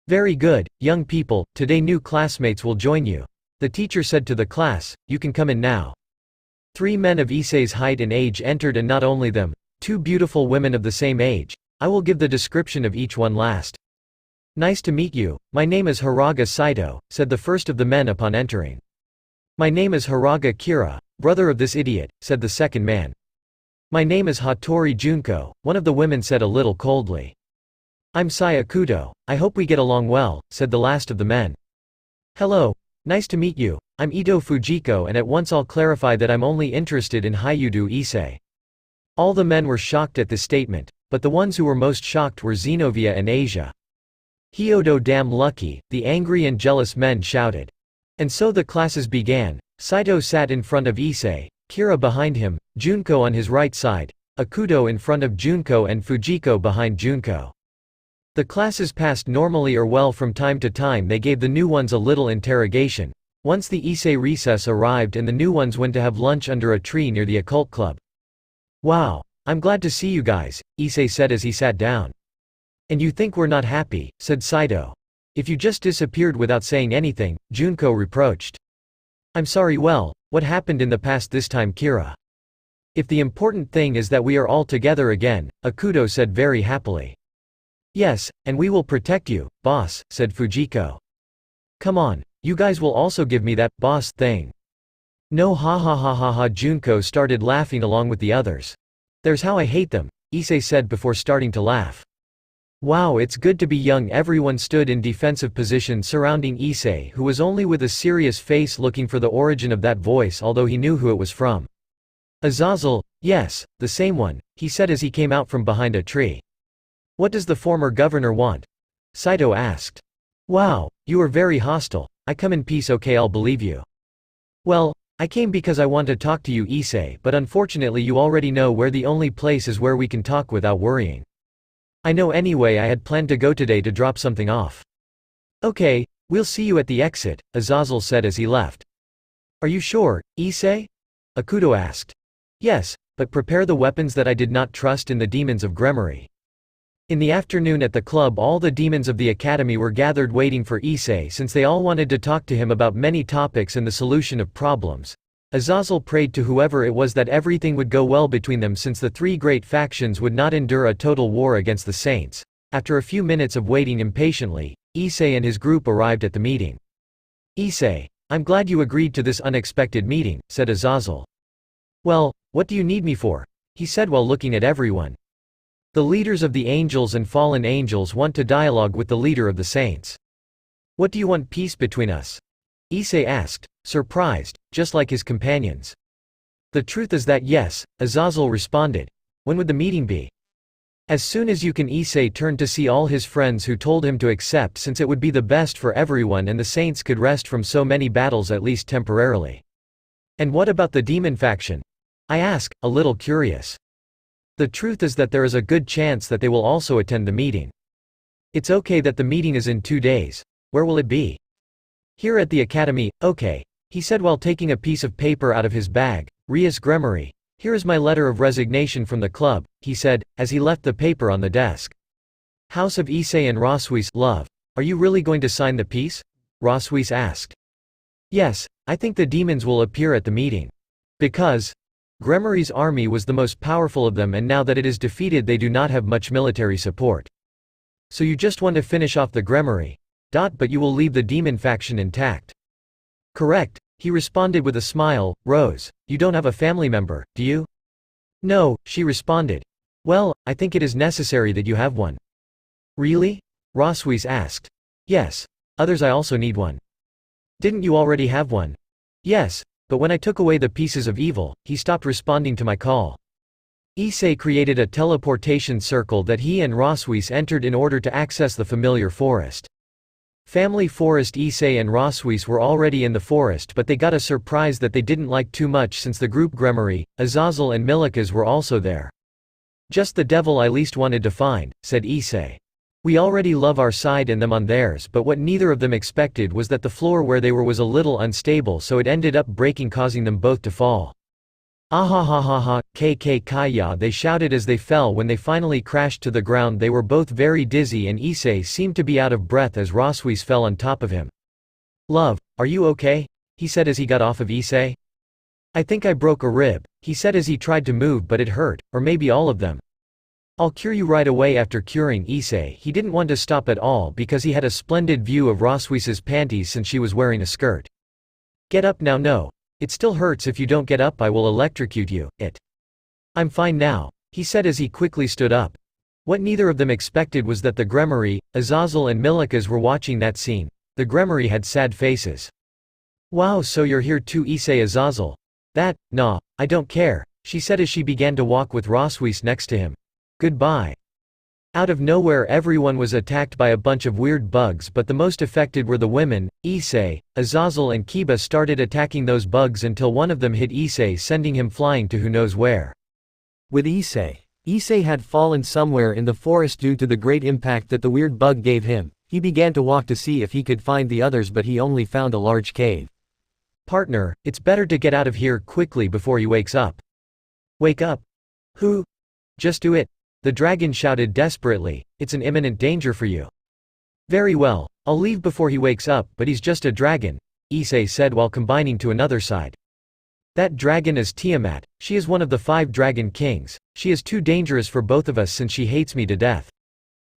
Very good, young people, today new classmates will join you. The teacher said to the class, you can come in now. 3 men of Issei's height and age entered and not only them, 2 beautiful women of the same age. I will give the description of each one last. Nice to meet you, my name is Hiraga Saito, said the first of the men upon entering. My name is Hiraga Kira, brother of this idiot, said the second man. My name is Hattori Junko, one of the women said a little coldly. I'm Sai Akuto, I hope we get along well, said the last of the men. Hello, nice to meet you, I'm Ito Fujiko and at once I'll clarify that I'm only interested in Hyudo Issei. All the men were shocked at this statement, but the ones who were most shocked were Zenobia and Asia. Hyodo damn lucky, the angry and jealous men shouted. And so the classes began. Saito sat in front of Issei, Kira behind him, Junko on his right side, Akuto in front of Junko and Fujiko behind Junko. The classes passed normally or well from time to time they gave the new ones a little interrogation. Once the Issei recess arrived and the new ones went to have lunch under a tree near the occult club. Wow, I'm glad to see you guys, Issei said as he sat down. And you think we're not happy, said Saito. If you just disappeared without saying anything, Junko reproached. I'm sorry well, what happened in the past this time Kira? If the important thing is that we are all together again, Akuto said very happily. Yes, and we will protect you, boss, said Fujiko. Come on, you guys will also give me that, boss, thing. No ha ha ha ha ha Junko started laughing along with the others. There's how I hate them, Issei said before starting to laugh. Wow, it's good to be young. Everyone stood in defensive position surrounding Issei who was only with a serious face looking for the origin of that voice although he knew who it was from. Azazel, yes, the same one, he said as he came out from behind a tree. What does the former governor want? Saito asked. Wow, you are very hostile. I come in peace. Okay, I'll believe you. Well, I came because I want to talk to you Issei but unfortunately you already know where the only place is where we can talk without worrying. I know anyway I had planned to go today to drop something off. Okay, we'll see you at the exit, Azazel said as he left. Are you sure, Issei? Akuto asked. Yes, but prepare the weapons that I did not trust in the demons of Gremory. In the afternoon at the club all the demons of the academy were gathered waiting for Issei since they all wanted to talk to him about many topics and the solution of problems. Azazel prayed to whoever it was that everything would go well between them since the 3 great factions would not endure a total war against the Saints. After a few minutes of waiting impatiently, Issei and his group arrived at the meeting. Issei, I'm glad you agreed to this unexpected meeting, said Azazel. Well, what do you need me for? He said while looking at everyone. The leaders of the angels and fallen angels want to dialogue with the leader of the Saints. What do you want peace between us? Issei asked, surprised, just like his companions. The truth is that yes, Azazel responded. When would the meeting be? As soon as you can, Issei turned to see all his friends who told him to accept since it would be the best for everyone and the saints could rest from so many battles at least temporarily. And what about the demon faction? I ask, a little curious. The truth is that there is a good chance that they will also attend the meeting. It's okay that the meeting is in 2 days. Where will it be? Here at the academy, okay, he said while taking a piece of paper out of his bag. Rias Gremory. Here is my letter of resignation from the club, he said, as he left the paper on the desk. House of Issei and Roswis, love. Are you really going to sign the piece? Roswis asked. Yes, I think the demons will appear at the meeting. Because Gremory's army was the most powerful of them and now that it is defeated they do not have much military support. So you just want to finish off the Gremory. But you will leave the demon faction intact. Correct, he responded with a smile. Rose, you don't have a family member, do you? No, she responded. Well, I think it is necessary that you have one. Really? Roswis asked. Yes. Others I also need one. Didn't you already have one? Yes, but when I took away the pieces of evil, he stopped responding to my call. Issei created a teleportation circle that he and Roswis entered in order to access the familiar forest. Family Forest Issei and Roswis were already in the forest but they got a surprise that they didn't like too much since the group Gremory, Azazel and Milikas were also there. Just the devil I least wanted to find, said Issei. We already love our side and them on theirs but what neither of them expected was that the floor where they were was a little unstable so it ended up breaking causing them both to fall. Ahahahaha, kaya they shouted as they fell when they finally crashed to the ground they were both very dizzy and Issei seemed to be out of breath as Roswis fell on top of him. Love, are you okay? He said as he got off of Issei. I think I broke a rib, he said as he tried to move but it hurt, or maybe all of them. I'll cure you right away after curing Issei. He didn't want to stop at all because he had a splendid view of Roswis's panties since she was wearing a skirt. Get up now. No. It still hurts if you don't get up I will electrocute you, I'm fine now, he said as he quickly stood up. What neither of them expected was that the Gremory, Azazel and Milikas were watching that scene. The Gremory had sad faces. Wow, so you're here too, Issei. Azazel. Nah, I don't care, she said as she began to walk with Roswis next to him. Goodbye. Out of nowhere everyone was attacked by a bunch of weird bugs but the most affected were the women. Issei, Azazel and Kiba started attacking those bugs until one of them hit Issei sending him flying to who knows where. With Issei had fallen somewhere in the forest due to the great impact that the weird bug gave him. He began to walk to see if he could find the others but he only found a large cave. Partner, it's better to get out of here quickly before he wakes up. Wake up? Who? Just do it. The dragon shouted desperately, it's an imminent danger for you. Very well, I'll leave before he wakes up but he's just a dragon, Issei said while combining to another side. That dragon is Tiamat, she is one of the 5 dragon kings, she is too dangerous for both of us since she hates me to death.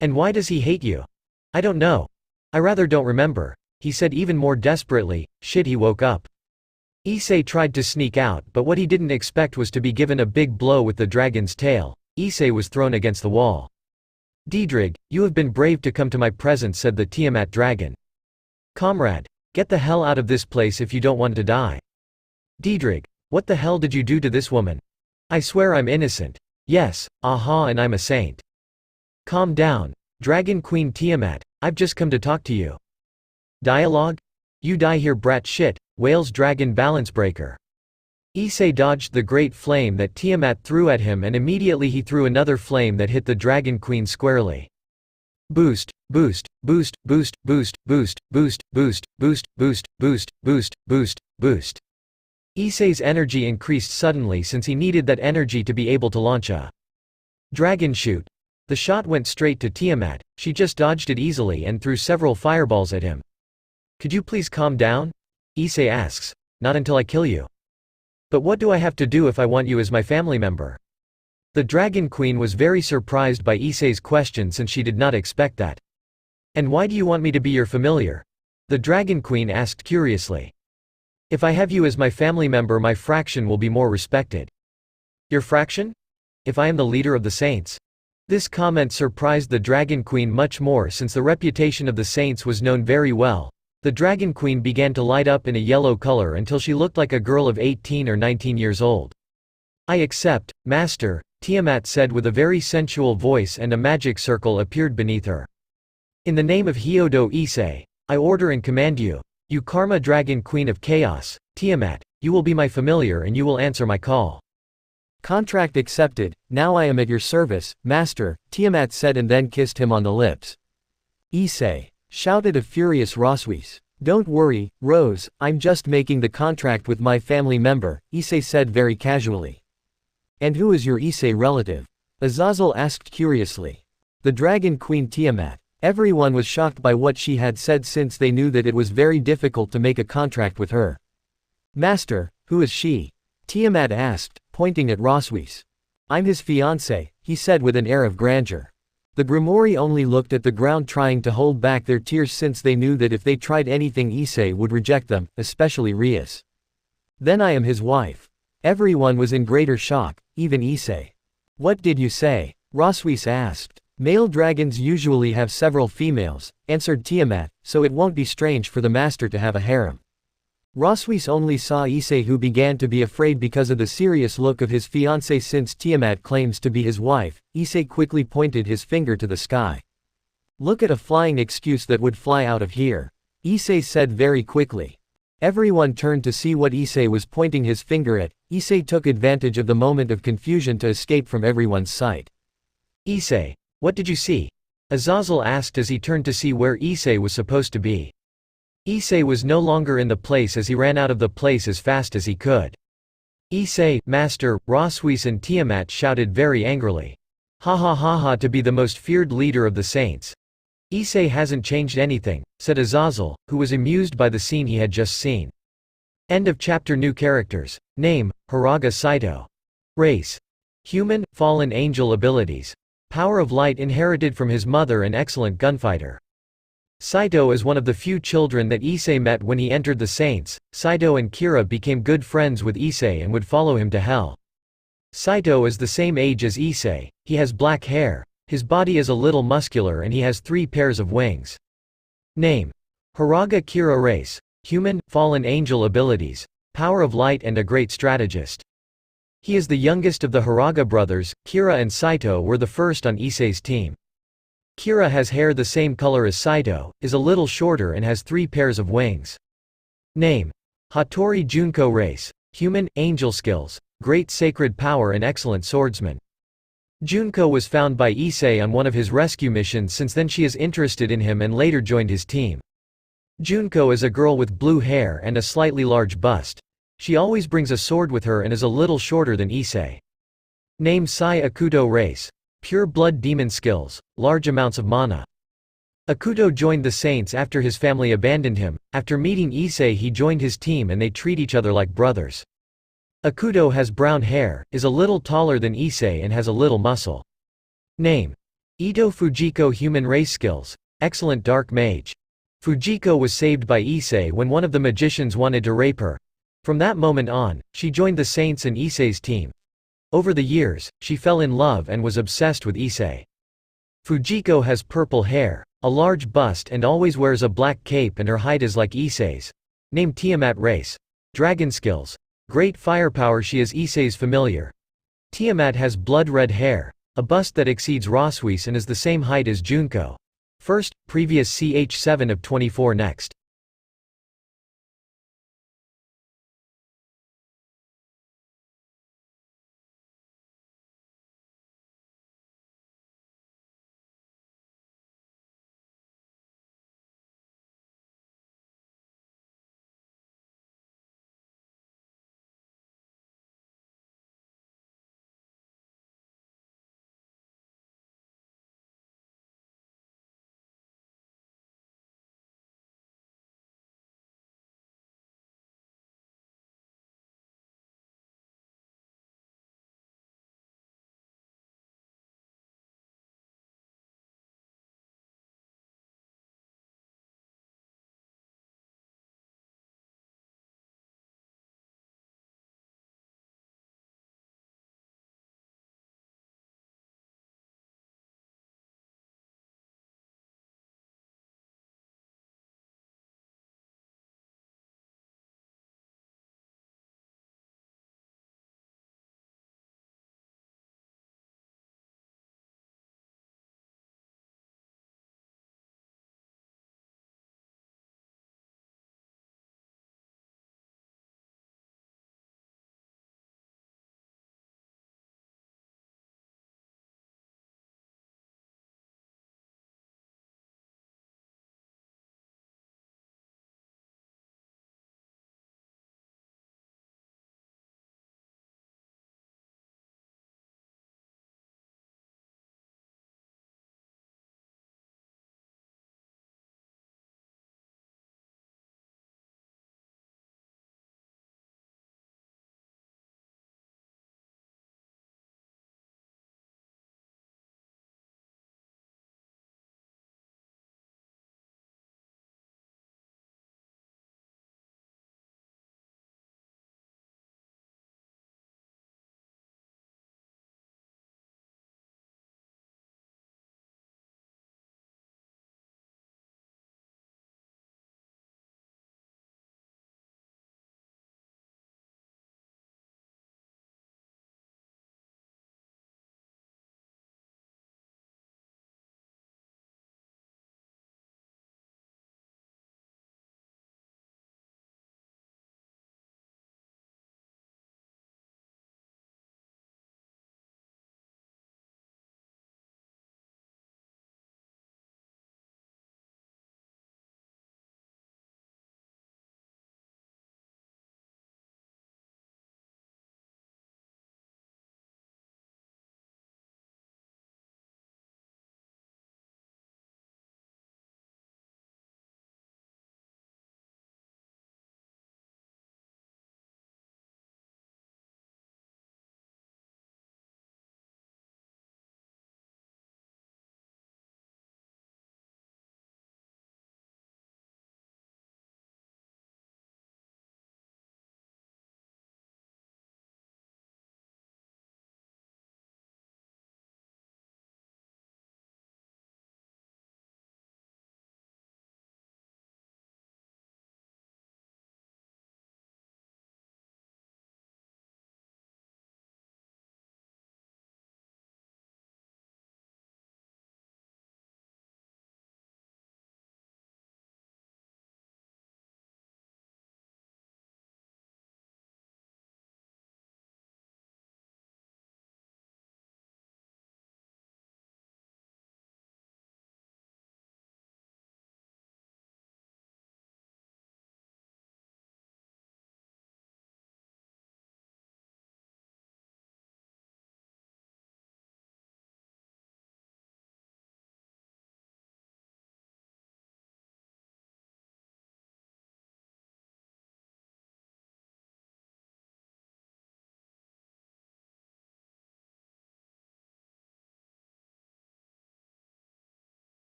And why does he hate you? I don't know. I rather don't remember, he said even more desperately. Shit, he woke up. Issei tried to sneak out but what he didn't expect was to be given a big blow with the dragon's tail. Issei was thrown against the wall. Diedrich, you have been brave to come to my presence, said the Tiamat dragon. Comrade, get the hell out of this place if you don't want to die. Diedrich, what the hell did you do to this woman? I swear I'm innocent. Yes, aha, and I'm a saint. Calm down. Dragon Queen Tiamat, I've just come to talk to you. Dialogue? You die here, brat shit, wails dragon balance breaker. Issei dodged the great flame that Tiamat threw at him and immediately he threw another flame that hit the Dragon Queen squarely. Boost, boost, boost, boost, boost, boost, boost, boost, boost, boost, boost, boost, boost, boost. Issei's energy increased suddenly since he needed that energy to be able to launch a dragon shoot. The shot went straight to Tiamat, she just dodged it easily and threw several fireballs at him. Could you please calm down? Issei asks. Not until I kill you. But what do I have to do if I want you as my family member? The Dragon Queen was very surprised by Issei's question since she did not expect that. And why do you want me to be your familiar? The Dragon Queen asked curiously. If I have you as my family member my fraction will be more respected. Your fraction? If I am the leader of the saints? This comment surprised the Dragon Queen much more since the reputation of the saints was known very well. The Dragon Queen began to light up in a yellow color until she looked like a girl of 18 or 19 years old. I accept, Master, Tiamat said with a very sensual voice, and a magic circle appeared beneath her. In the name of Hyodo Issei, I order and command you, you Karma Dragon Queen of Chaos, Tiamat, you will be my familiar and you will answer my call. Contract accepted, now I am at your service, master, Tiamat said and then kissed him on the lips. Issei, shouted a furious Roswis. Don't worry, Rose, I'm just making the contract with my family member, Issei said very casually. And who is your Issei relative? Azazel asked curiously. The Dragon Queen Tiamat. Everyone was shocked by what she had said since they knew that it was very difficult to make a contract with her. Master, who is she? Tiamat asked, pointing at Roswis. I'm his fiancé, he said with an air of grandeur. The Gremory only looked at the ground trying to hold back their tears since they knew that if they tried anything Issei would reject them, especially Rias. Then I am his wife. Everyone was in greater shock, even Issei. What did you say? Roswis asked. Male dragons usually have several females, answered Tiamat, so it won't be strange for the master to have a harem. Roswis only saw Issei, who began to be afraid because of the serious look of his fiancée since Tiamat claims to be his wife. Issei quickly pointed his finger to the sky. Look at a flying excuse that would fly out of here, Issei said very quickly. Everyone turned to see what Issei was pointing his finger at. Issei took advantage of the moment of confusion to escape from everyone's sight. Issei, what did you see? Azazel asked as he turned to see where Issei was supposed to be. Issei was no longer in the place as he ran out of the place as fast as he could. Issei, Master, Roswis and Tiamat shouted very angrily. Ha ha ha ha, to be the most feared leader of the saints. Issei hasn't changed anything, said Azazel, who was amused by the scene he had just seen. End of chapter. New characters. Name, Hiraga Saito. Race. Human, fallen angel. Abilities. Power of light inherited from his mother and excellent gunfighter. Saito is one of the few children that Issei met when he entered the Saints. Saito and Kira became good friends with Issei and would follow him to hell. Saito is the same age as Issei, he has black hair, his body is a little muscular and he has 3 pairs of wings. Name. Hiraga Kira. Race. Human, fallen angel. Abilities. Power of light and a great strategist. He is the youngest of the Hiraga brothers. Kira and Saito were the first on Issei's team. Kira has hair the same color as Saito, is a little shorter and has 3 pairs of wings. Name. Hattori Junko. Race. Human, angel. Skills. Great sacred power and excellent swordsman. Junko was found by Issei on one of his rescue missions. Since then she is interested in him and later joined his team. Junko is a girl with blue hair and a slightly large bust. She always brings a sword with her and is a little shorter than Issei. Name. Sai Akuto. Race. Pure blood. Demon. Skills. Large amounts of mana. Akuto joined the Saints after his family abandoned him. After meeting Issei he joined his team and they treat each other like brothers. Akuto has brown hair, is a little taller than Issei and has a little muscle. Name. Ito Fujiko. Human. Race. Skills. Excellent dark mage. Fujiko was saved by Issei when one of the magicians wanted to rape her. From that moment on, she joined the Saints and Issei's team. Over the years, she fell in love and was obsessed with Issei. Fujiko has purple hair, a large bust and always wears a black cape and her height is like Issei's. Name. Tiamat. Race. Dragon. Skills. Great firepower. She is Issei's familiar. Tiamat has blood red hair, a bust that exceeds Roswis and is the same height as Junko. First, previous ch7 of 24. Next.